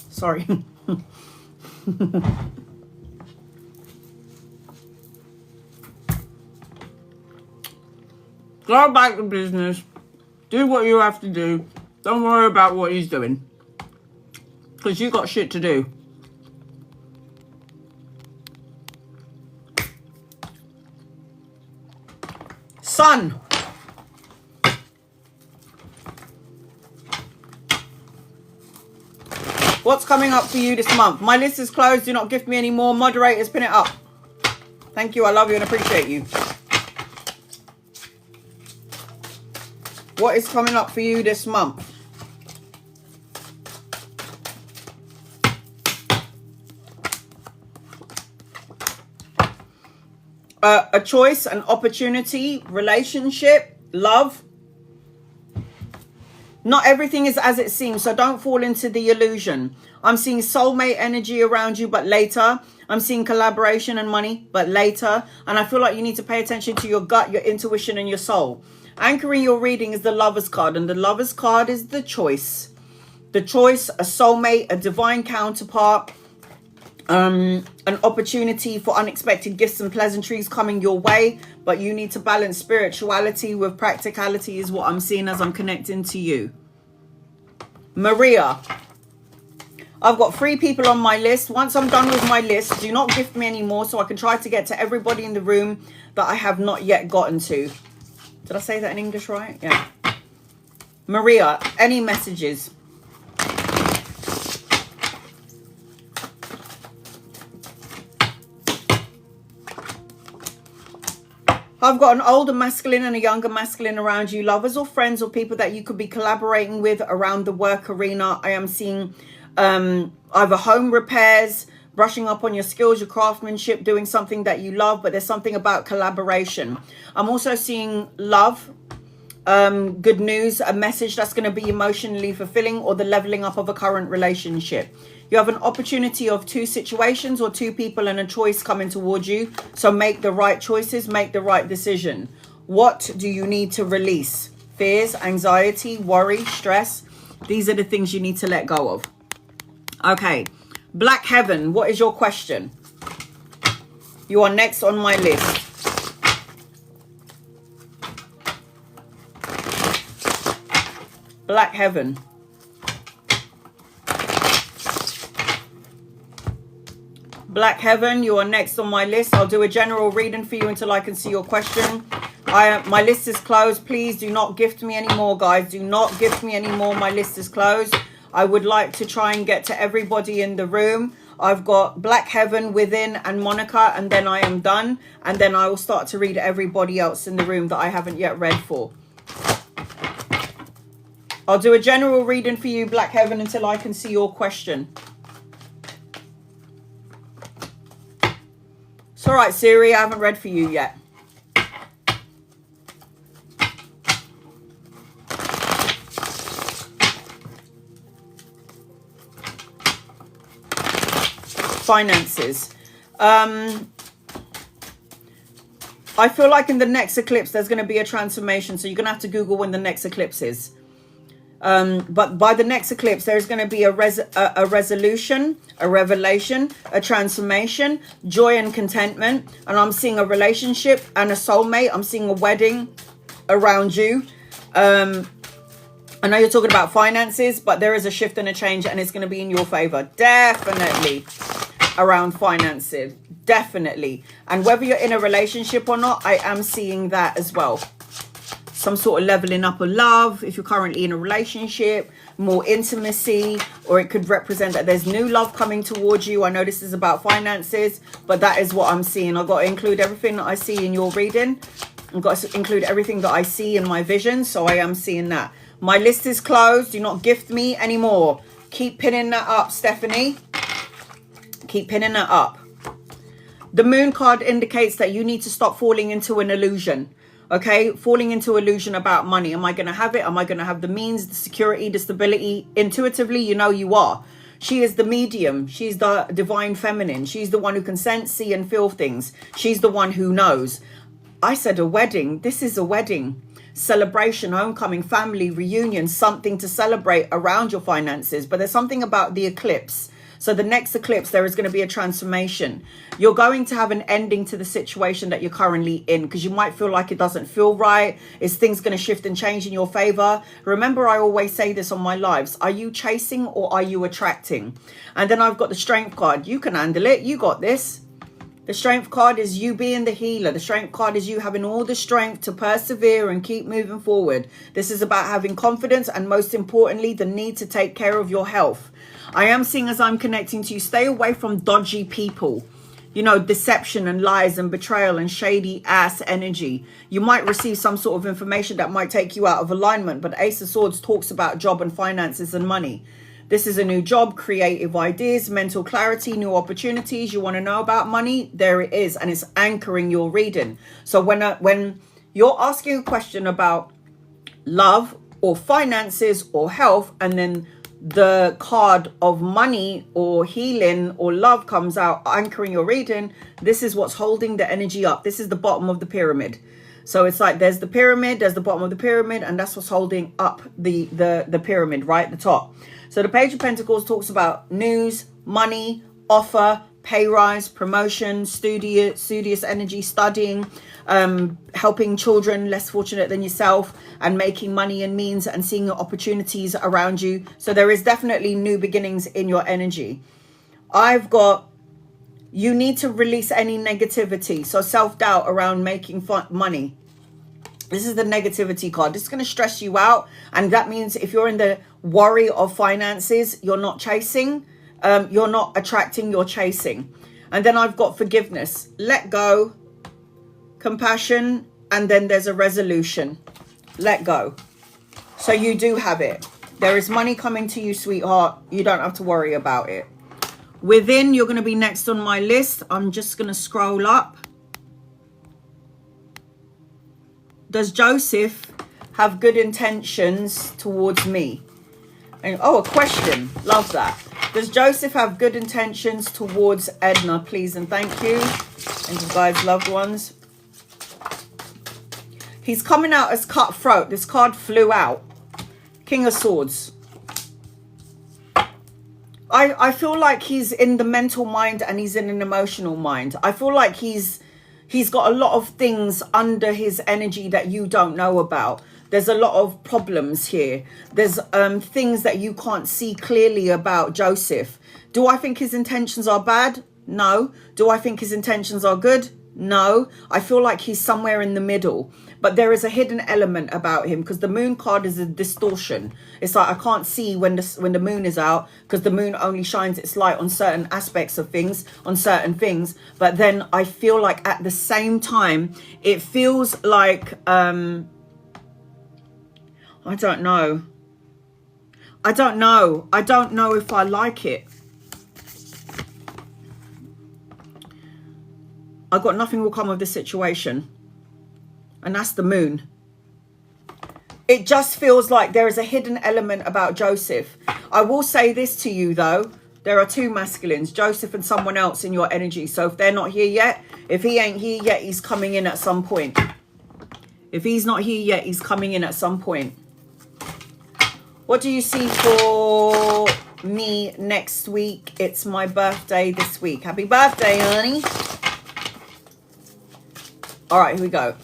Sorry. Go back to business. Do what you have to do. Don't worry about what he's doing. Because you got shit to do. Sun. What's coming up for you this month? My list is closed. Do not gift me any more. Moderators, pin it up. Thank you. I love you and appreciate you. What is coming up for you this month? A choice, an opportunity, relationship, love. Not everything is as it seems, so don't fall into the illusion. I'm seeing soulmate energy around you, but later. I'm seeing collaboration and money, but later. And I feel like you need to pay attention to your gut, your intuition, and your soul. Anchoring your reading is the Lover's card, and the Lover's card is the choice. The choice, a soulmate, a divine counterpart, an opportunity for unexpected gifts and pleasantries coming your way, but you need to balance spirituality with practicality is what I'm seeing as I'm connecting to you. Maria, I've got 3 people on my list. Once I'm done with my list, do not gift me anymore so I can try to get to everybody in the room that I have not yet gotten to. Did I say that in English right? Yeah. Maria, any messages? I've got an older masculine and a younger masculine around you, lovers or friends or people that you could be collaborating with around the work arena. I am seeing either home repairs, brushing up on your skills, your craftsmanship, doing something that you love, but there's something about collaboration. I'm also seeing love, good news, a message that's going to be emotionally fulfilling, or the leveling up of a current relationship. You have an opportunity of 2 situations or 2 people and a choice coming towards you. So make the right choices, make the right decision. What do you need to release? Fears, anxiety, worry, stress. These are the things you need to let go of. Okay. Black Heaven, what is your question? You are next on my list. Black Heaven. Black Heaven, you are next on my list. I'll do a general reading for you until I can see your question. My list is closed. Please do not gift me anymore, guys. Do not gift me anymore. My list is closed. I would like to try and get to everybody in the room. I've got Black Heaven, Within, and Monica, and then I am done. And then I will start to read everybody else in the room that I haven't yet read for. I'll do a general reading for you, Black Heaven, until I can see your question. It's all right, Siri, I haven't read for you yet. Finances. I feel like in the next eclipse there's going to be a transformation, so you're going to have to Google when the next eclipse is. But by the next eclipse there's going to be a resolution, a revelation, a transformation, joy and contentment, and I'm seeing a relationship and a soulmate. I'm seeing a wedding around you. I know you're talking about finances, but there is a shift and a change, and it's going to be in your favor. Definitely around finances. Definitely. And whether you're in a relationship or not, I am seeing that as well. Some sort of leveling up of love. If you're currently in a relationship, more intimacy, or it could represent that there's new love coming towards you. I know this is about finances, but that is what I'm seeing. I've got to include everything that I see in your reading. I've got to include everything that I see in my vision. So I am seeing that. My list is closed. Do not gift me anymore. Keep pinning that up, Stephanie. Keep pinning that up. The moon card indicates that you need to stop falling into an illusion. Okay, falling into illusion about money. Am I going to have it? Am I going to have the means, the security, the stability? Intuitively, you know you are. She is the medium. She's the divine feminine. She's the one who can sense, see, and feel things. She's the one who knows. I said a wedding. This is a wedding. Celebration, homecoming, family, reunion, something to celebrate around your finances. But there's something about the eclipse. So the next eclipse, there is going to be a transformation. You're going to have an ending to the situation that you're currently in, because you might feel like it doesn't feel right. Is things going to shift and change in your favor? Remember, I always say this on my lives. Are you chasing or are you attracting? And then I've got the strength card. You can handle it. You got this. The strength card is you being the healer. The strength card is you having all the strength to persevere and keep moving forward. This is about having confidence and, most importantly, the need to take care of your health. I am seeing, as I'm connecting to you, stay away from dodgy people. You know, deception and lies and betrayal and shady ass energy. You might receive some sort of information that might take you out of alignment. But Ace of Swords talks about job and finances and money. This is a new job, creative ideas, mental clarity, new opportunities. You want to know about money? There it is. And it's anchoring your reading. So when you're asking a question about love or finances or health, and then the card of money or healing or love comes out, anchoring your reading, this is what's holding the energy up. This is the bottom of the pyramid. So it's like there's the pyramid, there's the bottom of the pyramid, and that's what's holding up the pyramid right at the top. So the Page of Pentacles talks about news, money, offer, pay rise, promotion, studious energy, studying, helping children less fortunate than yourself, and making money and means and seeing opportunities around you. So there is definitely new beginnings in your energy. I've got, you need to release any negativity. So self-doubt around making money. This is the negativity card. This is going to stress you out. And that means if you're in the worry of finances, you're not chasing. You're not attracting, you're chasing. And then I've got forgiveness. Let go. Compassion. And then there's a resolution. Let go. So you do have it. There is money coming to you, sweetheart. You don't have to worry about it. Within, you're going to be next on my list. I'm just going to scroll up. Does Joseph have good intentions towards me? And, oh, a question. Love that. Does Joseph have good intentions towards Edna, please and thank you? And you guys, loved ones. He's coming out as cutthroat. This card flew out. King of Swords. I feel like he's in the mental mind and he's in an emotional mind. I feel like he's got a lot of things under his energy that you don't know about. There's a lot of problems here. There's things that you can't see clearly about Joseph. Do I think his intentions are bad? No. Do I think his intentions are good? No, I feel like he's somewhere in the middle. But there is a hidden element about him because the moon card is a distortion. It's like I can't see when the moon is out because the moon only shines its light on certain aspects of things, on certain things. But then I feel like at the same time, it feels like, I don't know. I don't know. I don't know if I like it. I got nothing will come of this situation. And that's the moon. It just feels like there is a hidden element about Joseph. I will say this to you, though. There are two masculines, Joseph and someone else in your energy. So if they're not here yet, if he ain't here yet, he's coming in at some point. If he's not here yet, he's coming in at some point. What do you see for me next week? It's my birthday this week. Happy birthday, honey. All right, here we go.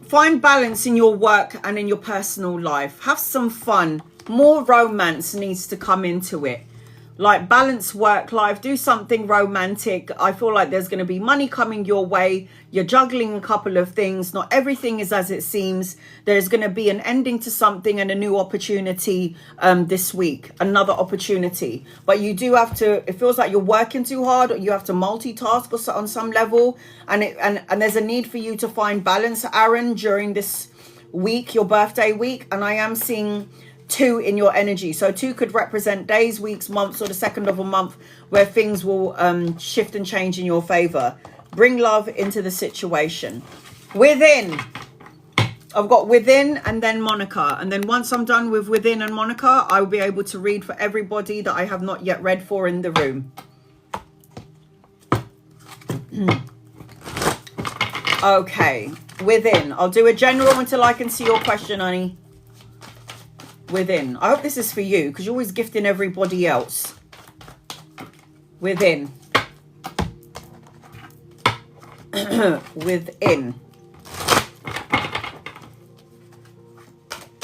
Find balance in your work and in your personal life. Have some fun. More romance needs to come into it. Like balance work life. Do something romantic. I feel like there's going to be money coming your way. You're juggling a couple of things. Not everything is as it seems. There's going to be an ending to something and a new opportunity this week. Another opportunity. But you do have to, it feels like you're working too hard. Or you have to multitask or on some level. And there's a need for you to find balance, Aaron, during this week, your birthday week. And I am seeing 2 in your energy. So 2 could represent days, weeks, months, or the second of a month where things will shift and change in your favor. Bring love into the situation. Within. I've got Within and then Monica. And then once I'm done with Within and Monica, I will be able to read for everybody that I have not yet read for in the room. Okay. Within. I'll do a general until I can see your question, honey. Within. I hope this is for you because you're always gifting everybody else. Within. Within.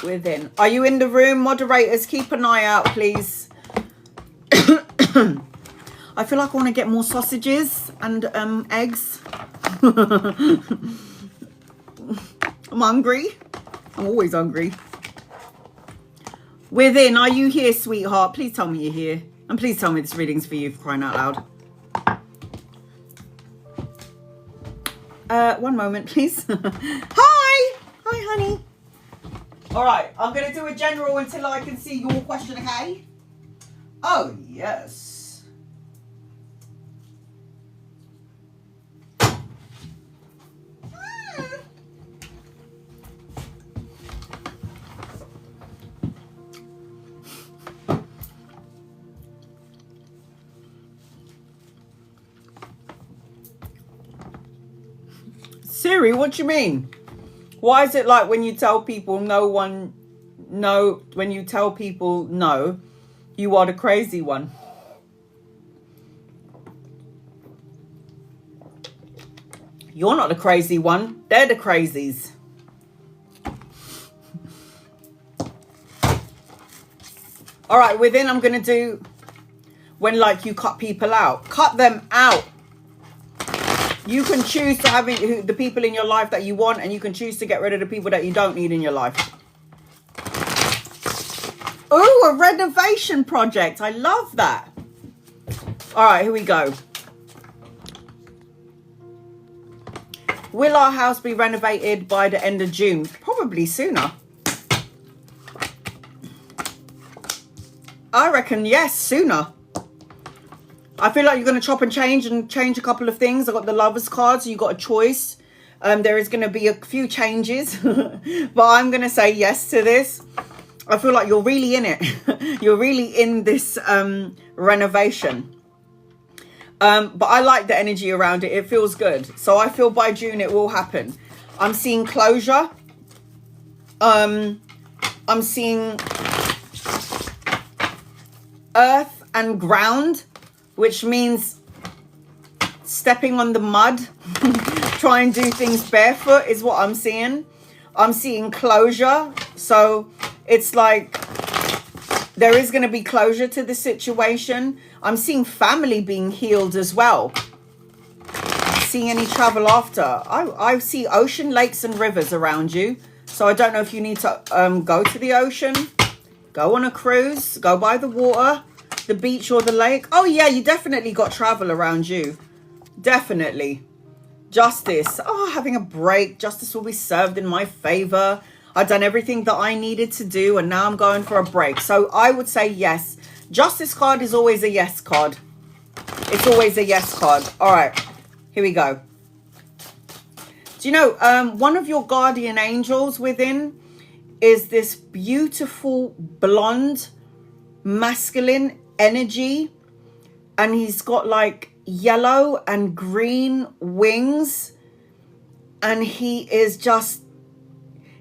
Within. Are you in the room? Moderators, keep an eye out, please. I feel like I want to get more sausages and eggs. I'm hungry. I'm always hungry. Within, are you here, sweetheart? Please tell me you're here. And please tell me this reading's for you, for crying out loud. One moment, please. Hi! Hi, honey. All right, I'm going to do a general until I can see your question, okay? Oh, yes. Siri, what do you mean? Why is it like when you tell people when you tell people no, you are the crazy one? You're not the crazy one. They're the crazies. All right, Within, I'm going to do when like you cut people out. Cut them out. You can choose to have the people in your life that you want, and you can choose to get rid of the people that you don't need in your life. Ooh, a renovation project. I love that. All right, here we go. Will our house be renovated by the end of June? Probably sooner. I reckon, yes, sooner. I feel like you're going to chop and change a couple of things. I got the Lovers card, so you got a choice. There is going to be a few changes, but I'm going to say yes to this. I feel like you're really in it. You're really in this renovation. But I like the energy around it. It feels good. So I feel by June it will happen. I'm seeing closure. I'm seeing earth and ground, which means stepping on the mud. Try and do things barefoot is what I'm seeing. I'm seeing closure. So it's like There is going to be closure to the situation. I'm seeing family being healed as well. Seeing any travel after. I see ocean, lakes and rivers around you. So I don't know if you need to go to the ocean, go on a cruise, go by the water, the beach or the lake. Oh yeah, you definitely got travel around you. Definitely. Justice. Oh, having a break. Justice will be served in my favor. I've done everything that I needed to do and now I'm going for a break. So I would say yes. Justice card is always a yes card. It's always a yes card. All right, here we go. Do you know, one of your guardian angels within is this beautiful blonde masculine energy. And he's got like yellow and green wings. And he is just...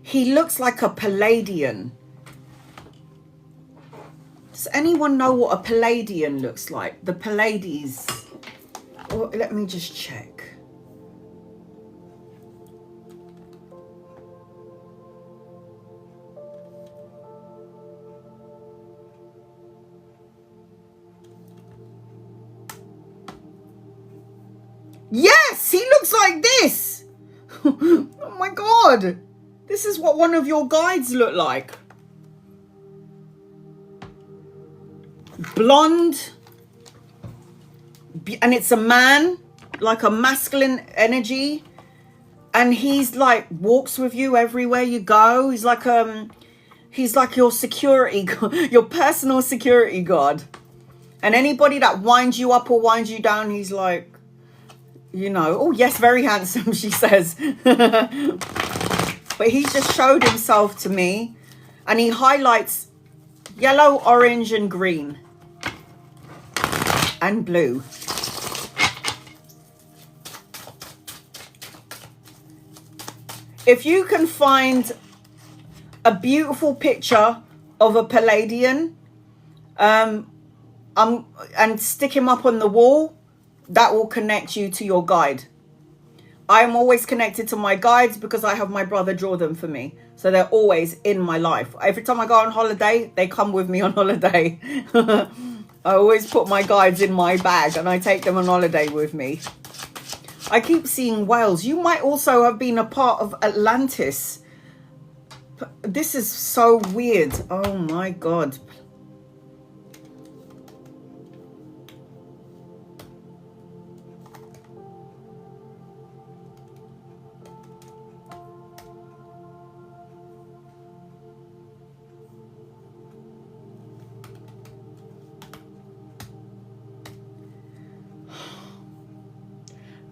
he looks like a Palladian. Does anyone know what a Palladian looks like? The Pallades. Oh, let me just check. Yes, he looks like this. Oh my God. This is what one of your guides look like. Blonde. And it's a man, like a masculine energy. And he's like, walks with you everywhere you go. He's like your security, your personal security guard. And anybody that winds you up or winds you down, he's like, you know, oh yes, very handsome, she says. But he just showed himself to me and he highlights yellow, orange and green and blue. If you can find a beautiful picture of a Palladian and stick him up on the wall, that will connect you to your guide. I am always connected to my guides because I have my brother draw them for me. So they're always in my life. Every time I go on holiday, they come with me on holiday. I always put my guides in my bag and I take them on holiday with me. I keep seeing whales. You might also have been a part of Atlantis. This is so weird. Oh my God.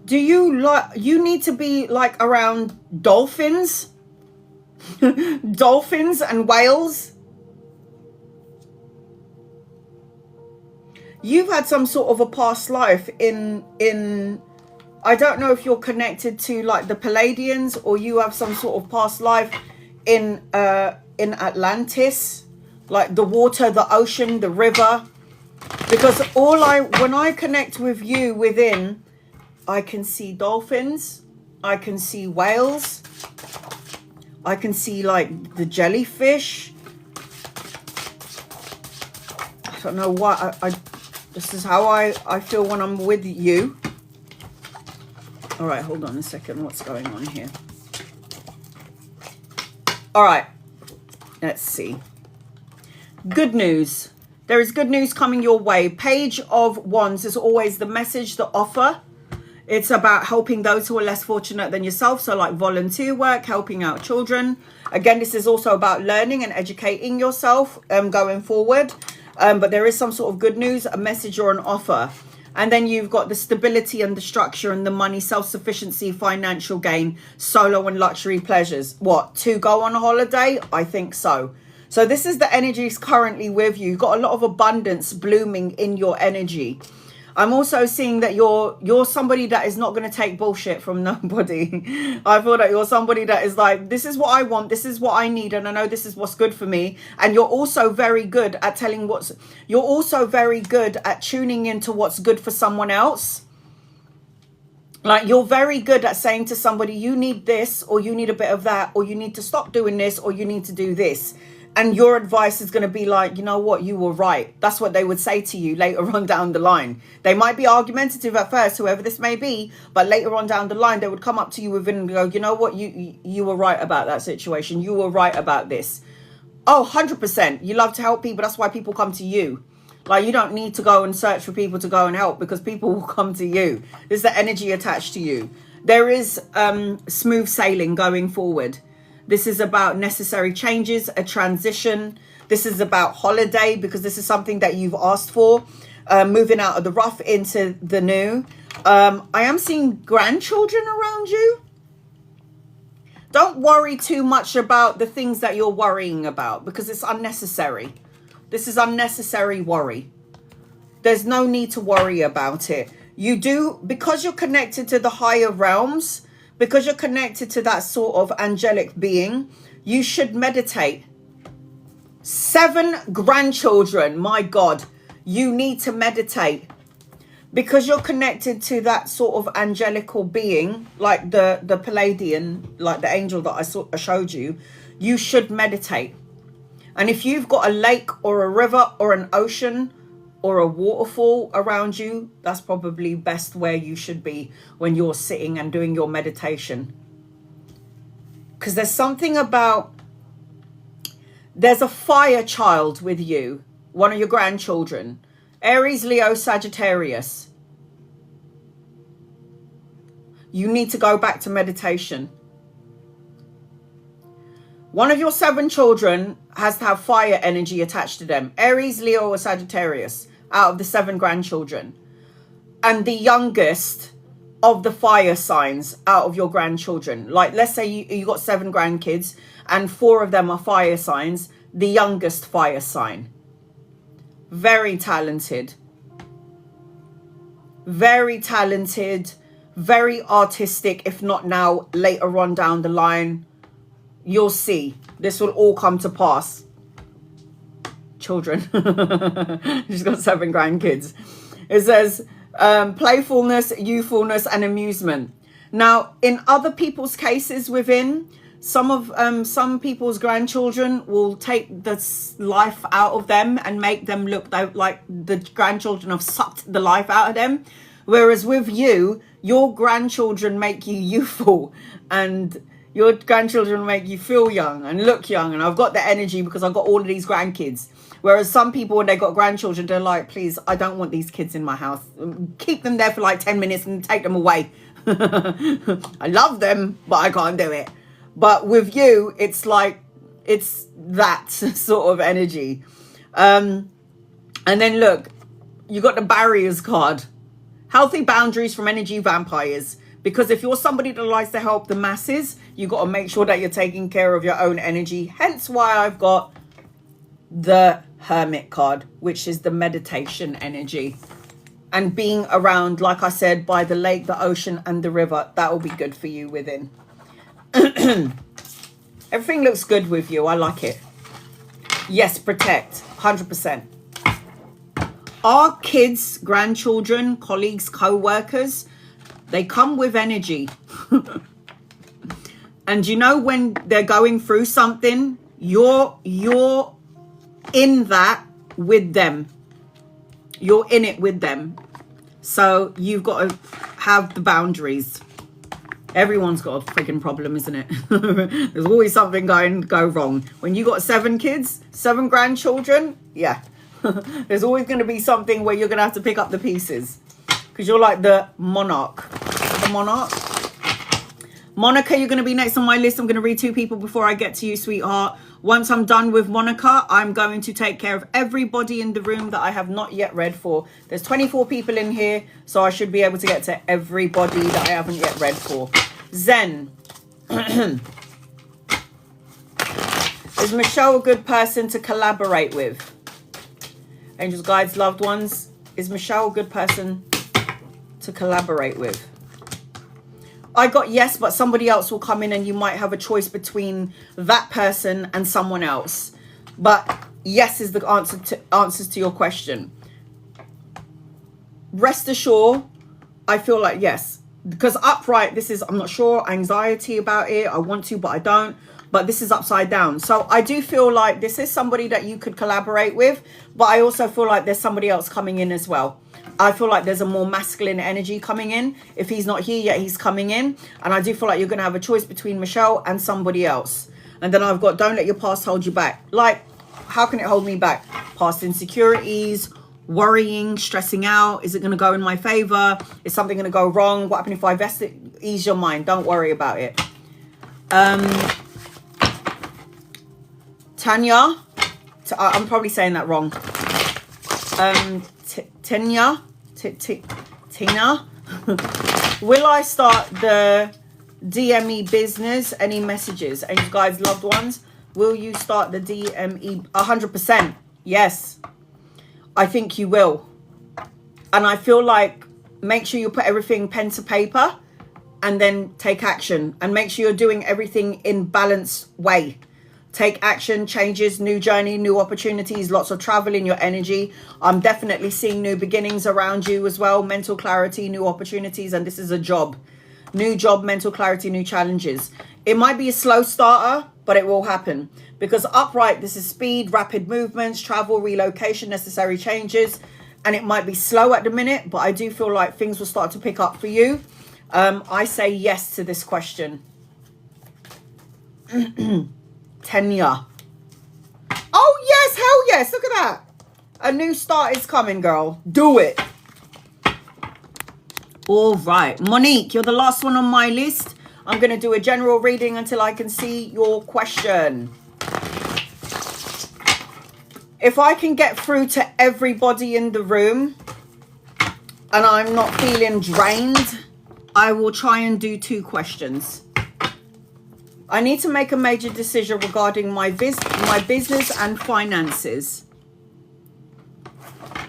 Do you like, you need to be like around dolphins? Dolphins and whales? You've had some sort of a past life in I don't know if you're connected to like the Palladians or you have some sort of past life in Atlantis, like the water, the ocean, the river. Because when I connect with you within, I can see dolphins, I can see whales, I can see like the jellyfish. I don't know why, this is how I feel when I'm with you. All right, hold on a second, what's going on here? All right, let's see. Good news. There is good news coming your way. Page of Wands is always the message, the offer. It's about helping those who are less fortunate than yourself. So like volunteer work, helping out children. Again, this is also about learning and educating yourself going forward. But there is some sort of good news, a message or an offer. And then you've got the stability and the structure and the money, self-sufficiency, financial gain, solo and luxury pleasures. What, to go on a holiday? I think so. So this is the energies currently with you. You've got a lot of abundance blooming in your energy. I'm also seeing that you're somebody that is not going to take bullshit from nobody. I feel that you're somebody that is like, this is what I want, this is what I need, and I know this is what's good for me. And you're also very good at you're also very good at tuning into what's good for someone else. Like you're very good at saying to somebody, you need this, or you need a bit of that, or you need to stop doing this, or you need to do this. And your advice is going to be like, you know what, you were right. That's what they would say to you later on down the line. They might be argumentative at first, whoever this may be, but later on down the line, they would come up to you within and go, you know what, you were right about that situation. You were right about this. Oh, 100%. You love to help people. That's why people come to you. Like, you don't need to go and search for people to go and help, because people will come to you. There's the energy attached to you. There is smooth sailing going forward. This is about necessary changes, a transition. This is about holiday, because this is something that you've asked for. Moving out of the rough into the new. I am seeing grandchildren around you. Don't worry too much about the things that you're worrying about, because it's unnecessary. This is unnecessary worry. There's no need to worry about it. You do, because you're connected to the higher realms, because you're connected to that sort of angelic being, you should meditate. 7 grandchildren, my God, you need to meditate. Because you're connected to that sort of angelical being, like the Palladian, like the angel that I showed you, you should meditate. And if you've got a lake or a river or an ocean or a waterfall around you, that's probably best where you should be when you're sitting and doing your meditation. Because there's something about, there's a fire child with you, one of your grandchildren, Aries, Leo, Sagittarius. You need to go back to meditation. One of your 7 children has to have fire energy attached to them. Aries, Leo, or Sagittarius out of the 7 grandchildren. And the youngest of the fire signs out of your grandchildren. Like, let's say you got 7 grandkids and 4 of them are fire signs. The youngest fire sign. Very talented. Very talented. Very artistic, if not now, later on down the line. You'll see. This will all come to pass. Children. She's got 7 grandkids. It says playfulness, youthfulness, and amusement. Now, in other people's cases within, some people's grandchildren will take the life out of them and make them look like the grandchildren have sucked the life out of them. Whereas with you, your grandchildren make you youthful, and your grandchildren make you feel young and look young. And I've got the energy because I've got all of these grandkids. Whereas some people, when they got grandchildren, they're like, please, I don't want these kids in my house. Keep them there for like 10 minutes and take them away. I love them, but I can't do it. But with you, it's like, it's that sort of energy. And then look, you got the barriers card. Healthy boundaries from energy vampires. Because if you're somebody that likes to help the masses, you got to make sure that you're taking care of your own energy. Hence why I've got the Hermit card, which is the meditation energy. And being around, like I said, by the lake, the ocean, and the river, that will be good for you within. Everything looks good with you. I like it. Yes, protect. 100%. Our kids, grandchildren, colleagues, co-workers, they come with energy. And you know, when they're going through something, you're in that with them. You're in it with them. So you've got to have the boundaries. Everyone's got a freaking problem, isn't it? There's always something go wrong. When you got 7 kids, 7 grandchildren, yeah. There's always going to be something where you're going to have to pick up the pieces. Because you're like the monarch. The monarch. Monica, you're going to be next on my list. I'm going to read 2 people before I get to you, sweetheart. Once I'm done with Monica, I'm going to take care of everybody in the room that I have not yet read for. There's 24 people in here, so I should be able to get to everybody that I haven't yet read for. Zen. Is Michelle a good person to collaborate with? Angels, guides, loved ones. Is Michelle a good person to collaborate with? I got yes, but somebody else will come in and you might have a choice between that person and someone else. But yes is the answers to your question. Rest assured, I feel like yes. Because upright, this is, I'm not sure, anxiety about it. I want to, but I don't. but this is upside down. So I do feel like this is somebody that you could collaborate with, but I also feel like there's somebody else coming in as well. I feel like there's a more masculine energy coming in. If he's not here yet, he's coming in. And I do feel like you're going to have a choice between Michelle and somebody else. And then I've got, don't let your past hold you back. Like, how can it hold me back? Past insecurities, worrying, stressing out. Is it going to go in my favor? Is something going to go wrong? What happened if I invest it? Ease your mind. Don't worry about it. Tanya. I'm probably saying that wrong. Tina. Will I start the DME business? Any messages? And you guys, loved ones, will you start the DME? 100%. Yes. I think you will. And I feel like make sure you put everything pen to paper and then take action. And make sure you're doing everything in balanced way. Take action, changes, new journey, new opportunities, lots of travel in your energy. I'm definitely seeing new beginnings around you as well. Mental clarity, new opportunities. And this is a job. New job, mental clarity, new challenges. It might be a slow starter, but it will happen. Because upright, this is speed, rapid movements, travel, relocation, necessary changes. And it might be slow at the minute, but I do feel like things will start to pick up for you. I say yes to this question. Tanya. Oh, yes. Hell yes. Look at that. A new start is coming, girl. Do it. All right. Monique, you're the last one on my list. I'm going to do a general reading until I can see your question. If I can get through to everybody in the room and I'm not feeling drained, I will try and do 2 questions. I need to make a major decision regarding my business and finances.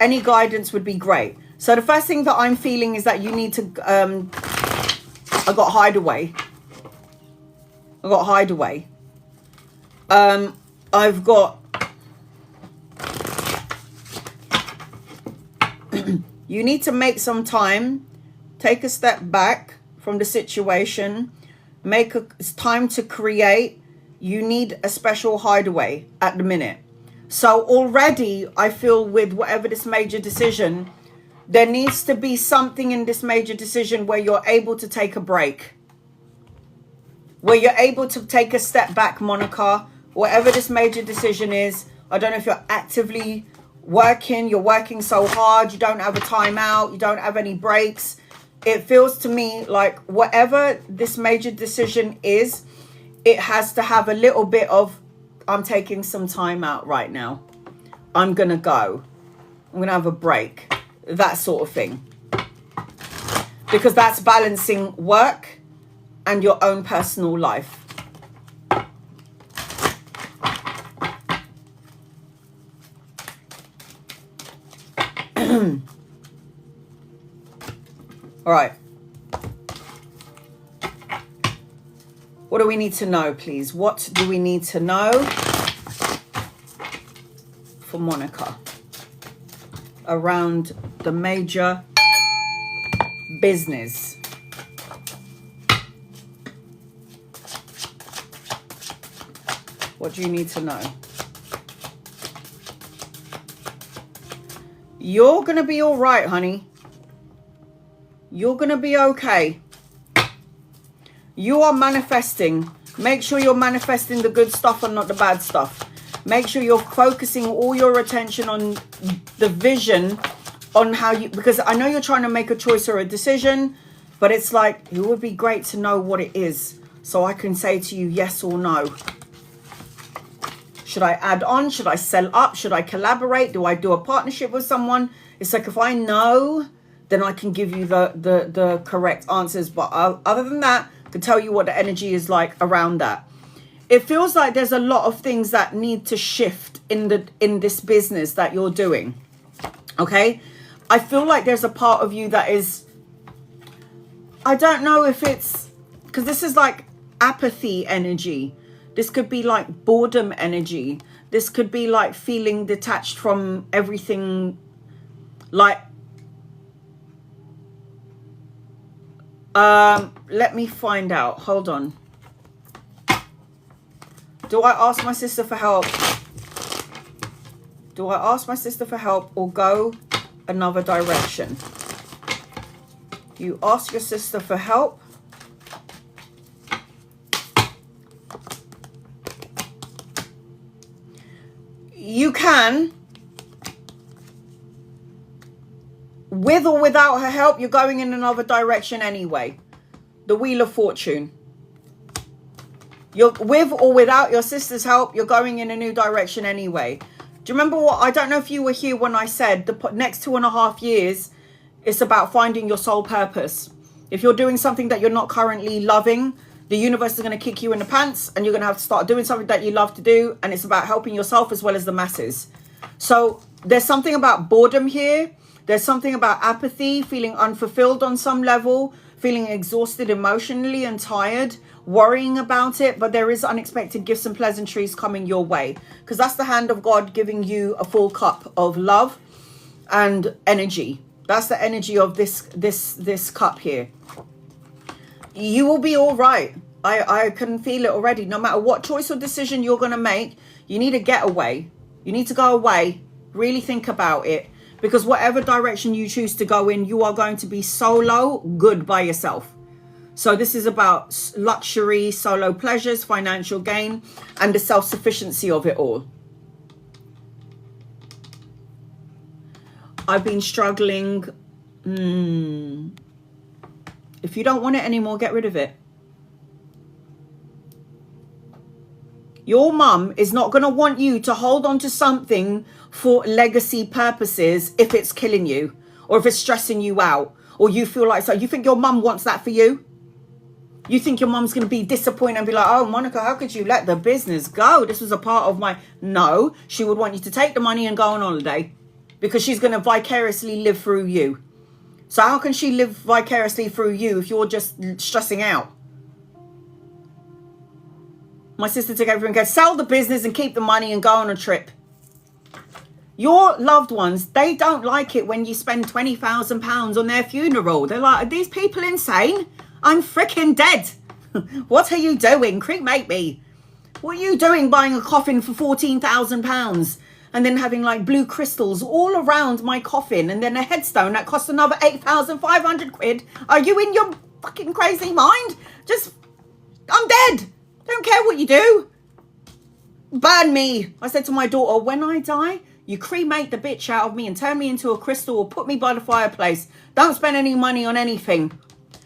Any guidance would be great. So the first thing that I'm feeling is that you need to... I got hideaway. I've got... You need to make some time. Take a step back from the situation. It's time to create. You need a special hideaway at the minute. So already I feel with whatever this major decision, there needs to be something in this major decision where you're able to take a break. Where you're able to take a step back, Monica. Whatever this major decision is, I don't know if you're actively working, you're working so hard, you don't have a timeout, you don't have any breaks. It feels to me like whatever this major decision is, it has to have a little bit of, I'm taking some time out right now. I'm going to go. I'm going to have a break. That sort of thing. Because that's balancing work and your own personal life. All right. What do we need to know, please? What do we need to know for Monica around the major business? What do you need to know? You're going to be all right, honey. You're going to be okay. You are manifesting. Make sure you're manifesting the good stuff and not the bad stuff. Make sure you're focusing all your attention on the vision on how you, because I know you're trying to make a choice or a decision, but it's like, it would be great to know what it is so I can say to you yes or no. Should I add on? Should I sell up? Should I collaborate? Do I do a partnership with someone? It's like, if I know, then I can give you the correct answers. But other than that, I can tell you what the energy is like around that. It feels like there's a lot of things that need to shift in this business that you're doing. Okay? I feel like there's a part of you that is, I don't know if it's, because this is like apathy energy. This could be like boredom energy. This could be like feeling detached from everything. Like, let me find out. Hold on. Do I ask my sister for help? Do I ask my sister for help or go another direction? You ask your sister for help. You can. With or without her help, you're going in another direction anyway. The Wheel of Fortune. You're with or without your sister's help, you're going in a new direction anyway. Do you remember what? I don't know if you were here when I said the next 2.5 years, it's about finding your soul purpose. If you're doing something that you're not currently loving, the universe is going to kick you in the pants and you're going to have to start doing something that you love to do. And it's about helping yourself as well as the masses. So there's something about boredom here. There's something about apathy, feeling unfulfilled on some level, feeling exhausted emotionally and tired, worrying about it. But there is unexpected gifts and pleasantries coming your way, because that's the hand of God giving you a full cup of love and energy. That's the energy of this cup here. You will be all right. I can feel it already. No matter what choice or decision you're going to make, you need to get away. You need to go away. Really think about it. Because whatever direction you choose to go in, you are going to be solo good by yourself. So this is about luxury, solo pleasures, financial gain, and the self-sufficiency of it all. I've been struggling. If you don't want it anymore, get rid of it. Your mum is not going to want you to hold on to something for legacy purposes if it's killing you or if it's stressing you out or you feel like so. You think your mum wants that for you? You think your mum's going to be disappointed and be like, oh, Monica, how could you let the business go? This was a part of my... No, she would want you to take the money and go on holiday because she's going to vicariously live through you. So how can she live vicariously through you if you're just stressing out? My sister took everything and goes, sell the business and keep the money and go on a trip. Your loved ones, they don't like it when you spend £20,000 on their funeral. They're like, are these people insane? I'm freaking dead. What are you doing? Cremate me. What are you doing buying a coffin for £14,000 and then having like blue crystals all around my coffin and then a headstone that costs another 8,500 quid? Are you in your fucking crazy mind? Just, I'm dead. Don't care what you do. Burn me. I said to my daughter, when I die, you cremate the bitch out of me and turn me into a crystal or put me by the fireplace. Don't spend any money on anything.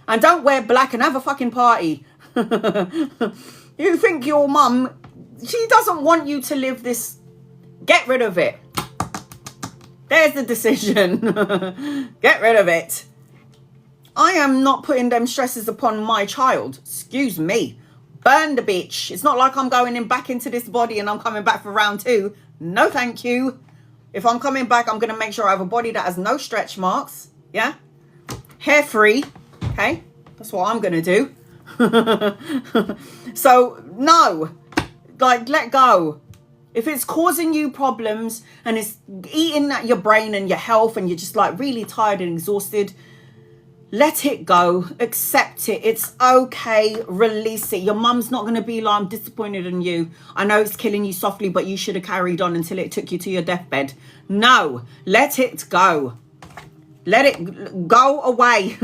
And don't wear black and have a fucking party. You think your mum, she doesn't want you to live this. Get rid of it. There's the decision. Get rid of it. I am not putting them stresses upon my child. Excuse me. Burn the bitch. It's not like I'm going in back into this body and I'm coming back for round 2. No, thank you. If I'm coming back, I'm going to make sure I have a body that has no stretch marks. Yeah. Hair free. Okay. That's what I'm going to do. So, no. Like, let go. If it's causing you problems and it's eating at your brain and your health and you're just like really tired and exhausted, let it go. Accept it. It's okay. Release it. Your mum's not going to be like, I'm disappointed in you. I know it's killing you softly, but you should have carried on until it took you to your deathbed. No. Let it go. Let it go away.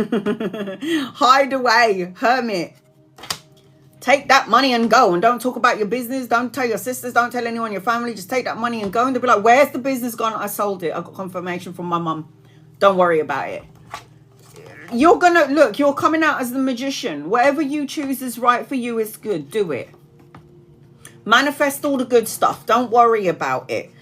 Hide away. Hermit. Take that money and go. And don't talk about your business. Don't tell your sisters. Don't tell anyone in your family. Just take that money and go. And they'll be like, where's the business gone? I sold it. I got confirmation from my mum. Don't worry about it. You're gonna look, you're coming out as the magician. Whatever you choose is right for you is good. Do it. Manifest all the good stuff. Don't worry about it.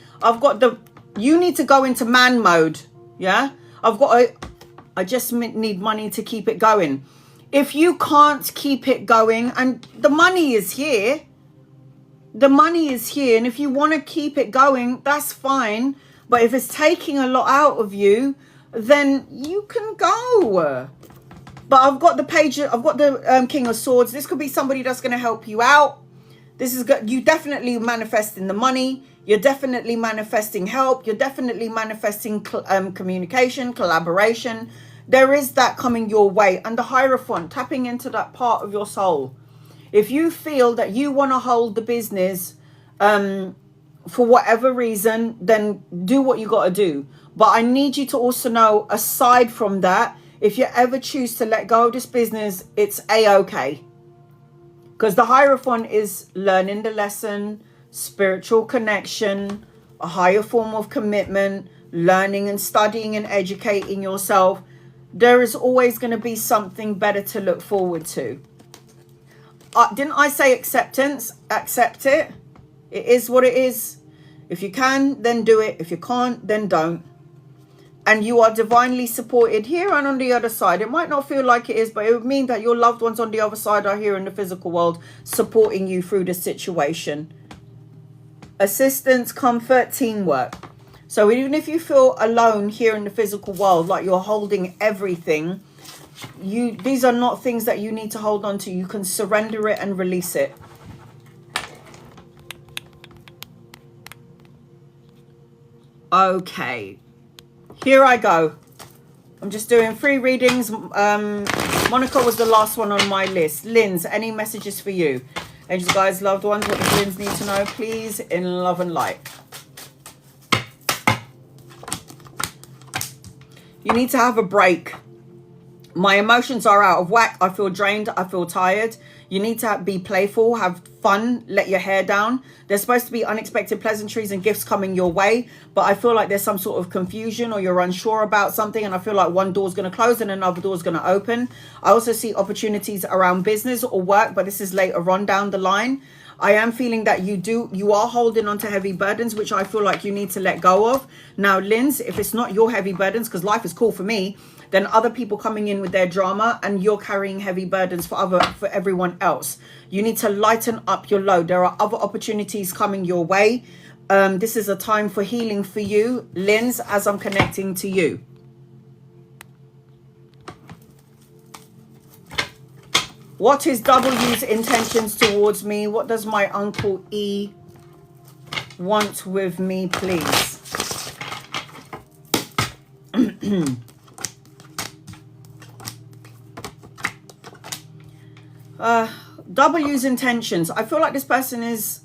You need to go into man mode. Yeah. I just need money to keep it going. If you can't keep it going, and the money is here. The money is here. And if you want to keep it going, that's fine. But if it's taking a lot out of you, then you can go. But I've got the page, I've got the King of Swords. This could be somebody that's going to help you out. This is good. You definitely manifesting the money. You're definitely manifesting help. You're definitely manifesting communication, collaboration. There is that coming your way. And the Hierophant, tapping into that part of your soul. If you feel that you want to hold the business for whatever reason, then do what you got to do. But I need you to also know, aside from that, if you ever choose to let go of this business, it's a-okay. Because the Hierophant is learning the lesson, spiritual connection, a higher form of commitment, learning and studying and educating yourself. There is always going to be something better to look forward to. Didn't I say acceptance? Accept it. It is what it is. If you can, then do it. If you can't, then don't. And you are divinely supported here and on the other side. It might not feel like it is, but it would mean that your loved ones on the other side are here in the physical world supporting you through the situation. Assistance, comfort, teamwork. So even if you feel alone here in the physical world, like you're holding everything, these are not things that you need to hold on to. You can surrender it and release it. Okay. Here I go. I'm just doing 3 readings. Monica was the last one on my list. Linz, any messages for you? Angels, guys, loved ones, what does Linz need to know? Please, in love and light. You need to have a break. My emotions are out of whack. I feel drained. I feel tired. You need to be playful, have fun, let your hair down. There's supposed to be unexpected pleasantries and gifts coming your way, but I feel like there's some sort of confusion or you're unsure about something, and I feel like one door's going to close and another door's going to open. I also see opportunities around business or work, but this is later on down the line. I am feeling that you are holding on to heavy burdens, which I feel like you need to let go of. Now, Linz, if it's not your heavy burdens, because life is cool for me, then other people coming in with their drama and you're carrying heavy burdens for everyone else. You need to lighten up your load. There are other opportunities coming your way. This is a time for healing for you, Linz, as I'm connecting to you. What is W's intentions towards me? What does my Uncle E want with me, please? W's intentions. I feel like this person is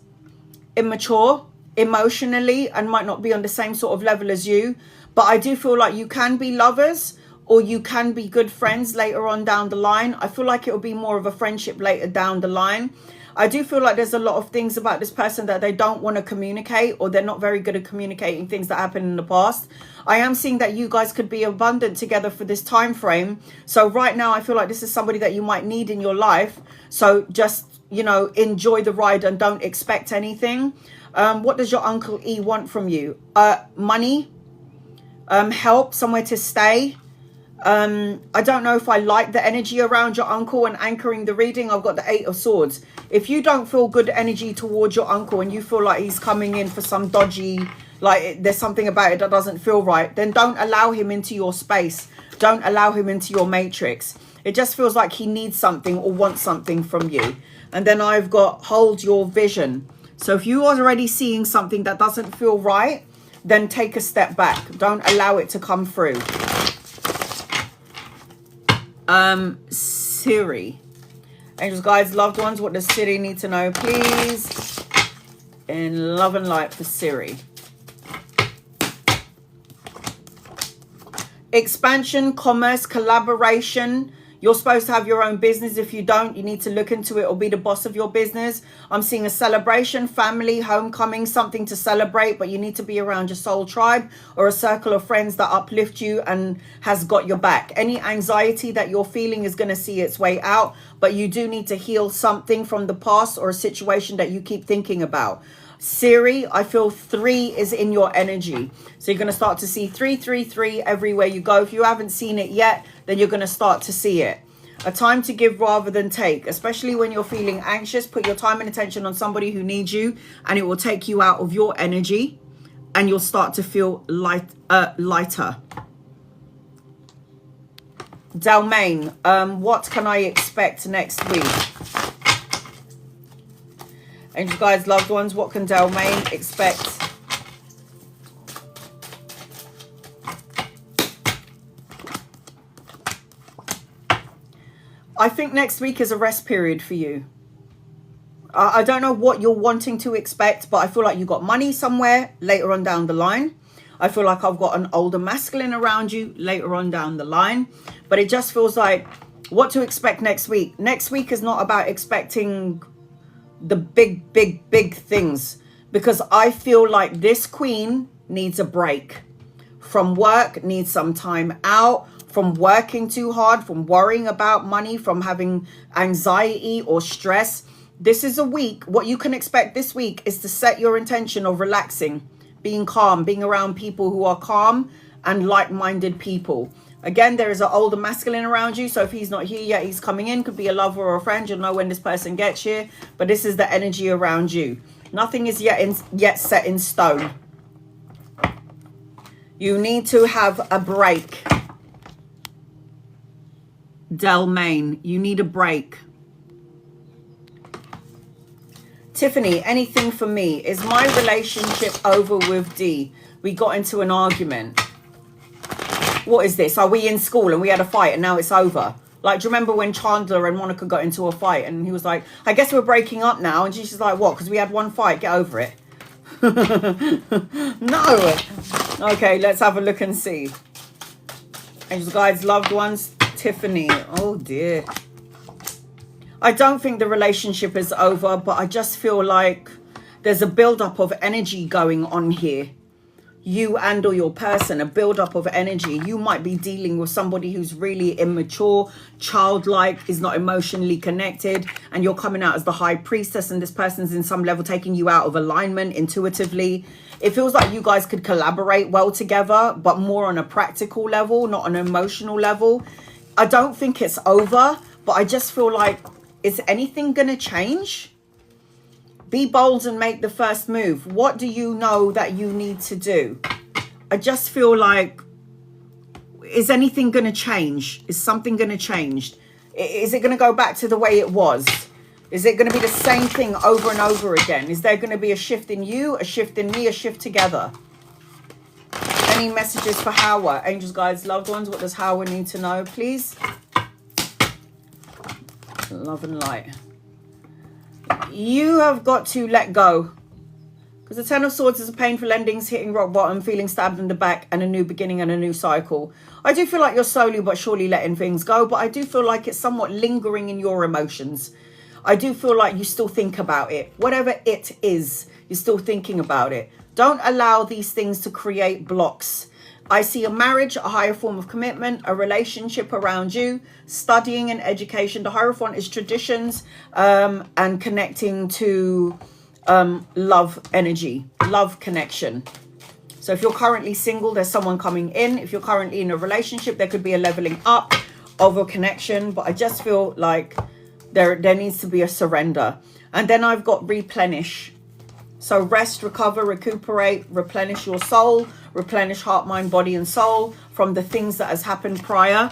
immature emotionally and might not be on the same sort of level as you, but I do feel like you can be lovers or you can be good friends later on down the line. I feel like it will be more of a friendship later down the line. I do feel like there's a lot of things about this person that they don't want to communicate, or they're not very good at communicating things that happened in the past. I am seeing that you guys could be abundant together for this time frame. So right now, I feel like this is somebody that you might need in your life. So just, you know, enjoy the ride and don't expect anything. What does your Uncle E want from you? Money, help, somewhere to stay. I don't know if I like the energy around your uncle and anchoring the reading. I've got the 8 of Swords. If you don't feel good energy towards your uncle and you feel like he's coming in for some dodgy, like there's something about it that doesn't feel right, then don't allow him into your space. Don't allow him into your matrix. It just feels like he needs something or wants something from you. And then I've got hold your vision. So if you are already seeing something that doesn't feel right, then take a step back. Don't allow it to come through. Siri. Angels, guides, loved ones, what does Siri need to know, please? In love and light for Siri. Expansion, commerce, collaboration. You're supposed to have your own business. If you don't, you need to look into it or be the boss of your business. I'm seeing a celebration, family, homecoming, something to celebrate, but you need to be around your soul tribe or a circle of friends that uplift you and has got your back. Any anxiety that you're feeling is going to see its way out, but you do need to heal something from the past or a situation that you keep thinking about. Siri, I feel 3 is in your energy. So you're going to start to see 333 everywhere you go. If you haven't seen it yet, then you're going to start to see it. A time to give rather than take, especially when you're feeling anxious. Put your time and attention on somebody who needs you, and it will take you out of your energy and you'll start to feel lighter. Dalmain, what can I expect next week? Angel, guides, loved ones, what can Dalmain expect? I think next week is a rest period for you. I don't know what you're wanting to expect, but I feel like you got money somewhere later on down the line. I feel like I've got an older masculine around you later on down the line. But it just feels like what to expect next week. Next week is not about expecting the big things, because I feel like this queen needs a break from work, needs some time out from working too hard, from worrying about money, from having anxiety or stress. This is a week. What you can expect this week is to set your intention of relaxing, being calm, being around people who are calm and like-minded people. Again, there is an older masculine around you. So if he's not here yet, he's coming in. Could be a lover or a friend. You'll know when this person gets here. But this is the energy around you. Nothing is yet set in stone. You need to have a break. Delmain, you need a break. Tiffany, anything for me? Is my relationship over with D? We got into an argument. What is this? Are we in school and we had a fight and now it's over? Like, do you remember when Chandler and Monica got into a fight and he was like, I guess we're breaking up now? And she's like, what? Because we had one fight. Get over it. No. Okay, let's have a look and see. Angels, guides, loved ones. Tiffany. Oh, dear. I don't think the relationship is over, but I just feel like there's a buildup of energy going on here. You and or your person, a buildup of energy. You might be dealing with somebody who's really immature, childlike, is not emotionally connected, and you're coming out as the high priestess, and this person's in some level taking you out of alignment intuitively. It feels like you guys could collaborate well together, but more on a practical level, not an emotional level. I don't think it's over, but I just feel like, is anything going to change? Be bold and make the first move. What do you know that you need to do? I just feel like, is anything going to change? Is something going to change? Is it going to go back to the way it was? Is it going to be the same thing over and over again? Is there going to be a shift in you, a shift in me, a shift together? Any messages for Howard? Angels, guides, loved ones. What does Howard need to know, please? Love and light. You have got to let go, because the Ten of Swords is a painful endings, hitting rock bottom, feeling stabbed in the back, and a new beginning and a new cycle. I do feel like you're slowly but surely letting things go, but I do feel like it's somewhat lingering in your emotions. I do feel like you still think about it. Whatever it is, you're still thinking about it. Don't allow these things to create blocks. I see a marriage, a higher form of commitment, a relationship around you, studying and education. The Hierophant is traditions and connecting to love energy, love connection. So if you're currently single, there's someone coming in. If you're currently in a relationship, there could be a leveling up of a connection. But I just feel like there needs to be a surrender. And then I've got replenish. So rest, recover, recuperate, replenish your soul, replenish heart, mind, body, and soul from the things that has happened prior,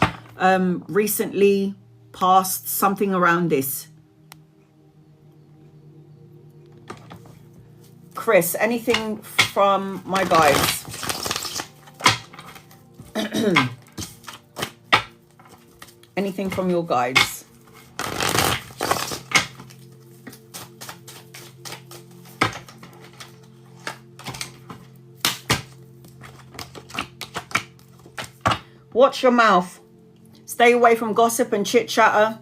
recently, past, something around this. Chris, anything from my guides? Anything from your guides? Watch your mouth. Stay away from gossip and chit chatter.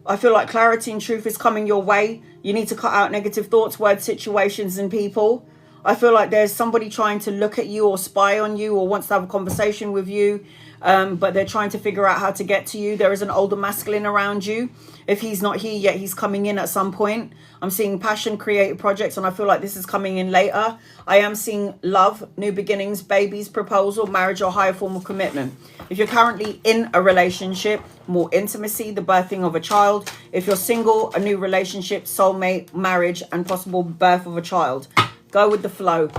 I feel like clarity and truth is coming your way. You need to cut out negative thoughts, words, situations, and people. I feel like there's somebody trying to look at you or spy on you or wants to have a conversation with you, but they're trying to figure out how to get to you. There is an older masculine around you. If he's not here yet, he's coming in at some point. I'm seeing passion, creative projects, and I feel like this is coming in later. I am seeing love, new beginnings, babies, proposal, marriage, or higher form of commitment. If you're currently in a relationship, more intimacy, the birthing of a child. If you're single, a new relationship, soulmate, marriage, and possible birth of a child. Go with the flow.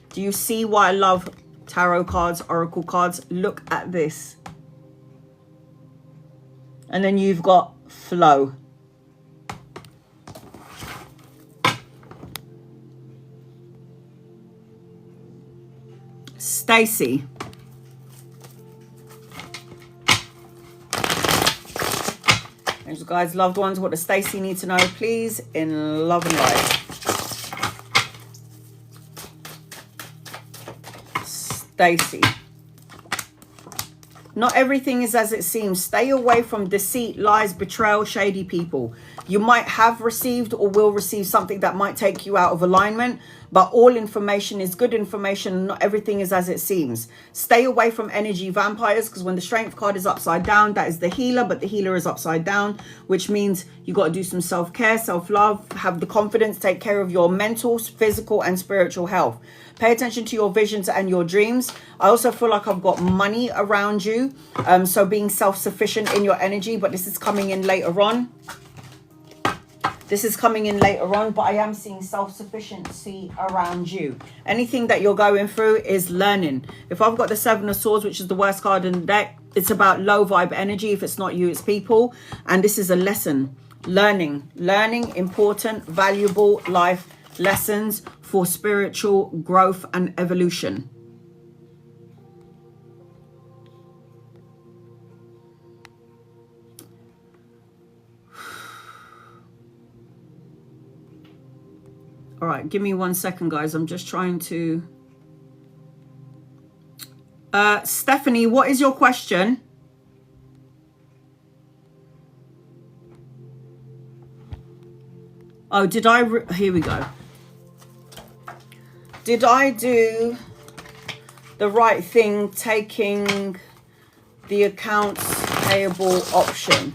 Do you see why I love tarot cards, oracle cards? Look at this. And then you've got flow. Stacy. Angels, guides, loved ones, what does Stacey need to know, please, in love and light? Stacey. Not everything is as it seems. Stay away from deceit, lies, betrayal, shady people. You might have received or will receive something that might take you out of alignment, but all information is good information. Not everything is as it seems. Stay away from energy vampires, because when the strength card is upside down, that is the healer, but the healer is upside down, which means you got to do some self-care, self-love, have the confidence, take care of your mental, physical, and spiritual health. Pay attention to your visions and your dreams. I also feel like I've got money around you. So being self-sufficient in your energy, but this is coming in later on. This is coming in later on, but I am seeing self-sufficiency around you. Anything that you're going through is learning. If I've got the Seven of Swords, which is the worst card in the deck, it's about low vibe energy. If it's not you, it's people. And this is a lesson. Learning. Learning important, valuable life lessons for spiritual growth and evolution. All right, give me 1 second, guys. I'm just trying to... Stephanie, what is your question? Oh, did I... Here we go. Did I do the right thing taking the accounts payable option?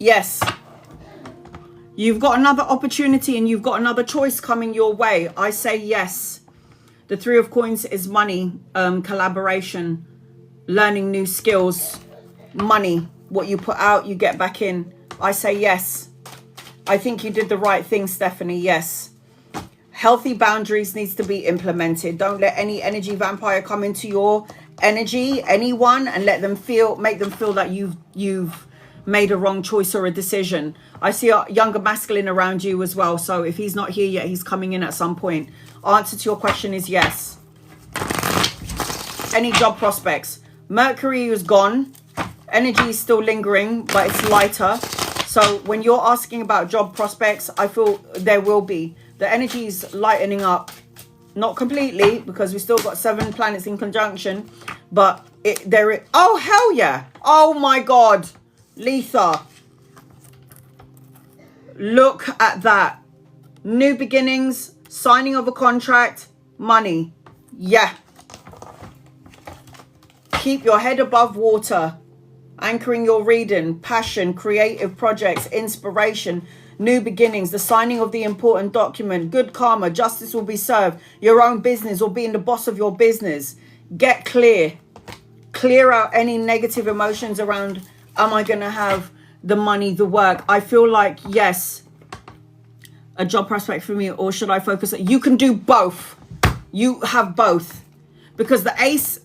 Yes. You've got another opportunity and you've got another choice coming your way. I say yes. The Three of Coins is money, collaboration, learning new skills, money. What you put out, you get back in. I say yes. I think you did the right thing, Stephanie. Yes. Healthy boundaries needs to be implemented. Don't let any energy vampire come into your energy, anyone, and make them feel that you've made a wrong choice or a decision. I see a younger masculine around you as well. So if he's not here yet, he's coming in at some point. Answer to your question is yes. Any job prospects? Mercury is gone. Energy is still lingering, but it's lighter. So when you're asking about job prospects, I feel there will be. The energy is lightening up. Not completely, because we still got 7 planets in conjunction. But oh, hell yeah. Oh my God. Letha. Look at that. New beginnings. Signing of a contract, money. Yeah. Keep your head above water. Anchoring your reading, passion, creative projects, inspiration, new beginnings, the signing of the important document, good karma, justice will be served, your own business or being the boss of your business. Get clear. Clear out any negative emotions around, am I going to have the money, the work? I feel like, yes, a job prospect for me, or should I focus? You can do both. You have both, because the ace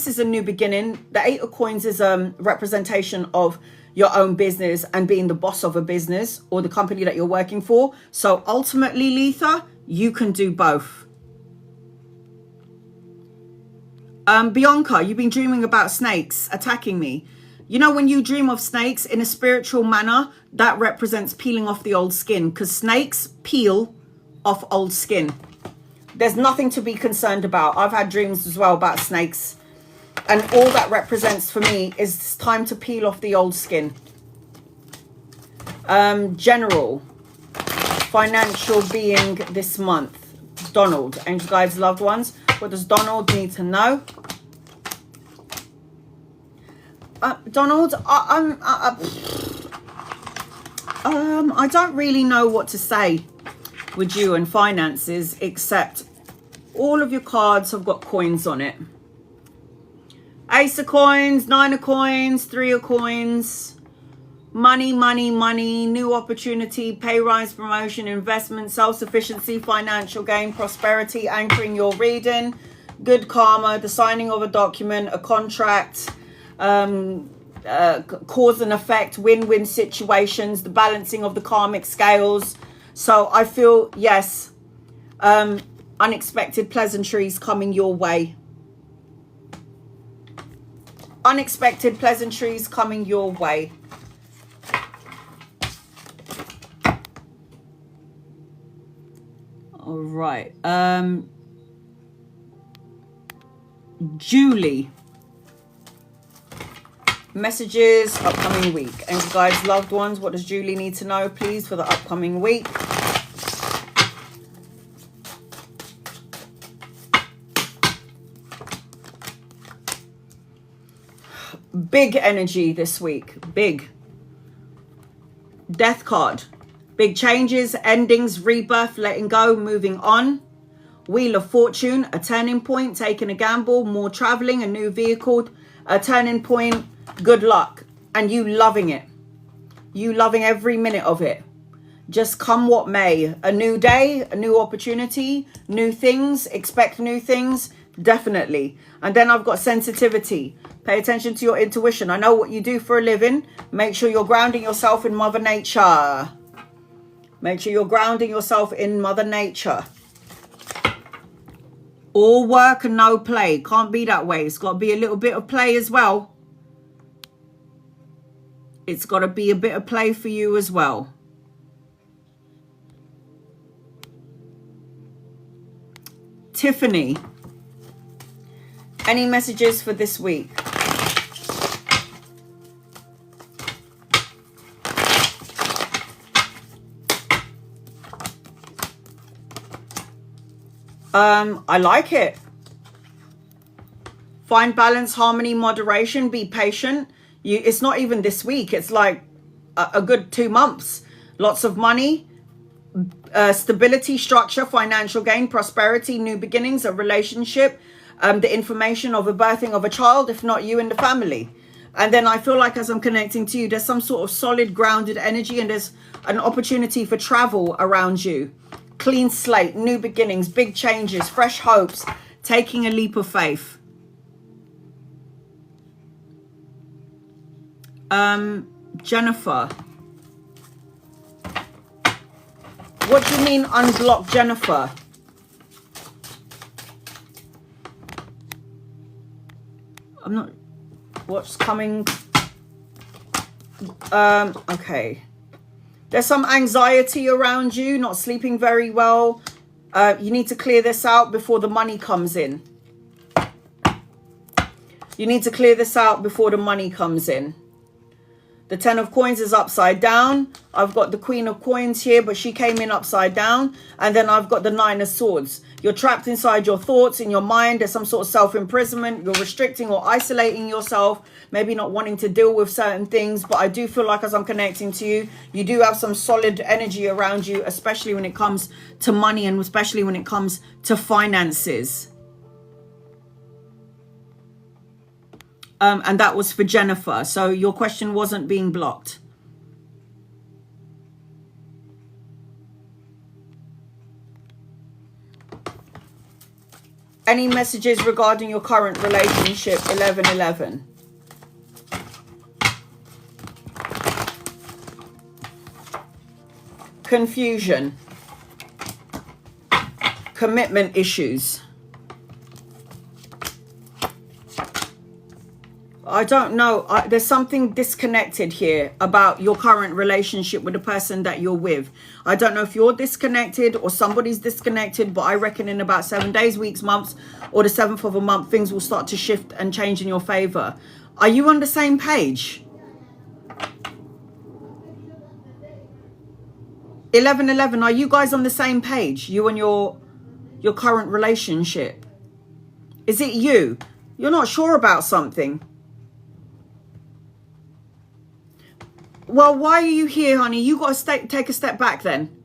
is a new beginning. The 8 of Coins is a representation of your own business and being the boss of a business or the company that you're working for. So ultimately, Letha, you can do both. Bianca, you've been dreaming about snakes attacking me. You know, when you dream of snakes in a spiritual manner, that represents peeling off the old skin, because snakes peel off old skin. There's nothing to be concerned about. I've had dreams as well about snakes. And all that represents for me is it's time to peel off the old skin. General. Financial being this month. Donald. Angel guides, loved ones. What does Donald need to know? Donald, I don't really know what to say with you and finances, except all of your cards have got coins on it. Ace of Coins, 9 of Coins, 3 of Coins, money, money, money, new opportunity, pay rise, promotion, investment, self-sufficiency, financial gain, prosperity, anchoring your reading, good karma, the signing of a document, a contract, cause and effect, win-win situations, the balancing of the karmic scales. So I feel, yes, unexpected pleasantries coming your way. Unexpected pleasantries coming your way. All right. Julie. Messages, upcoming week. And guys, loved ones, what does Julie need to know, please, for the upcoming week? Big energy this week. Big. Death card. Big changes, endings, rebirth, letting go, moving on. Wheel of Fortune, a turning point, taking a gamble, more traveling, a new vehicle, a turning point, good luck. And you loving it. You loving every minute of it. Just come what may. A new day, a new opportunity, new things, expect new things, definitely. And then I've got sensitivity. Pay attention to your intuition. I know what you do for a living. Make sure you're grounding yourself in Mother Nature. Make sure you're grounding yourself in Mother Nature. All work and no play. Can't be that way. It's got to be a little bit of play as well. It's got to be a bit of play for you as well. Tiffany. Any messages for this week? I like it. Find balance, harmony, moderation, be patient. It's not even this week. It's like a good 2 months. Lots of money, stability, structure, financial gain, prosperity, new beginnings, a relationship, the information of a birthing of a child, if not you and the family. And then I feel like as I'm connecting to you, there's some sort of solid, grounded energy, and there's an opportunity for travel around you. Clean slate, new beginnings, big changes, fresh hopes, taking a leap of faith. Jennifer. What do you mean unblock Jennifer? I'm not... What's coming? Okay. There's some anxiety around you, not sleeping very well. You need to clear this out before the money comes in. You need to clear this out before the money comes in. The 10 of coins is upside down. I've got the Queen of coins here, but she came in upside down. And then I've got the 9 of swords. You're trapped inside your thoughts, in your mind. There's some sort of self-imprisonment. You're restricting or isolating yourself. Maybe not wanting to deal with certain things. But I do feel like as I'm connecting to you, you do have some solid energy around you, especially when it comes to money and especially when it comes to finances. And that was for Jennifer. So your question wasn't being blocked. Any messages regarding your current relationship? 1111. Confusion. Commitment issues. I don't know. There's something disconnected here about your current relationship with the person that you're with. I don't know if you're disconnected or somebody's disconnected, but I reckon in about 7 days, weeks, months, or the 7th of a month, things will start to shift and change in your favor. Are you on the same page? 1111, are you guys on the same page? You and your current relationship? Is it you? You're not sure about something. Well, why are you here, honey? You got to take a step back then.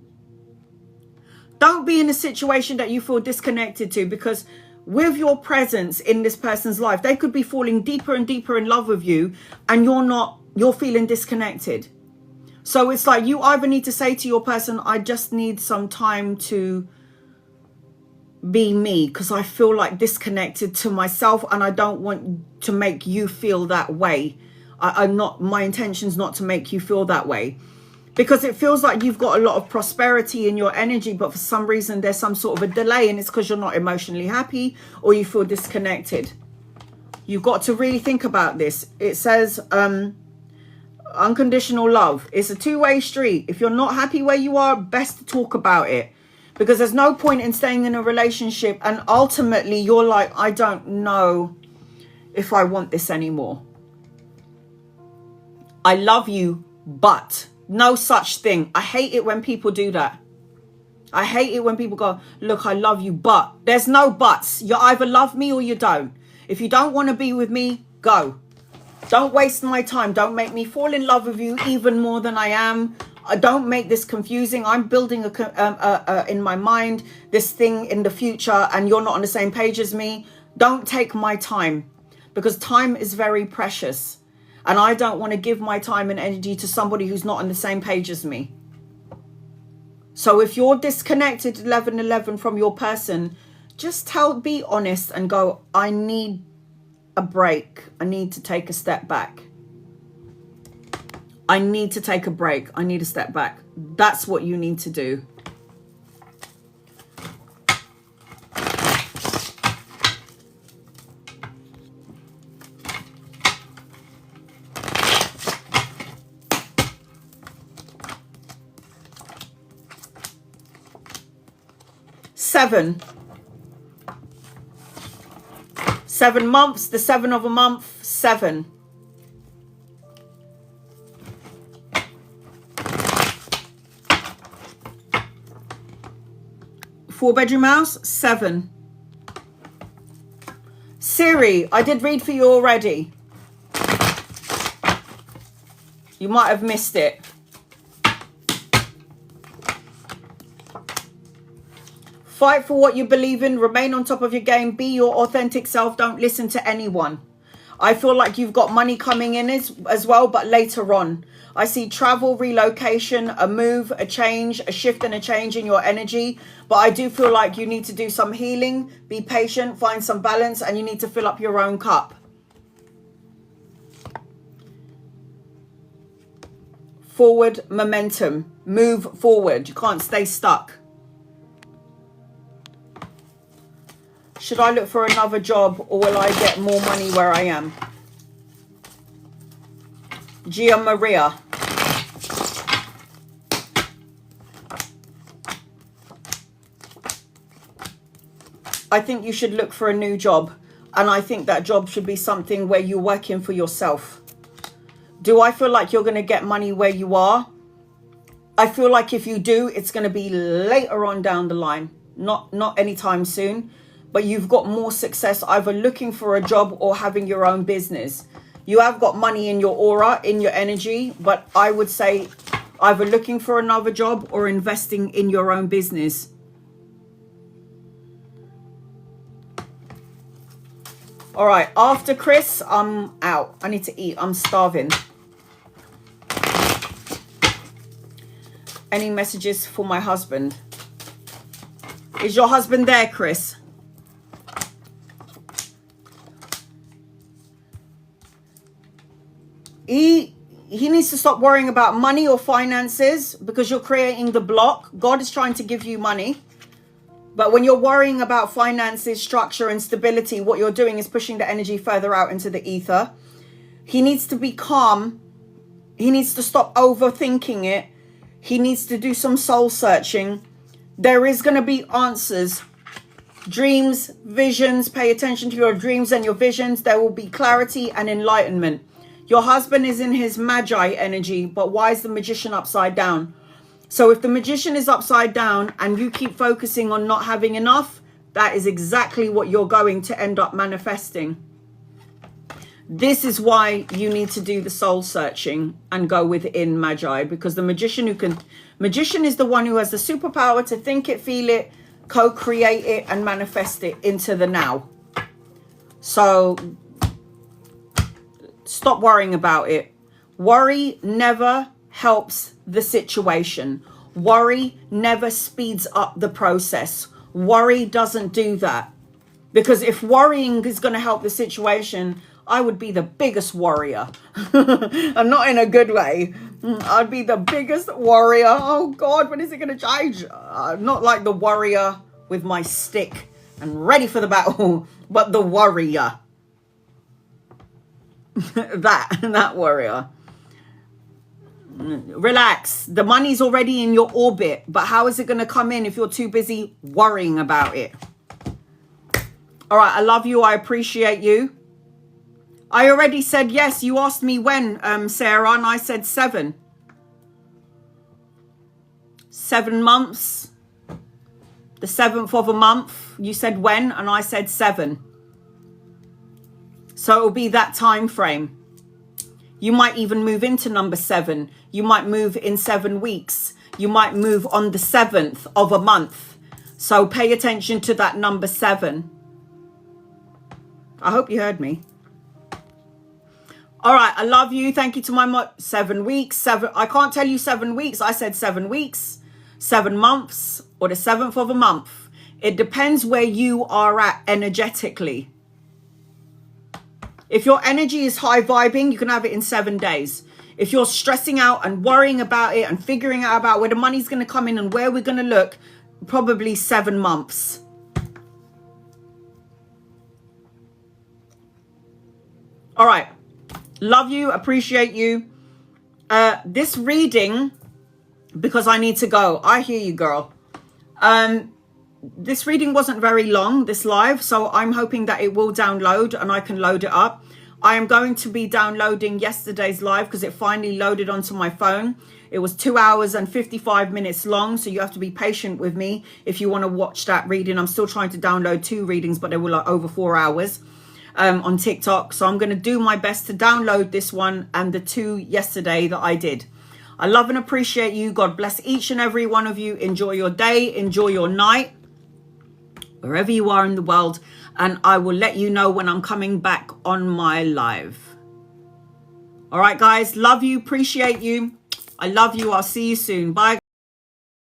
Don't be in a situation that you feel disconnected to, because with your presence in this person's life, they could be falling deeper and deeper in love with you and you're feeling disconnected. So it's like you either need to say to your person, I just need some time to be me because I feel like disconnected to myself and I don't want to make you feel that way. my intention's not to make you feel that way. Because it feels like you've got a lot of prosperity in your energy, but for some reason there's some sort of a delay, and it's because you're not emotionally happy or you feel disconnected. You've got to really think about this. It says unconditional love. It's a two-way street. If you're not happy where you are, best to talk about it. Because there's no point in staying in a relationship and ultimately you're like, I don't know if I want this anymore. I love you, but... no such thing. I hate it when people do that. I hate it when people go, look, I love you, but. There's no buts. You either love me or you don't. If you don't want to be with me, go. Don't waste my time. Don't make me fall in love with you even more than I am. Don't make this confusing. I'm building in my mind this thing in the future and you're not on the same page as me. Don't take my time, because time is very precious. And I don't want to give my time and energy to somebody who's not on the same page as me. So if you're disconnected 11/11 from your person, just be honest and go, I need a break. I need to take a step back. I need to take a break. I need a step back. That's what you need to do. Seven. 7 months, the 7 of a month, 7. Four-bedroom house, 7. Siri, I did read for you already. You might have missed it. Fight for what you believe in. Remain on top of your game. Be your authentic self. Don't listen to anyone. I feel like you've got money coming in as well, but later on. I see travel, relocation, a move, a change, a shift and a change in your energy. But I do feel like you need to do some healing. Be patient. Find some balance. And you need to fill up your own cup. Forward momentum. Move forward. You can't stay stuck. Should I look for another job or will I get more money where I am? Gia Maria. I think you should look for a new job. And I think that job should be something where you're working for yourself. Do I feel like you're going to get money where you are? I feel like if you do, it's going to be later on down the line. Not anytime soon. But you've got more success either looking for a job or having your own business. You have got money in your aura, in your energy, but I would say either looking for another job or investing in your own business. All right, after Chris, I'm out. I need to eat. I'm starving. Any messages for my husband? Is your husband there, Chris? He needs to stop worrying about money or finances because you're creating the block. God is trying to give you money. But when you're worrying about finances, structure and stability, what you're doing is pushing the energy further out into the ether. He needs to be calm. He needs to stop overthinking it. He needs to do some soul searching. There is going to be answers. Dreams, visions. Pay attention to your dreams and your visions. There will be clarity and enlightenment. Your husband is in his magi energy, but why is the magician upside down? So if the magician is upside down and you keep focusing on not having enough, that is exactly what you're going to end up manifesting. This is why you need to do the soul searching and go within magi, because the magician is the one who has the superpower to think it, feel it, co-create it and manifest it into the now. So stop worrying about it. Worry never helps the situation. Worry never speeds up the process. Worry doesn't do that. Because if worrying is going to help the situation, I would be the biggest warrior. And not in a good way. I'd be the biggest warrior. Oh God, when is it going to change? Not like the warrior with my stick and ready for the battle, but the warrior. that warrior. Relax. The money's already in your orbit, but how is it going to come in if you're too busy worrying about it? All right, I love you. I appreciate you. I already said yes. You asked me when, Sarah, and I said 7. 7 months. The 7th of a month. You said when, and I said 7. So it'll be that time frame. You might even move into number 7. You might move in 7 weeks. You might move on the 7th of a month. So pay attention to that number 7. I hope you heard me. All right, I love you. Thank you to my 7 weeks. 7. I can't tell you 7 weeks. I said 7 weeks, 7 months, or the 7th of a month. It depends where you are at energetically. If your energy is high vibing, you can have it in 7 days. If you're stressing out and worrying about it and figuring out about where the money's going to come in and where we're going to look, probably 7 months. All right. Love you. Appreciate you. This reading, because I need to go. I hear you, girl. This reading wasn't very long, this live, so I'm hoping that it will download and I can load it up. I am going to be downloading yesterday's live because it finally loaded onto my phone. It was 2 hours and 55 minutes long, so you have to be patient with me if you want to watch that reading. I'm still trying to download 2 readings, but they were like over 4 hours on TikTok. So I'm going to do my best to download this one and the 2 yesterday that I did. I love and appreciate you. God bless each and every one of you. Enjoy your day. Enjoy your night, wherever you are in the world. And I will let you know when I'm coming back on my live. All right, guys. Love you. Appreciate you. I love you. I'll see you soon. Bye.